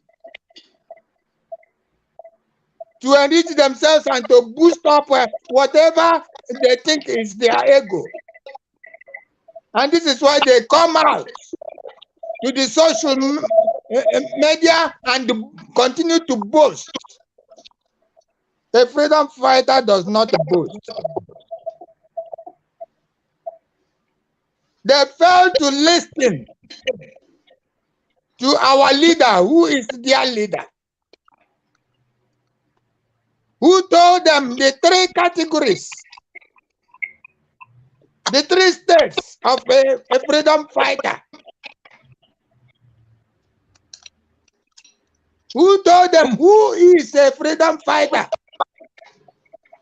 to enrich themselves and to boost up whatever they think is their ego. And this is why they come out to the social media and continue to boast. A freedom fighter does not boast. They failed to listen to our leader, who is their leader, who told them the three categories, the three states of a freedom fighter. Who told them who is a freedom fighter?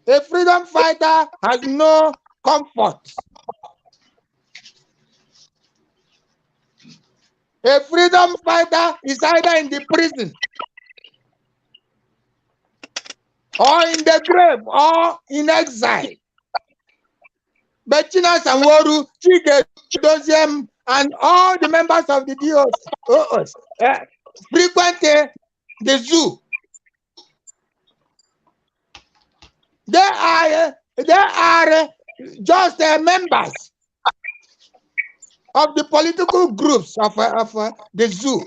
A freedom fighter has no comfort. A freedom fighter is either in the prison or in the grave or in exile. But China Sanworu, Chike Doziem, and all the members of the DOS frequent the zoo. They are just members of the political groups of the zoo.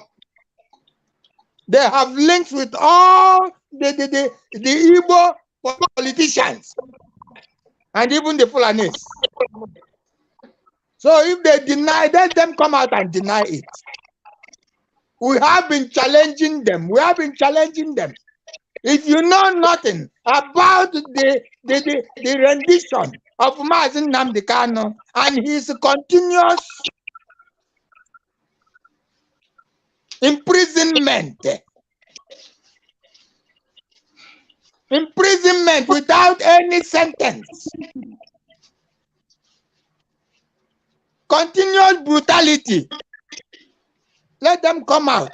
They have links with all the Igbo politicians and even the Fulanis. So if they deny, let them come out and deny it. We have been challenging them. We have been challenging them. If you know nothing about the rendition of Mazi Nnamdi Kanu and his continuous imprisonment without any sentence, continuous brutality, let them come out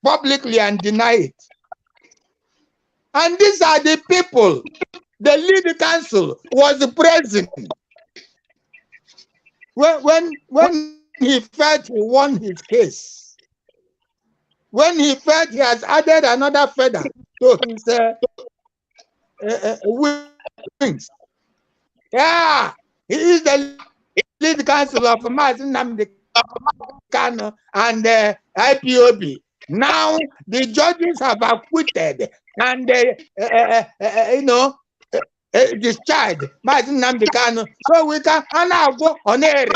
publicly and deny it. And these are the people the lead counsel was present when he felt he won his case. When he felt he has added another feather to his wings. Yeah, he is the lead counsel of Mazi Nnamdi Kanu and IPOB. Now the judges have acquitted and discharged Mazi Nnamdi Kanu, so we can go on air.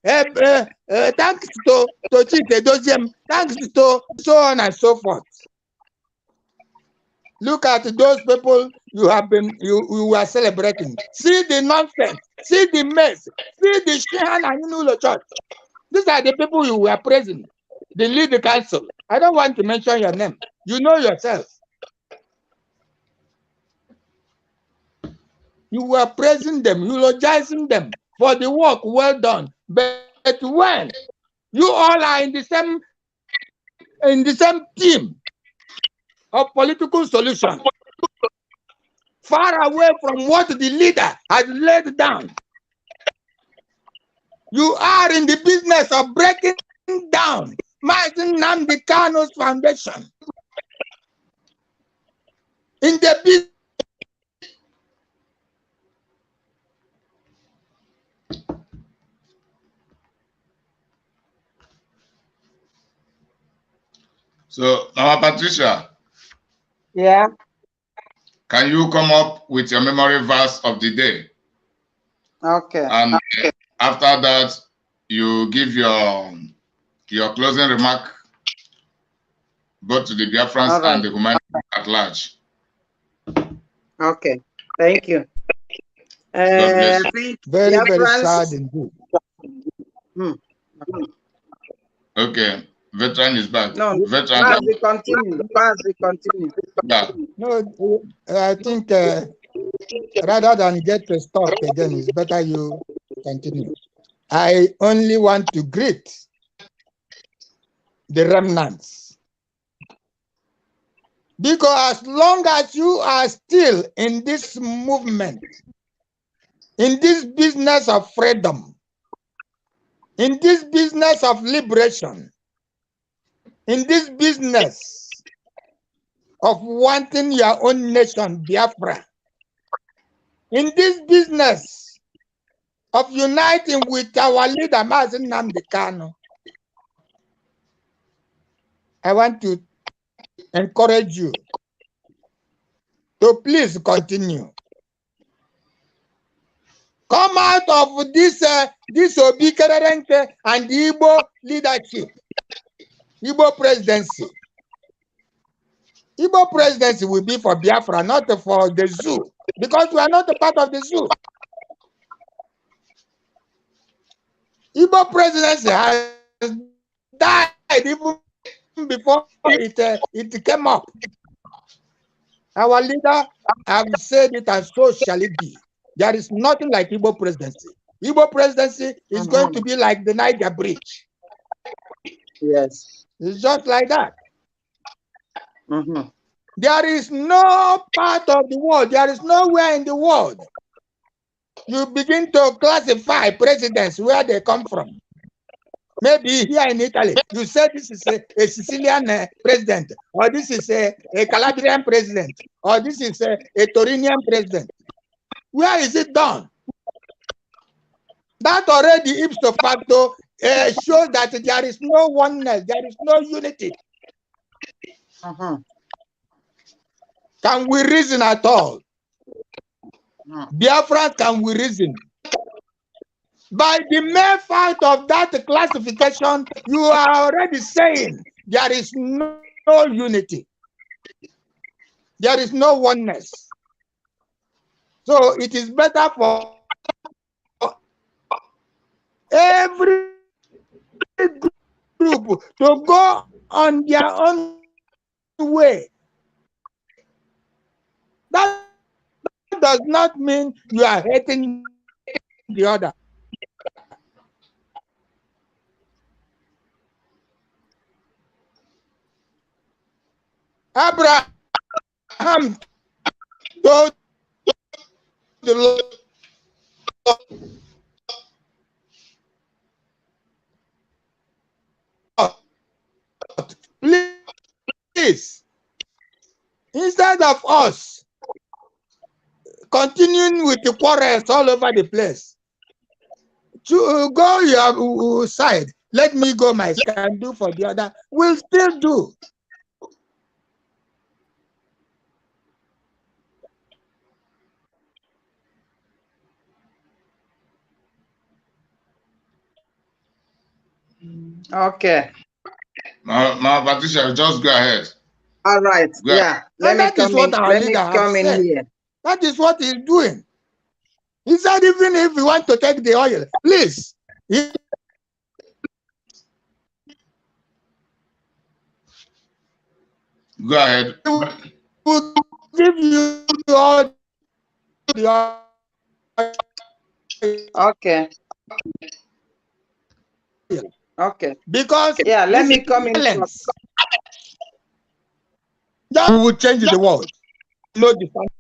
Thanks to Chike Doziem, thanks to so on and so forth. Look at those people you were celebrating. See the nonsense, see the mess, see the Shehan and Inulo Church. These are the people you were praising, the lead council. I don't want to mention your name. You know yourself. You were praising them, eulogizing them for the work well done. But when you all are in the same team of political solution, far away from what the leader has laid down, you are in the business of breaking down Mazi Nnamdi Kanu's foundation. In the business. So, Mama Patricia. Yeah. Can you come up with your memory verse of the day? Okay. And after that, you give your closing remark both to the Biafrans and the humanity at large. Okay. Thank you. Very, very sad indeed. Okay. Veteran is back. No, Veteran. we continue. We continue. Yeah. No, I think rather than get stuck again, it's better you continue. I only want to greet the remnants, because as long as you are still in this movement, in this business of freedom, in this business of liberation, in this business of wanting your own nation, Biafra, in this business of uniting with our leader, Mazi Nnamdi Kanu, I want to encourage you to please continue. come out of this Obi Kerenke and the Igbo leadership, Igbo presidency. Igbo presidency will be for Biafra, not for the zoo, because we are not a part of the zoo. Igbo presidency has died even before it came up. Our leader have said it, and so shall it be. There is nothing like Igbo presidency. Igbo presidency is going to be like the Niger Bridge. Yes. It's just like that. There is no part of the world, there is nowhere in the world you begin to classify presidents where they come from. Maybe here in Italy, you say this is a Sicilian president, or this is a Calabrian president, or this is a Torinian president. Where is it done? That already ipso facto shows that there is no oneness, there is no unity. Can we reason at all? Biafra, can we reason? By the mere fact of that classification, you are already saying there is no unity. There is no oneness. So it is better for every group to go on their own way. That does not mean you are hating the other. Abraham told the Lord, please, instead of us continuing with the quarrels all over the place, to go your side, let me go my side and do for the other, we'll still do. Okay. Ma Patricia, just go ahead. All right. Go Yeah. Let me come in. Let me come in here. That is what he's doing. He said, even if you want to take the oil, please. Go ahead. We'll give you all the oil. Okay. Okay. Because yeah, let me come in. That will change the world. No difference.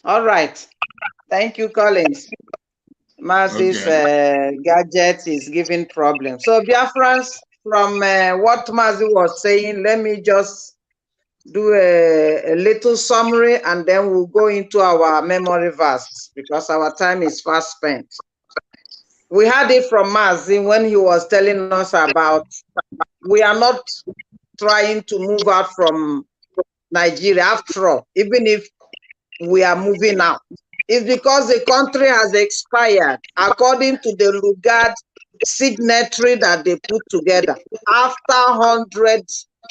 All right. Thank you, Collins. Maz's gadget is giving problems. So, Biafrans, from what Mazi was saying, let me just do a little summary, and then we'll go into our memory verse because our time is fast spent. We had it from Mazi when he was telling us about we are not trying to move out from Nigeria after all, even if we are moving out. It's because the country has expired according to the Lugard signatory that they put together after 100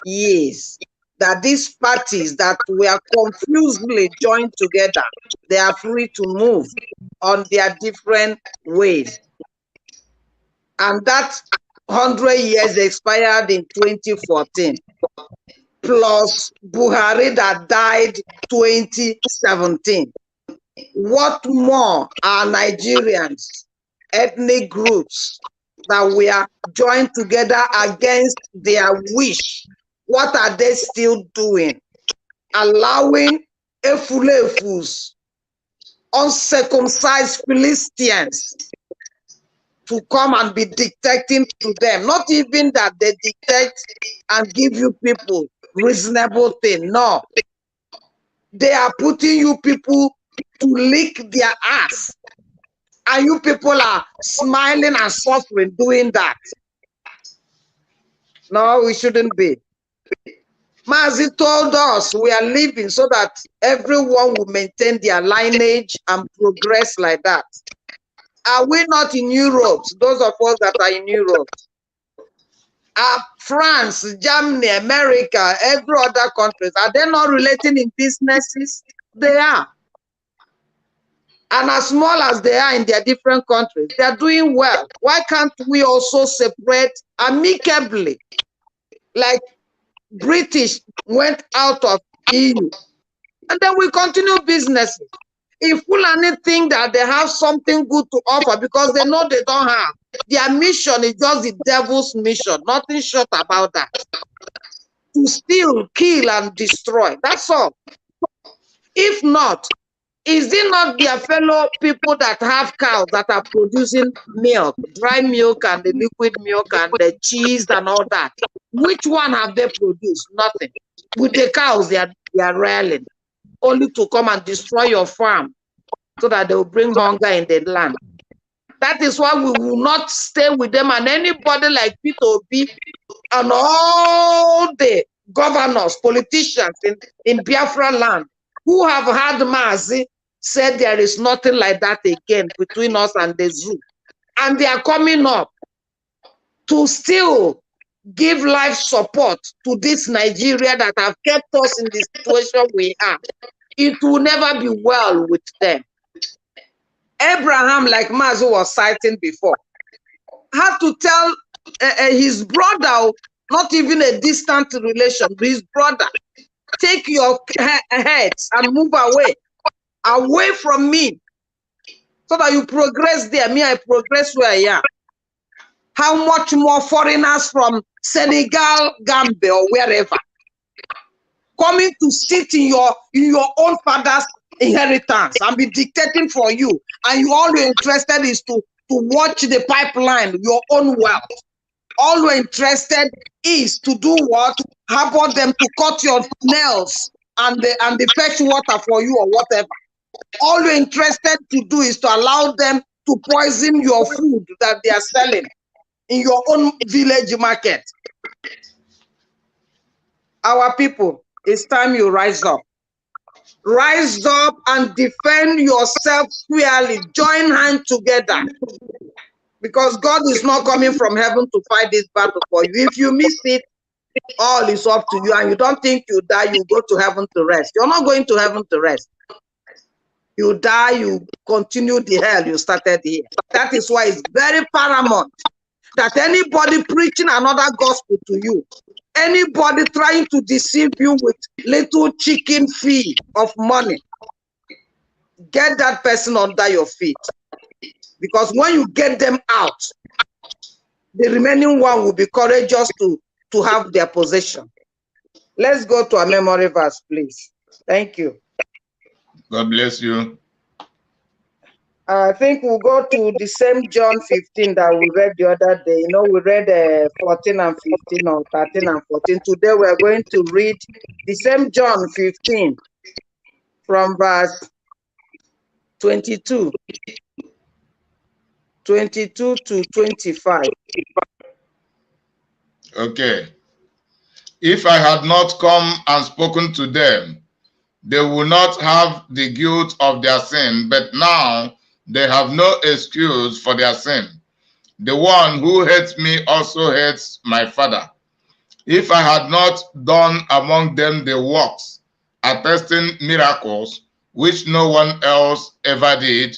years. That these parties that were confusedly joined together, they are free to move on their different ways. And that 100 years expired in 2014, plus Buhari that died 2017. What more are Nigerians, ethnic groups that we are joined together against their wish? What are they still doing? Allowing Efulefus, uncircumcised Philistines, to come and be dictating to them. Not even that they dictate and give you people reasonable thing. No. They are putting you people to lick their ass. And you people are smiling and suffering doing that. No, we shouldn't be. Mazi told us we are living so that everyone will maintain their lineage and progress like that. Are we not in Europe? Those of us that are in Europe. France, Germany, America, every other countries, are they not relating in businesses? They are. And as small as they are in their different countries, they are doing well. Why can't we also separate amicably? Like British went out of EU, and then we continue businesses. If Fulani think that they have something good to offer because they know they don't have, their mission is just the devil's mission, nothing short about that. To steal, kill, and destroy. That's all. If not, is it not their fellow people that have cows that are producing milk, dry milk and the liquid milk and the cheese and all that? Which one have they produced? Nothing. With the cows, they are railing, only to come and destroy your farm so that they will bring hunger in the land. That is why we will not stay with them, and anybody like IPOB and all the governors, politicians in Biafra land who have had Mazi said there is nothing like that again between us and the zoo. And they are coming up to still give life support to this Nigeria that have kept us in the situation we are. It will never be well with them. Abraham, like Mazi was citing before, had to tell his brother, not even a distant relation, his brother, take your heads and move away from me, so that you progress there. Me, I progress where I am. How much more foreigners from Senegal, Gambia, or wherever, coming to sit in your own father's inheritance and be dictating for you, and you all you're interested is to watch the pipeline, your own wealth. All you're interested is to do what? How about them to cut your nails and the fetch water for you or whatever. All you're interested to do is to allow them to poison your food that they are selling in your own village market. Our people, it's time you rise up. Rise up and defend yourself squarely. Join hands together. Because God is not coming from heaven to fight this battle for you. If you miss it, all is up to you, and you don't think you die, you go to heaven to rest. You're not going to heaven to rest. You die, you continue the hell you started here. That is why it's very paramount that anybody preaching another gospel to you, anybody trying to deceive you with little chicken fee of money, get that person under your feet. Because when you get them out, the remaining one will be courageous to have their possession. Let's go to a memory verse, please. Thank you. God bless you. I think we'll go to the same John 15 that we read the other day. You know, we read 14 and 15 or 13 and 14. Today we're going to read the same John 15 from verse 22 to 25. Okay. If I had not come and spoken to them, they would not have the guilt of their sin, but now they have no excuse for their sin. The one who hates me also hates my Father. If I had not done among them the works, attesting miracles, which no one else ever did,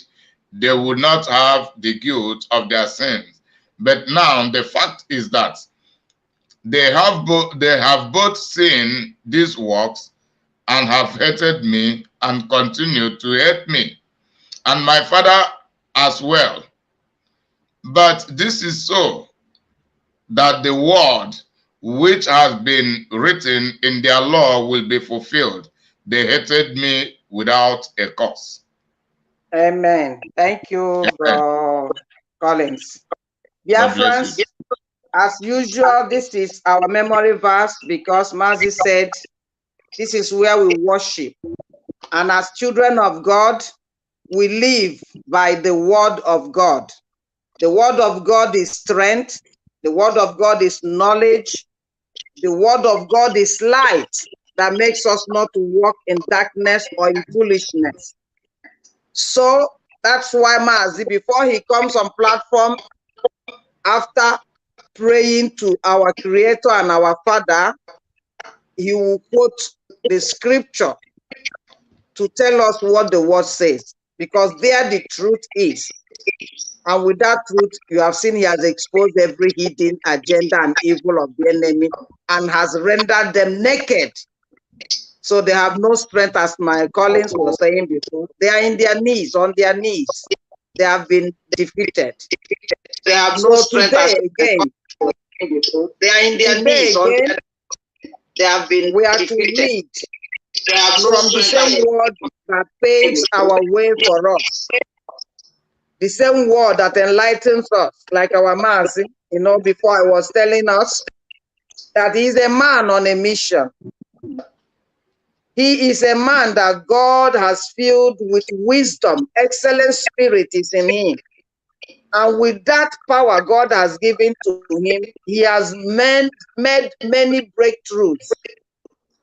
they would not have the guilt of their sins. But now the fact is that they have both seen these works and have hated me and continue to hate me, and my Father as well. But this is so that the word which has been written in their law will be fulfilled. They hated me without a cause. Amen. Thank you, Bro Collins. Dear friends, as usual, this is our memory verse because Mazi said this is where we worship. And as children of God, we live by the word of God. The word of God is strength. The word of God is knowledge. The word of God is light that makes us not to walk in darkness or in foolishness. So that's why Mazi, before he comes on platform, after praying to our Creator and our Father, he will quote the scripture to tell us what the word says, because there the truth is. And with that truth, you have seen he has exposed every hidden agenda and evil of the enemy and has rendered them naked. So they have no strength, as my Collins was saying before. They are in their knees, on their knees. They have been defeated. They have no So strength today again, they are in their knees. Again, they have been we are defeated. to read They have no from the same word that paves our way for us. The same word that enlightens us, like our Mazi, before I was telling us that he is a man on a mission. He is a man that God has filled with wisdom. Excellent spirit is in him. And with that power God has given to him, he has made many breakthroughs.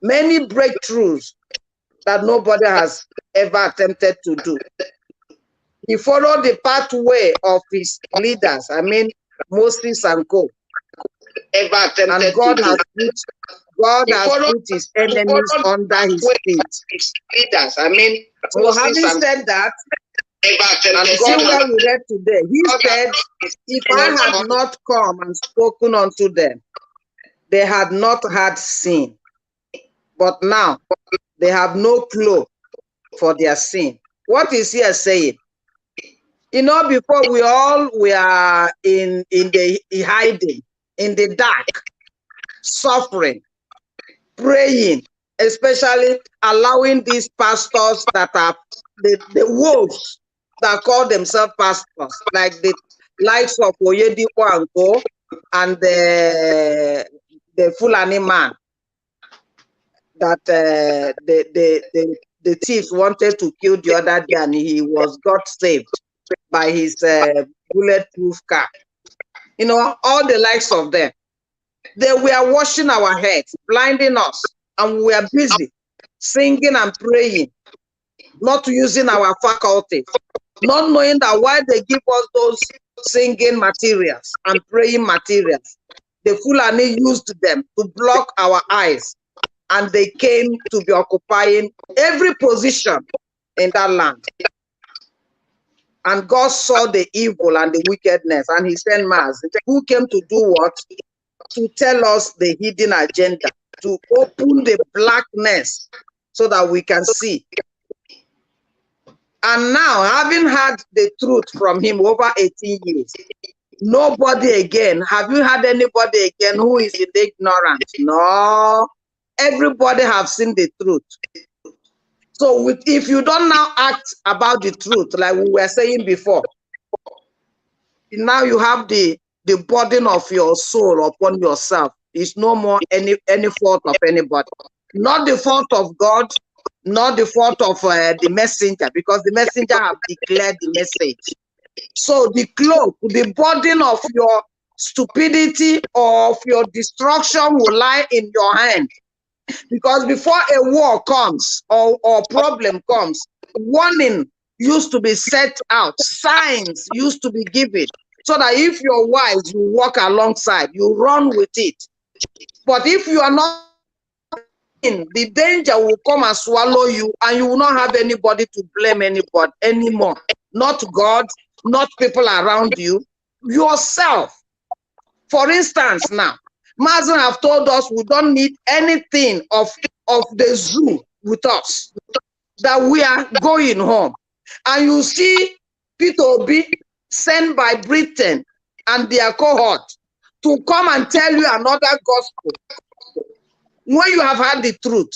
Many breakthroughs that nobody has ever attempted to do. He followed the pathway of his leaders, Moses and co. And God has put his enemies under his feet. Leaders, So having said that, and see where we read today, he said, if I had not come and spoken unto them, they had not had sin. But now they have no cloak for their sin. What is he saying? Before we are in the hiding, in the dark, suffering, praying, especially allowing these pastors that are the wolves that call themselves pastors, like the likes of Oyedipo and Co. and the Fulani man that the thieves wanted to kill the other day, and he got saved by his bulletproof car. All the likes of them. They were washing our heads, blinding us, and we were busy singing and praying, not using our faculties, not knowing that while they give us those singing materials and praying materials, the Fulani used them to block our eyes, and they came to be occupying every position in that land. And God saw the evil and the wickedness, and he sent Mars, who came to do what? To tell us the hidden agenda, to open the blackness so that we can see. And now, having had the truth from him over 18 years, nobody again, have you had anybody again who is in the ignorance? No. Everybody have seen the truth. So if you don't now act about the truth, like we were saying before, now you have the burden of your soul upon yourself. It's no more any fault of anybody. Not the fault of God, not the fault of the messenger, because the messenger have declared the message. So the cloak, the burden of your stupidity or of your destruction will lie in your hand. Because before a war comes or problem comes, warning used to be set out, signs used to be given, so that if you're wise, you walk alongside, you run with it. But if you are not, the danger will come and swallow you, and you will not have anybody to blame anybody anymore. Not God, not people around you, yourself. For instance, now, Mazen have told us we don't need anything of the zoo with us, that we are going home. And you see Peter Obi sent by Britain and their cohort to come and tell you another gospel when you have had the truth.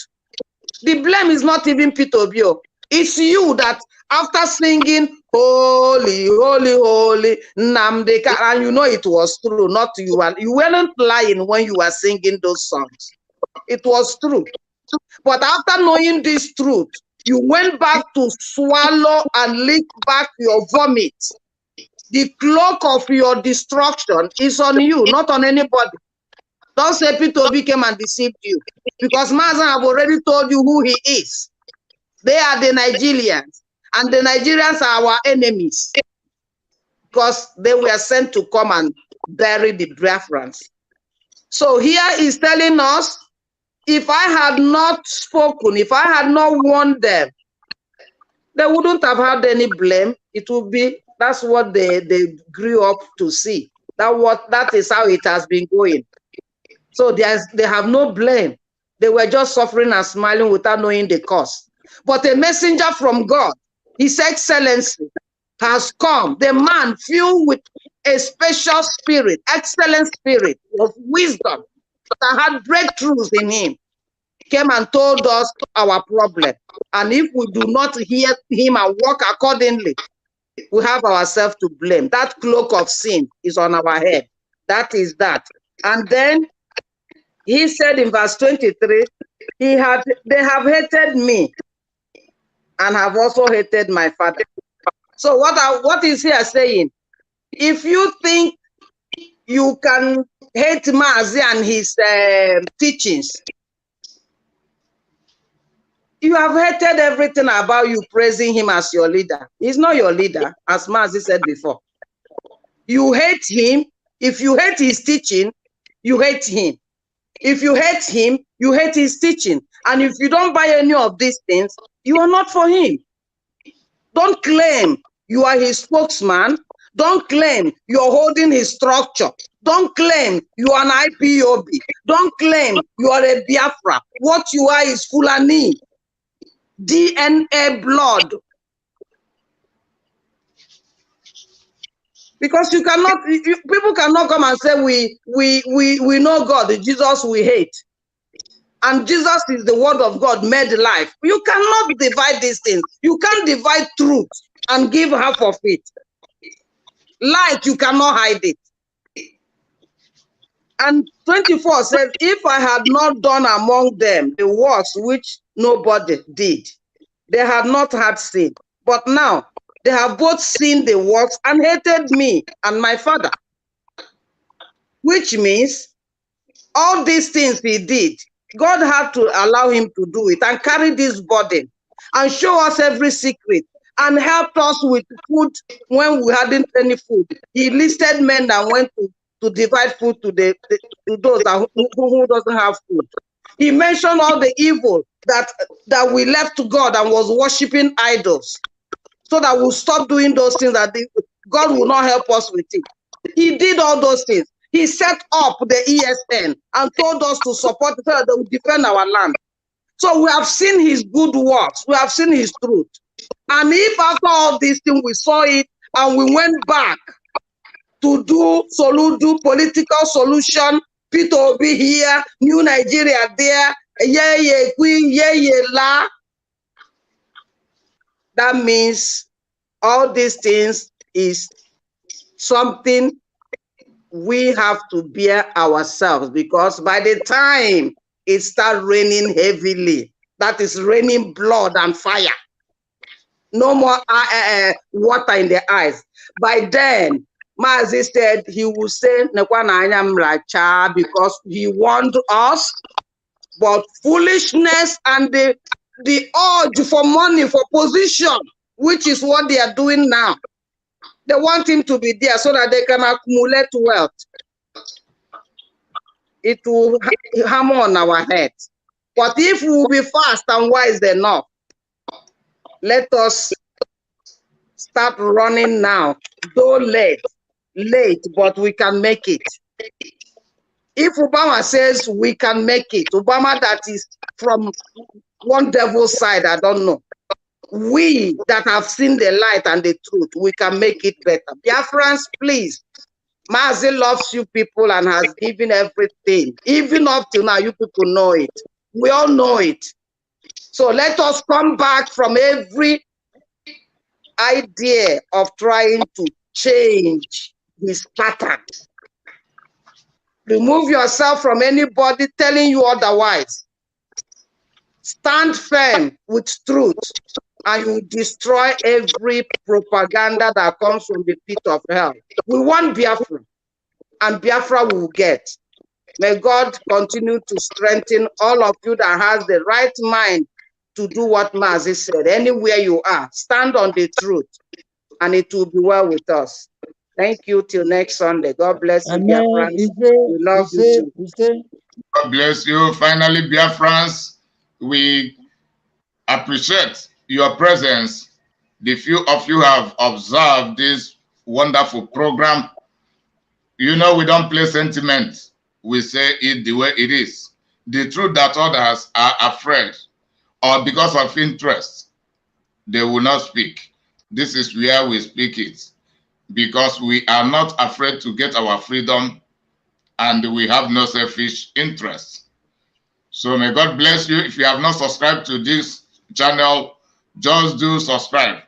The blame is not even Peter Obi. It's you that after singing holy, holy, holy, Namdeka, and you know it was true, not you. You weren't lying when you were singing those songs. It was true. But after knowing this truth, you went back to swallow and lick back your vomit. The cloak of your destruction is on you, not on anybody. Don't say Peter Obi came and deceived you, because Mazen have already told you who he is. They are the Nigerians, and the Nigerians are our enemies, because they were sent to come and bury the Biafrans. So here he's telling us, if I had not spoken, if I had not warned them, they wouldn't have had any blame. It would be, that's what they grew up to see. That is how it has been going. So they have no blame. They were just suffering and smiling without knowing the cause. But a messenger from God, His Excellency, has come. The man filled with a special spirit, excellent spirit of wisdom that had breakthroughs in him, came and told us our problem. And if we do not hear him and walk accordingly, we have ourselves to blame. That cloak of sin is on our head. That is that. And then he said in verse 23, they have hated me and have also hated my father. So what is he saying? If you think you can hate Mazi and his teachings, you have hated everything about you, praising him as your leader. He's not your leader, as Mazi said before. You hate him. If you hate his teaching, you hate him. If you hate him, you hate his teaching. And if you don't buy any of these things, you are not for him. Don't claim you are his spokesman. Don't claim you're holding his structure. Don't claim you are an IPOB. Don't claim you are a Biafra. What you are is Fulani. DNA blood. Because you cannot, people cannot come and say we know God, Jesus we hate. And Jesus is the word of God made life. You cannot divide these things. You can't divide truth and give half of it. Light, you cannot hide it. And 24 says, if I had not done among them the works which nobody did, they had not had sin. But now they have both seen the works and hated me and my father. Which means all these things he did, God had to allow him to do it and carry this burden and show us every secret and helped us with food when we hadn't any food. He listed men that went to divide food to those who doesn't have food. He mentioned all the evil that we left to God and was worshiping idols, so that we'll stop doing those things that God will not help us with it. He did all those things. He set up the ESN and told us to support it so that they will defend our land. So we have seen his good works. We have seen his truth. And if after all these things we saw it and we went back to do political solution, Peter Obi here, New Nigeria there, la, that means all these things is something we have to bear ourselves, because by the time it starts raining heavily, that is raining blood and fire, no more water in the eyes. By then, Mazi said he will say, because he warned us, but foolishness and the urge for money, for position, which is what they are doing now. They want him to be there so that they can accumulate wealth. It will hammer on our heads. But if we will be fast and wise enough, let us start running now. Though late, but we can make it. If Obama says we can make it, Obama that is from one devil's side, I don't know. We that have seen the light and the truth, we can make it better. Biafrans, please. Mazi loves you people and has given everything. Even up till now, you people know it. We all know it. So let us come back from every idea of trying to change his pattern. Remove yourself from anybody telling you otherwise. Stand firm with truth, and you destroy every propaganda that comes from the pit of hell. We want Biafra, and Biafra we will get. May God continue to strengthen all of you that has the right mind to do what Mazi said. Anywhere you are, stand on the truth, and it will be well with us. Thank you till next Sunday. God bless you, dear friends. We love you too. God bless you. Finally, dear friends, we appreciate your presence. The few of you have observed this wonderful program. You know, we don't play sentiment. We say it the way it is. The truth that others are afraid or because of interest, they will not speak. This is where we speak it, because we are not afraid to get our freedom and we have no selfish interest. So may God bless you. If you have not subscribed to this channel, just do subscribe.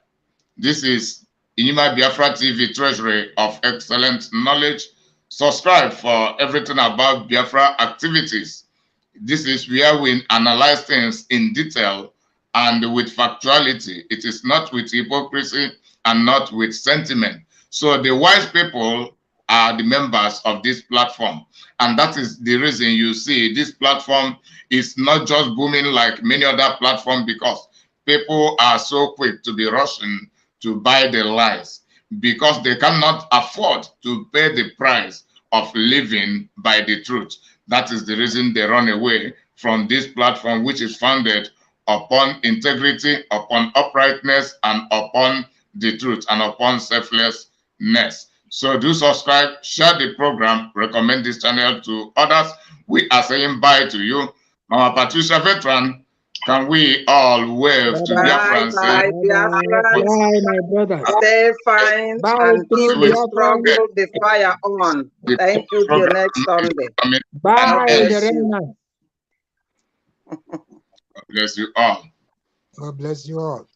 This is Inyima Biafra TV, Treasury of Excellent Knowledge. Subscribe for everything about Biafra activities. This is where we analyze things in detail and with factuality. It is not with hypocrisy and not with sentiment. So the wise people are the members of this platform. And that is the reason you see this platform is not just booming like many other platforms, because people are so quick to be rushing to buy the lies, because they cannot afford to pay the price of living by the truth. That is the reason they run away from this platform, which is founded upon integrity, upon uprightness, and upon the truth, and upon selflessness. So do subscribe, share the program, recommend this channel to others. We are saying bye to you. Mama Patricia Veteran, can we all wave to Biafra and say, Bye, my brother. Stay fine and keep the struggle, the fire on. Thank you till next Sunday. Bye, the remnant. God bless you all. God bless you all.